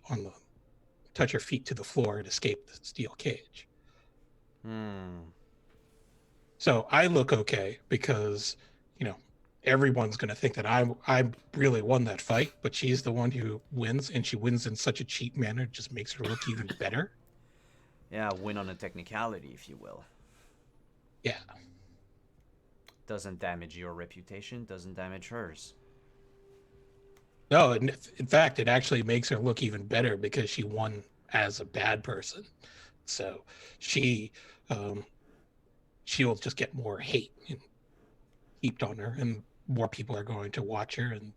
S1: her feet to the floor and escape the steel cage. So I look okay because, everyone's going to think that I really won that fight, but she's the one who wins, and she wins in such a cheap manner, it just makes her look even better.
S2: Yeah, win on a technicality, if you will.
S1: Yeah.
S2: Doesn't damage your reputation, doesn't damage hers.
S1: No, in fact, it actually makes her look even better because she won as a bad person. So she she'll just get more hate heaped on her, and more people are going to watch her, and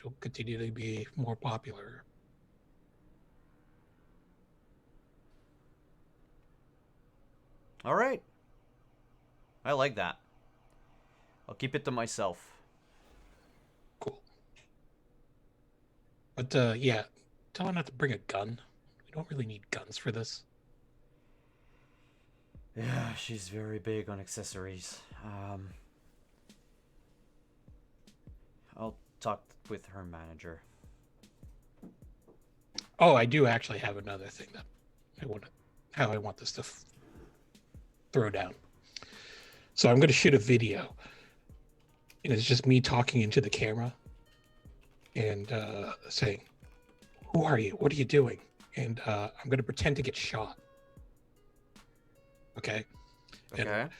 S1: she'll continue to be more popular.
S2: All right. I like that. I'll keep it to myself.
S1: Cool. But yeah, tell her not to bring a gun. We don't really need guns for this.
S2: Yeah, she's very big on accessories. I'll talk with her manager.
S1: Oh, I do actually have another thing that how I want this to throw down. So I'm going to shoot a video, and it's just me talking into the camera and saying, "Who are you? What are you doing?" And I'm going to pretend to get shot. Okay.
S2: Okay.
S1: And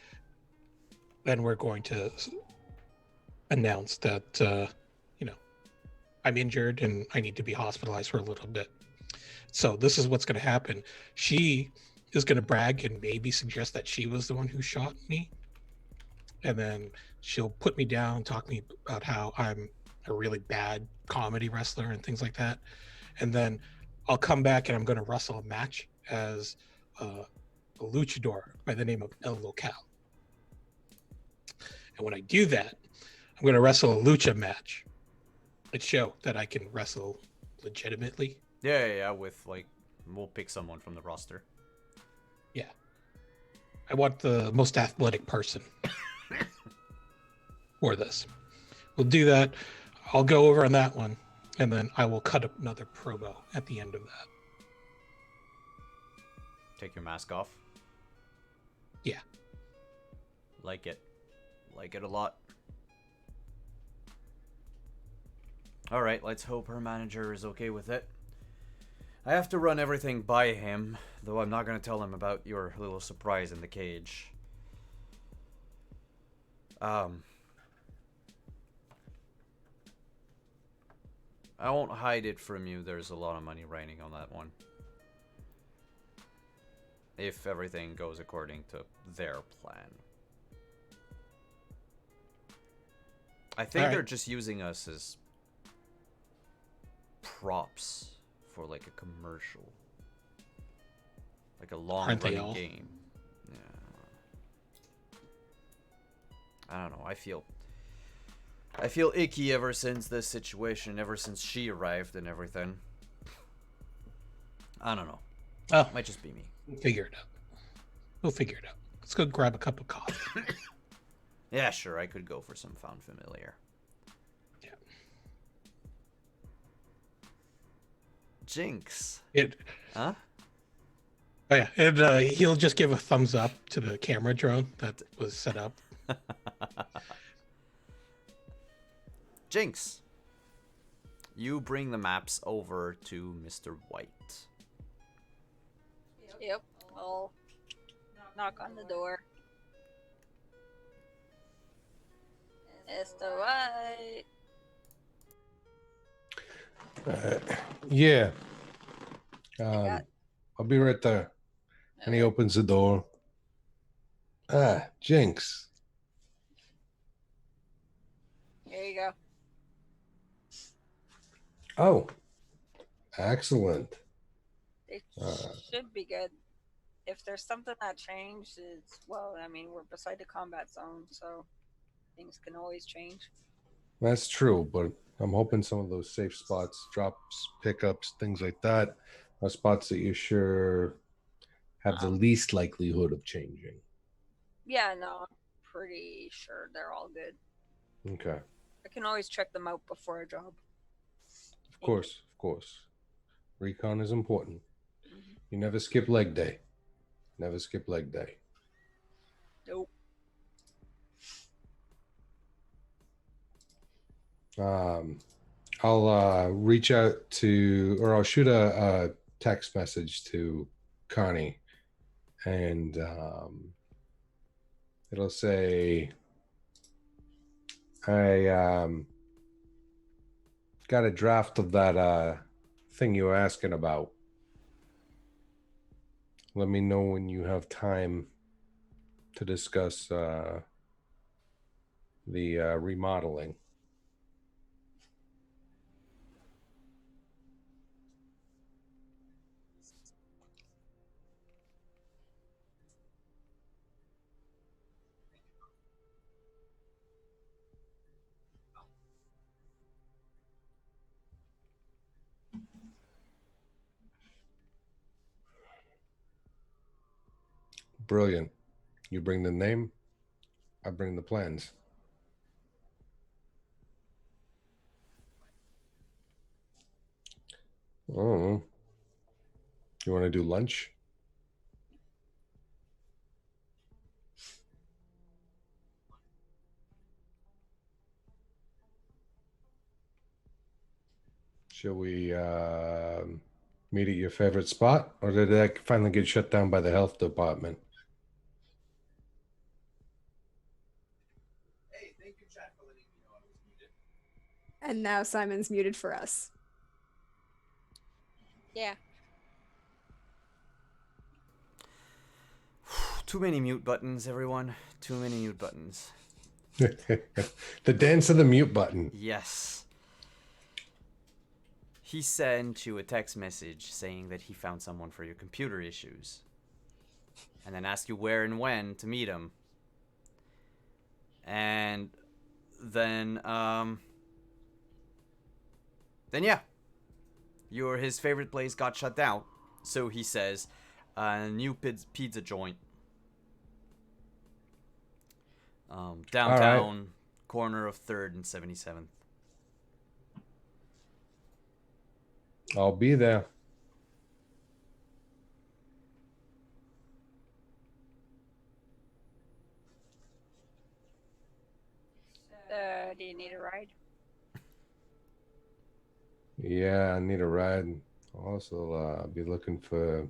S1: then we're going to announce that I'm injured and I need to be hospitalized for a little bit. So this is what's going to happen. She is going to brag and maybe suggest that she was the one who shot me. And then she'll put me down, talk to me about how I'm a really bad comedy wrestler and things like that. And then I'll come back and I'm going to wrestle a match as a luchador by the name of El Local. And when I do that, I'm going to wrestle a lucha match. It show that I can wrestle legitimately.
S2: Yeah. With we'll pick someone from the roster.
S1: Yeah. I want the most athletic person for this. We'll do that. I'll go over on that one, and then I will cut up another promo at the end of that.
S2: Take your mask off.
S1: Yeah.
S2: Like it a lot. All right, let's hope her manager is okay with it. I have to run everything by him, though I'm not going to tell him about your little surprise in the cage. I won't hide it from you. There's a lot of money riding on that one. If everything goes according to their plan. I think they're just using us as props for a commercial. A long running game. Yeah. I don't know. I feel icky ever since this situation, ever since she arrived and everything. I don't know.
S1: Oh,
S2: might just be me.
S1: We'll figure it out. Let's go grab a cup of coffee.
S2: Yeah, sure. I could go for some found familiar.
S1: Yeah.
S2: Jinx.
S1: Huh? Oh yeah, and he'll just give a thumbs up to the camera drone that was set up.
S2: Jinx, you bring the maps over to Mr. White.
S4: Yep, I'll knock on the door. Mr. White.
S5: Yeah.
S4: got-
S5: I'll be right there. And he opens the door. Jinx.
S4: Here you go.
S5: Oh, excellent.
S4: It should be good. If there's something that changed, we're beside the combat zone, so things can always change.
S5: That's true, but I'm hoping some of those safe spots, drops, pickups, things like that, are spots that you sure have the least likelihood of changing.
S4: Yeah, no, I'm pretty sure they're all good.
S5: Okay.
S4: I can always check them out before a job.
S5: Of course. Recon is important. Mm-hmm. You never skip leg day.
S4: Nope.
S5: I'll reach out to, or I'll shoot a text message to Connie, and it'll say, I got a draft of that thing you were asking about. Let me know when you have time to discuss the remodeling. Brilliant. You bring the name, I bring the plans. Oh, you want to do lunch? Shall we meet at your favorite spot, or did that finally get shut down by the health department?
S3: And now Simon's muted for us.
S4: Yeah.
S2: Too many mute buttons, everyone. Too many mute buttons.
S5: The dance of the mute button.
S2: Yes. He sent you a text message saying that he found someone for your computer issues. And then asked you where and when to meet him. And then yeah. His favorite place got shut down. So he says, a new pizza joint. Downtown,
S5: right.
S2: corner of 3rd and 77th.
S5: I'll be there.
S4: Do you need a ride?
S5: Yeah, I need a ride. Also, be looking for,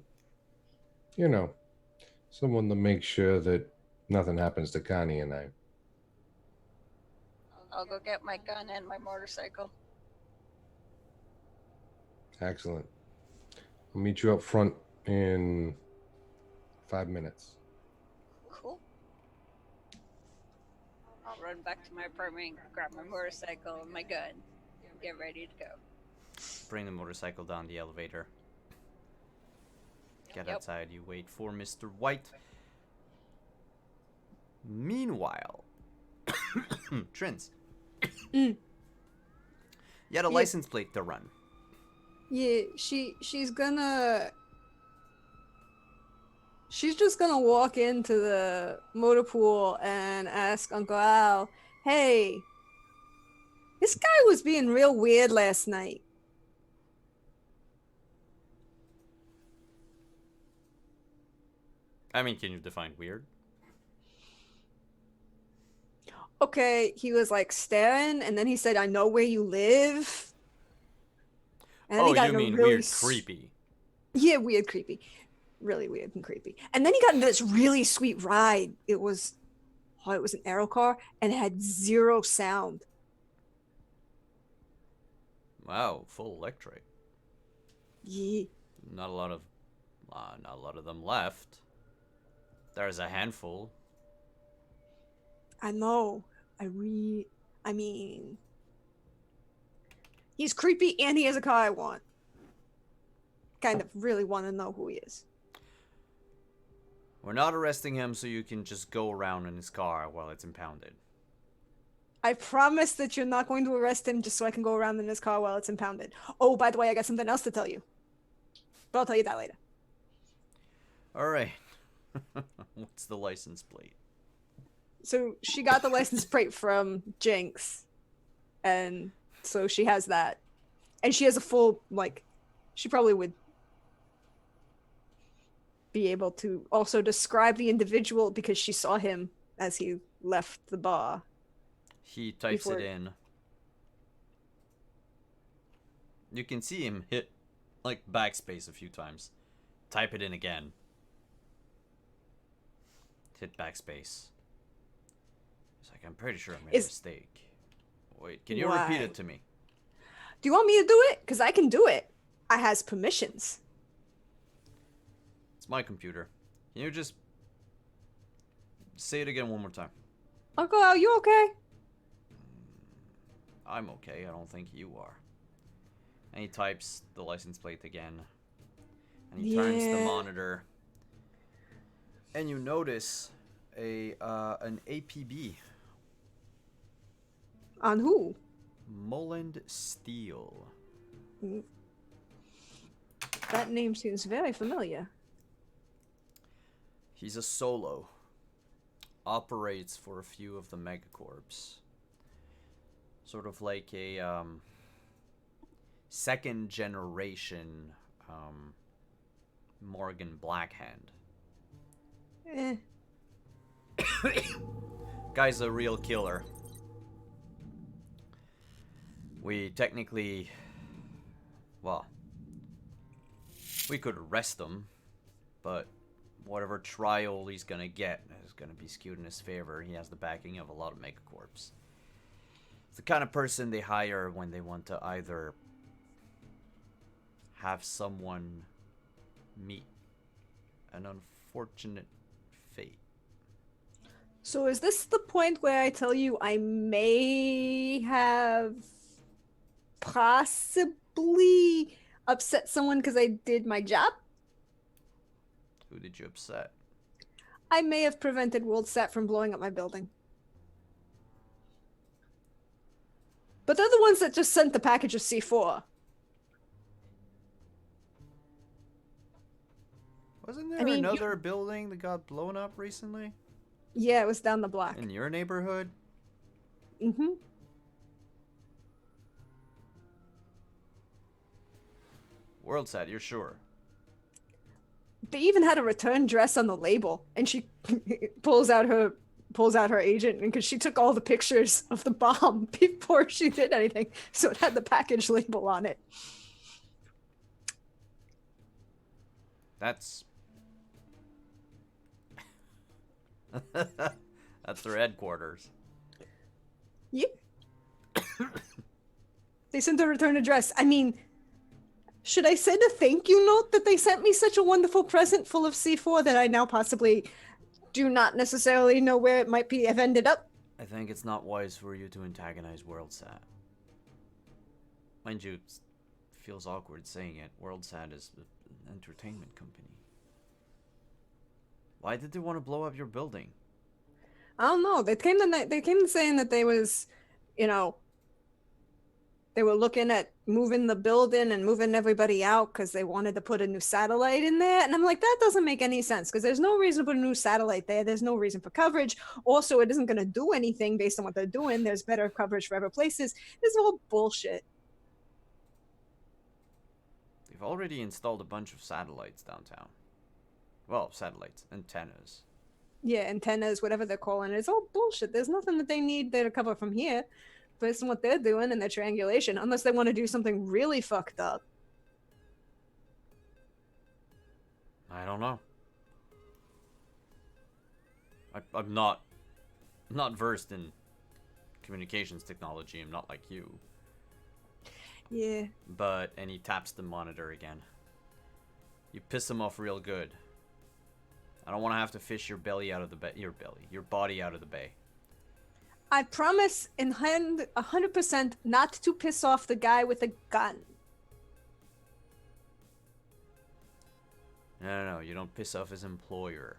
S5: someone to make sure that nothing happens to Connie and I.
S4: I'll go get my gun and my motorcycle.
S5: Excellent. I'll meet you up front in 5 minutes.
S4: Cool. I'll run back to my apartment, grab my motorcycle and my gun, and get ready to go.
S2: Bring the motorcycle down the elevator. Get
S4: Yep.
S2: outside, you wait for Mr. White. Meanwhile, Trins.
S3: Mm.
S2: You had a
S3: Yeah.
S2: license plate to run.
S3: Yeah, she's just gonna walk into the motor pool and ask Uncle Al, "Hey, this guy was being real weird last night.
S2: I mean, can you define weird?
S3: Okay, he was like staring, and then he said, "I know where you live." And then he
S2: Oh,
S3: got
S2: you
S3: in a
S2: mean
S3: really
S2: weird, creepy.
S3: Yeah, weird, creepy. Really weird and creepy. And then he got into this really sweet ride. It was an aero car, and it had zero sound.
S2: Wow, full electric.
S3: Yeah.
S2: Not a lot of them left. There's a handful.
S3: I know. I mean, he's creepy and he has a car I want. Kind of really want to know who he is.
S2: We're not arresting him so you can just go around in his car while it's impounded.
S3: I promise that you're not going to arrest him just so I can go around in his car while it's impounded. Oh, by the way, I got something else to tell you. But I'll tell you that later.
S2: Alright. What's the license plate?
S3: So she got the license plate from Jinx. And so she has that. And she has a full, she probably would be able to also describe the individual because she saw him as he left the bar.
S2: He types
S3: Before-
S2: it in. You can see him hit, backspace a few times. Type it in again. Hit backspace. It's like, I'm pretty sure I made a mistake. Wait, can you repeat
S3: Why?
S2: it to me?
S3: Do you want me to do it? Because I can do it. I has permissions.
S2: It's my computer. Can you just Say it again one more time.
S3: Uncle Al, you okay?
S2: I'm okay. I don't think you are. And he types the license plate again. And he turns the
S3: Yeah.
S2: monitor. And you notice an APB.
S3: On who?
S2: Mulland Steel.
S3: That name seems very familiar.
S2: He's a solo. Operates for a few of the megacorps. Sort of like a second generation Morgan Blackhand.
S3: Eh.
S2: Guy's a real killer. We technically, well, we could arrest him, but whatever trial he's gonna get is gonna be skewed in his favor. He has the backing of a lot of megacorps. It's the kind of person they hire when they want to either have someone meet an unfortunate fate.
S3: So is this the point where I tell you I may have possibly upset someone because I did my job?
S2: Who did you upset?
S3: I may have prevented WorldSat from blowing up my building. But they're the ones that just sent the package of C4.
S2: Wasn't there
S3: mean, you-
S2: another building that got blown up recently?
S3: Yeah, it was down the block.
S2: In your neighborhood?
S3: Mm-hmm.
S2: WorldSat, you're sure?
S3: They even had a return dress on the label, and she pulls out her agent, and because she took all the pictures of the bomb before she did anything, so it had the package label on it.
S2: That's that's their headquarters.
S3: Yep. They sent a return address. I mean, should I send a thank you note that they sent me such a wonderful present full of C4 that I now possibly do not necessarily know where it might be have ended up?
S2: I think it's not wise for you to antagonize WorldSat. Mind you, it feels awkward saying it. WorldSat is an entertainment company. Why did they want to blow up your building?
S3: I don't know. They came saying that they was, they were looking at moving the building and moving everybody out because they wanted to put a new satellite in there. And I'm like, that doesn't make any sense because there's no reason to put a new satellite there. There's no reason for coverage. Also, it isn't going to do anything based on what they're doing. There's better coverage for other places. This is all bullshit.
S2: They've already installed a bunch of satellites downtown. Well, satellites, antennas.
S3: Yeah, antennas, whatever they're calling it. It's all bullshit. There's nothing that they need there to cover from here based on what they're doing in their triangulation, unless they want to do something really fucked up.
S2: I don't know. I'm not versed in communications technology. I'm not like you.
S3: Yeah.
S2: And he taps the monitor again. You piss him off real good. I don't want to have to fish your body out of the bay.
S3: I promise in 100% not to piss off the guy with a gun.
S2: No, you don't piss off his employer.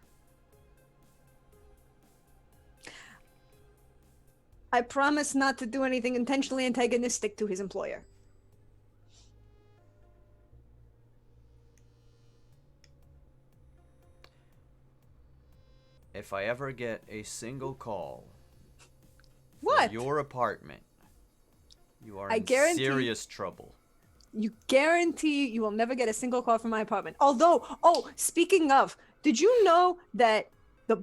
S3: I promise not to do anything intentionally antagonistic to his employer.
S2: If I ever get a single call
S3: What?
S2: from your apartment, you are
S3: I
S2: in
S3: guarantee-
S2: serious trouble.
S3: You guarantee you will never get a single call from my apartment. Although, speaking of, did you know that the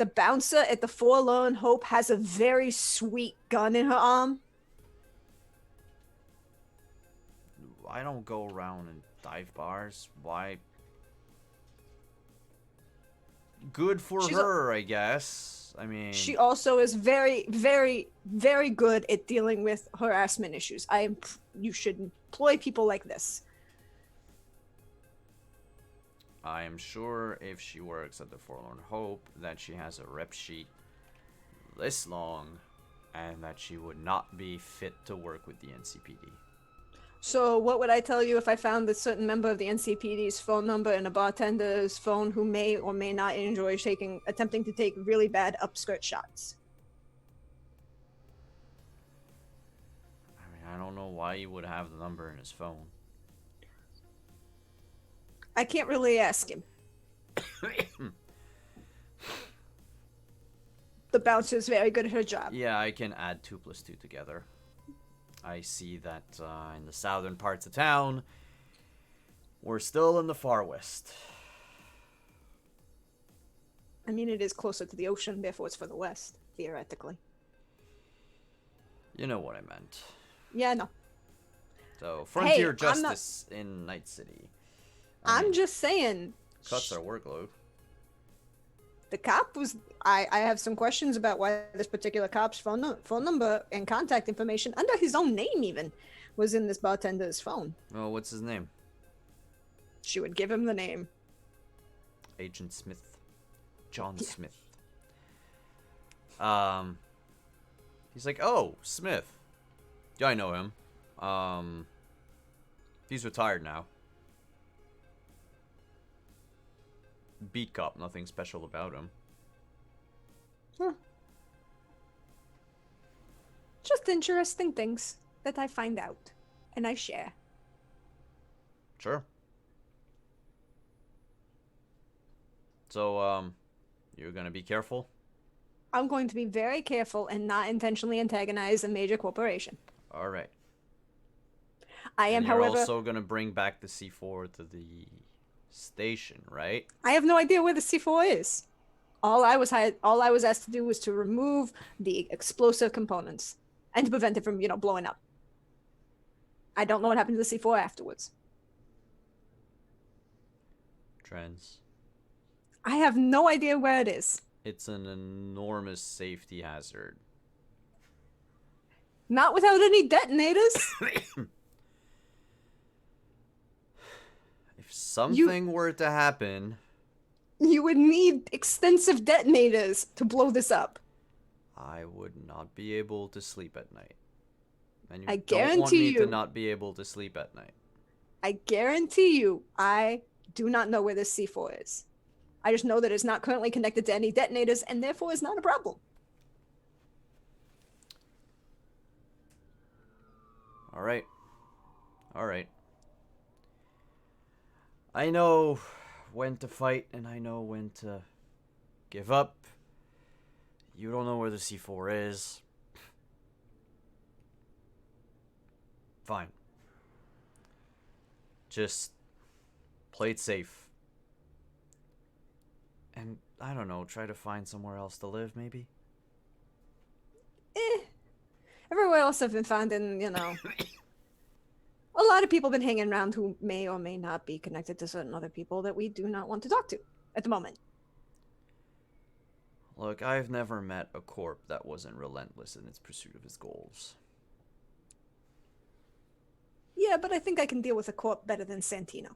S3: bouncer at the Forlorn Hope has a very sweet gun in her arm?
S2: I don't go around in dive bars. Why? Good for her, I guess. I mean,
S3: She also is very, very, very good at dealing with harassment issues. You should employ people like this.
S2: I am sure if she works at the Forlorn Hope that she has a rep sheet this long and that she would not be fit to work with the NCPD.
S3: So what would I tell you if I found a certain member of the NCPD's phone number in a bartender's phone who may or may not enjoy attempting to take really bad upskirt shots?
S2: I mean, I don't know why he would have the number in his phone.
S3: I can't really ask him. The bouncer's very good at her job.
S2: Yeah, I can add 2 plus 2 together. I see that in the southern parts of town, we're still in the far west.
S3: I mean, it is closer to the ocean, therefore it's for the west, theoretically.
S2: You know what I meant.
S3: Yeah, no.
S2: So, frontier
S3: I'm
S2: justice in Night City.
S3: I'm just saying.
S2: Cuts our workload.
S3: The cop was. I have some questions about why this particular cop's phone number and contact information, under his own name even, was in this bartender's phone.
S2: Oh, what's his name?
S3: She would give him the name.
S2: Agent Smith. John
S3: Yeah.
S2: Smith. He's like, oh, Smith. Yeah, I know him. He's retired now. Beat cop, nothing special about him.
S3: Huh. Just interesting things that I find out and I share.
S2: Sure. So, you're gonna be careful?
S3: I'm going to be very careful and not intentionally antagonize a major corporation.
S2: Alright.
S3: I am,
S2: And you're
S3: however,
S2: also gonna bring back the C4 to the station, right?
S3: I have no idea where the C4 is. All I was asked to do was to remove the explosive components and to prevent it from, blowing up. I don't know what happened to the C4 afterwards.
S2: Trends.
S3: I have no idea where it is.
S2: It's an enormous safety hazard.
S3: Not without any detonators.
S2: If something were to happen,
S3: You would need extensive detonators to blow this up.
S2: I would not be able to sleep at night. And you
S3: I
S2: don't want
S3: guarantee
S2: me to
S3: you-
S2: not be able to sleep at night.
S3: I guarantee you, I do not know where this C4 is. I just know that it's not currently connected to any detonators and therefore is not a problem.
S2: Alright. Alright. I know when to fight and I know when to give up. You don't know where the C4 is. Fine. Just play it safe. And, I don't know, try to find somewhere else to live, maybe?
S3: Everywhere else I've been finding, a lot of people have been hanging around who may or may not be connected to certain other people that we do not want to talk to at the moment.
S2: Look, I've never met a corp that wasn't relentless in its pursuit of its goals.
S3: Yeah, but I think I can deal with a corp better than Santino.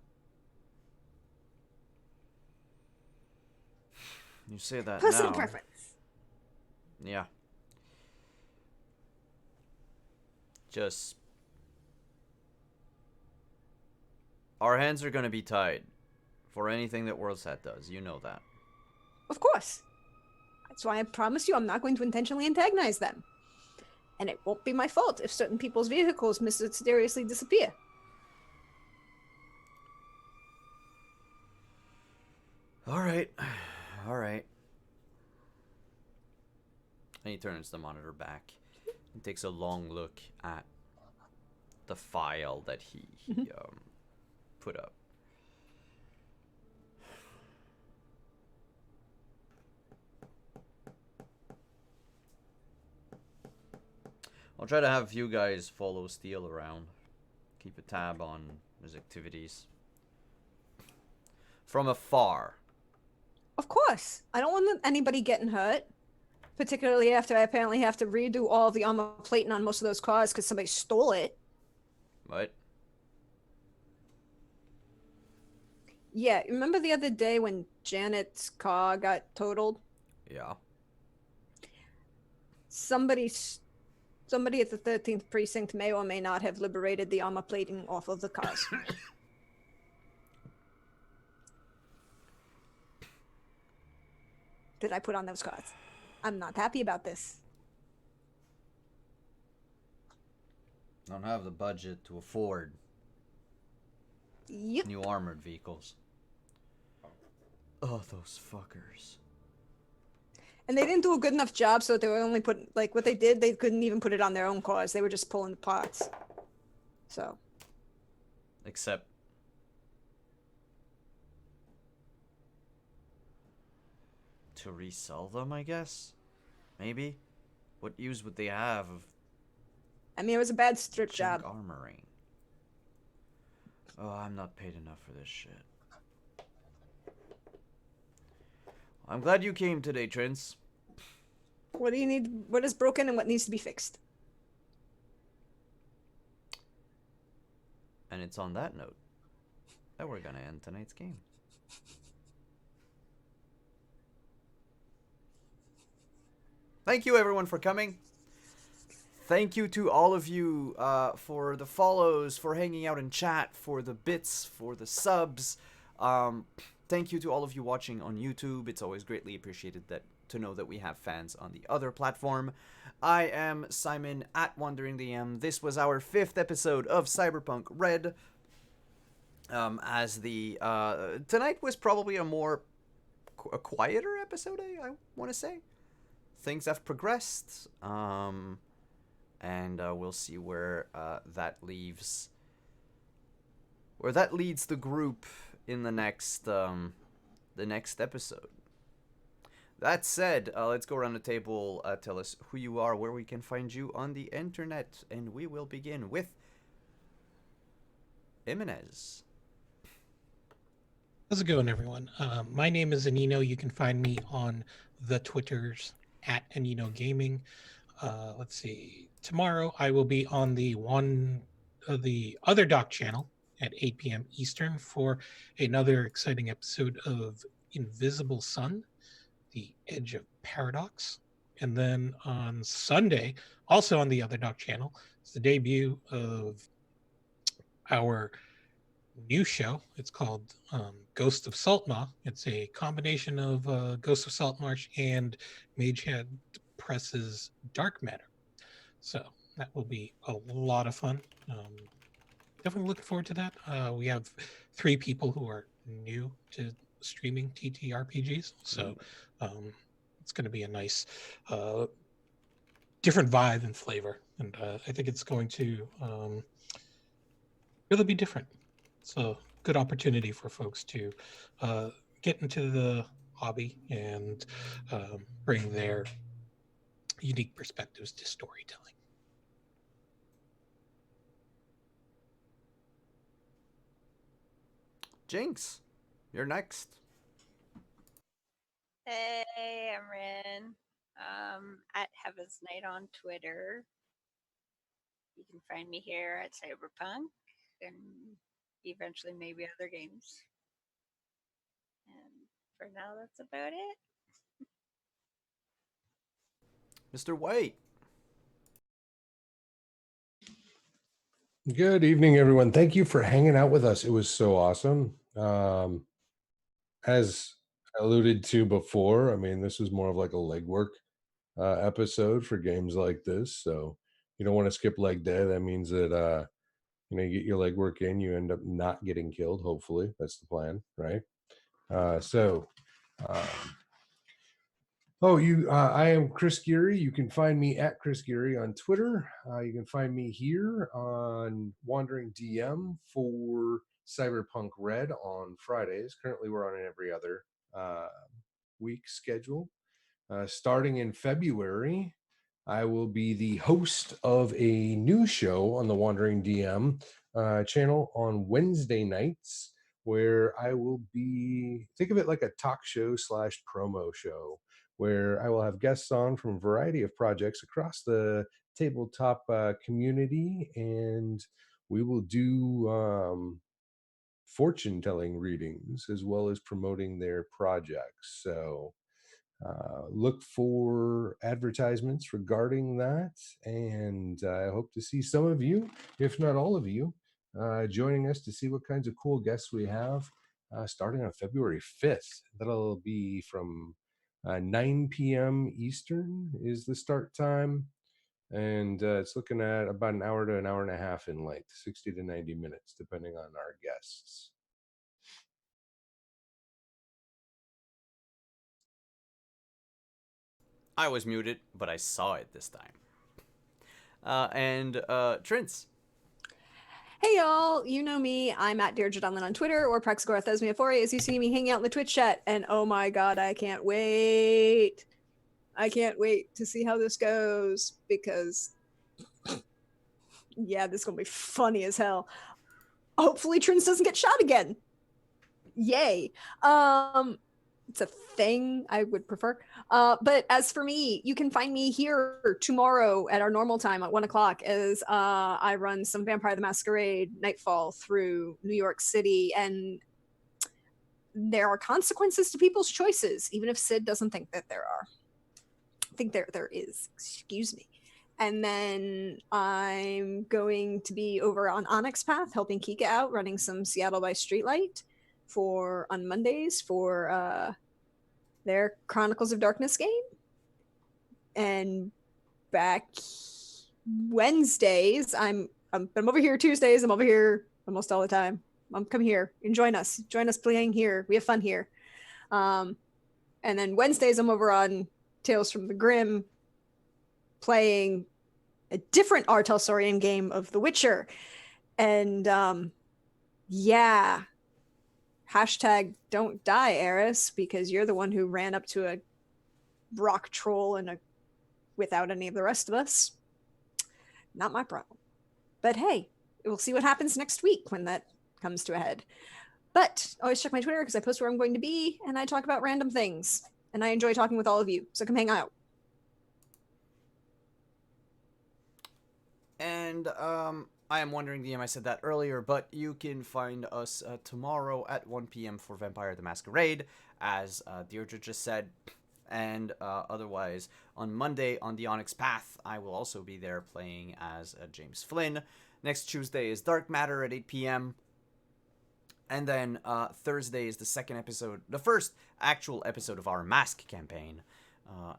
S2: You say that
S3: Personal
S2: now.
S3: preference.
S2: Yeah. Just... Our hands are gonna be tied for anything that WorldSat does. You know that.
S3: Of course. That's why I promise you I'm not going to intentionally antagonize them. And it won't be my fault if certain people's vehicles mysteriously disappear.
S2: Alright. Alright. And he turns the monitor back and takes a long look at the file that he put up. I'll try to have you guys follow Steel around. Keep a tab on his activities. From afar.
S3: Of course. I don't want anybody getting hurt. Particularly after I apparently have to redo all of the armor plating on most of those cars because somebody stole it.
S2: What?
S3: Yeah, remember the other day when Janet's car got totaled?
S2: Yeah.
S3: Somebody somebody at the 13th precinct may or may not have liberated the armor plating off of the cars. That I put on those cars. I'm not happy about this.
S2: Don't have the budget to afford
S3: Yep.
S2: new armored vehicles. Oh, those fuckers.
S3: And they didn't do a good enough job, so they were only put like what they did. They couldn't even put it on their own cars. They were just pulling the parts. So
S2: Except to resell them, I guess? Maybe? What use would they have of
S3: I mean, it was a bad strip
S2: junk
S3: job.
S2: armoring? Oh, I'm not paid enough for this shit. I'm glad you came today, Trins.
S3: What do you need? What is broken and what needs to be fixed?
S2: And it's on that note that we're gonna end tonight's game. Thank you, everyone, for coming. Thank you to all of you for the follows, for hanging out in chat, for the bits, for the subs. Thank you to all of you watching on YouTube. It's always greatly appreciated to know that we have fans on the other platform. I am Simon at Wandering DM. This was our 5th episode of Cyberpunk Red. Tonight was probably a quieter episode, I want to say. Things have progressed, and we'll see where that leaves. Where that leads the group in the next episode. That said, let's go around the table. Tell us who you are, where we can find you on the internet, and we will begin with Jimenez.
S1: How's it going, everyone? My name is Anino. You can find me on the Twitters at Anino Gaming. Let's see. Tomorrow I will be on the other doc channel at 8 p.m. Eastern for another exciting episode of Invisible Sun, The Edge of Paradox. And then on Sunday, also on the other doc channel, it's the debut of our new show. It's called Ghost of Saltmaw. It's a combination of Ghost of Saltmarsh and Magehead Press's Dark Matter. So that will be a lot of fun. Definitely looking forward to that. We have 3 people who are new to streaming TTRPGs, so it's going to be a nice different vibe and flavor, and I think it's going to really be different. So good opportunity for folks to get into the hobby and bring their unique perspectives to storytelling.
S2: Jinx, you're next.
S4: Hey, I'm Rin. At Heaven's Night on Twitter. You can find me here at Cyberpunk and eventually maybe other games. And for now, that's about it.
S2: Mr. White.
S5: Good evening, everyone. Thank you for hanging out with us. It was so awesome. As I alluded to before, I mean, this is more of like a legwork episode for games like this. So you don't want to skip leg day. That means that you get your legwork in, you end up not getting killed. Hopefully, that's the plan, right? I am Chris Geary. You can find me at Chris Geary on Twitter. You can find me here on Wandering DM for Cyberpunk Red on Fridays. Currently, we're on an every other week schedule. Starting in February, I will be the host of a new show on the Wandering DM channel on Wednesday nights, where I will be, think of it like a talk show / promo show, where I will have guests on from a variety of projects across the tabletop community, and we will do fortune telling readings as well as promoting their projects. So look for advertisements regarding that. And I hope to see some of you, if not all of you, joining us to see what kinds of cool guests we have starting on February 5th. That'll be from 9 p.m. Eastern is the start time. And it's looking at about an hour to an hour and a half in length, 60 to 90 minutes, depending on our guests.
S2: I was muted, but I saw it this time. And Trince.
S3: Hey y'all, you know me. I'm at Deirdre Dunlin on Twitter or Praxagorthesmia4 as you see me hanging out in the Twitch chat. And oh my god, I can't wait. I can't wait to see how this goes because yeah, this is gonna be funny as hell. Hopefully Trins doesn't get shot again. Yay. It's a thing I would prefer. But as for me, you can find me here tomorrow at our normal time at 1 o'clock as I run some Vampire the Masquerade Nightfall through New York City. And there are consequences to people's choices, even if Sid doesn't think that there are. I think there is. Excuse me. And then I'm going to be over on Onyx Path helping Kika out, running some Seattle by Streetlight on Mondays for their Chronicles of Darkness game. And back Wednesdays, I'm over here Tuesdays, I'm over here almost all the time. Come here and join us playing here. We have fun here. And then Wednesdays I'm over on Tales from the Grim playing a different R. Telsorian game of The Witcher. And yeah, hashtag don't die, Eris, because you're the one who ran up to a rock troll and without any of the rest of us. Not my problem. But hey, we'll see what happens next week when that comes to a head. But always check my Twitter because I post where I'm going to be and I talk about random things. And I enjoy talking with all of you. So come hang out.
S2: And I am wondering, DM, I said that earlier, but you can find us tomorrow at 1 p.m. for Vampire the Masquerade, as Deirdre just said. And otherwise, on Monday on the Onyx Path, I will also be there playing as James Flynn. Next Tuesday is Dark Matter at 8 p.m. And then Thursday is the first actual episode of our Mask campaign.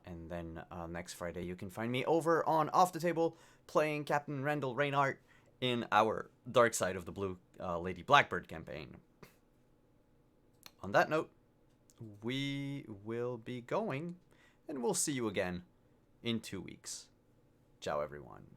S2: And then next Friday, you can find me over on Off the Table playing Captain Randall Reinhardt in our Dark Side of the Blue Lady Blackbird campaign. On that note, we will be going, and we'll see you again in 2 weeks. Ciao, everyone.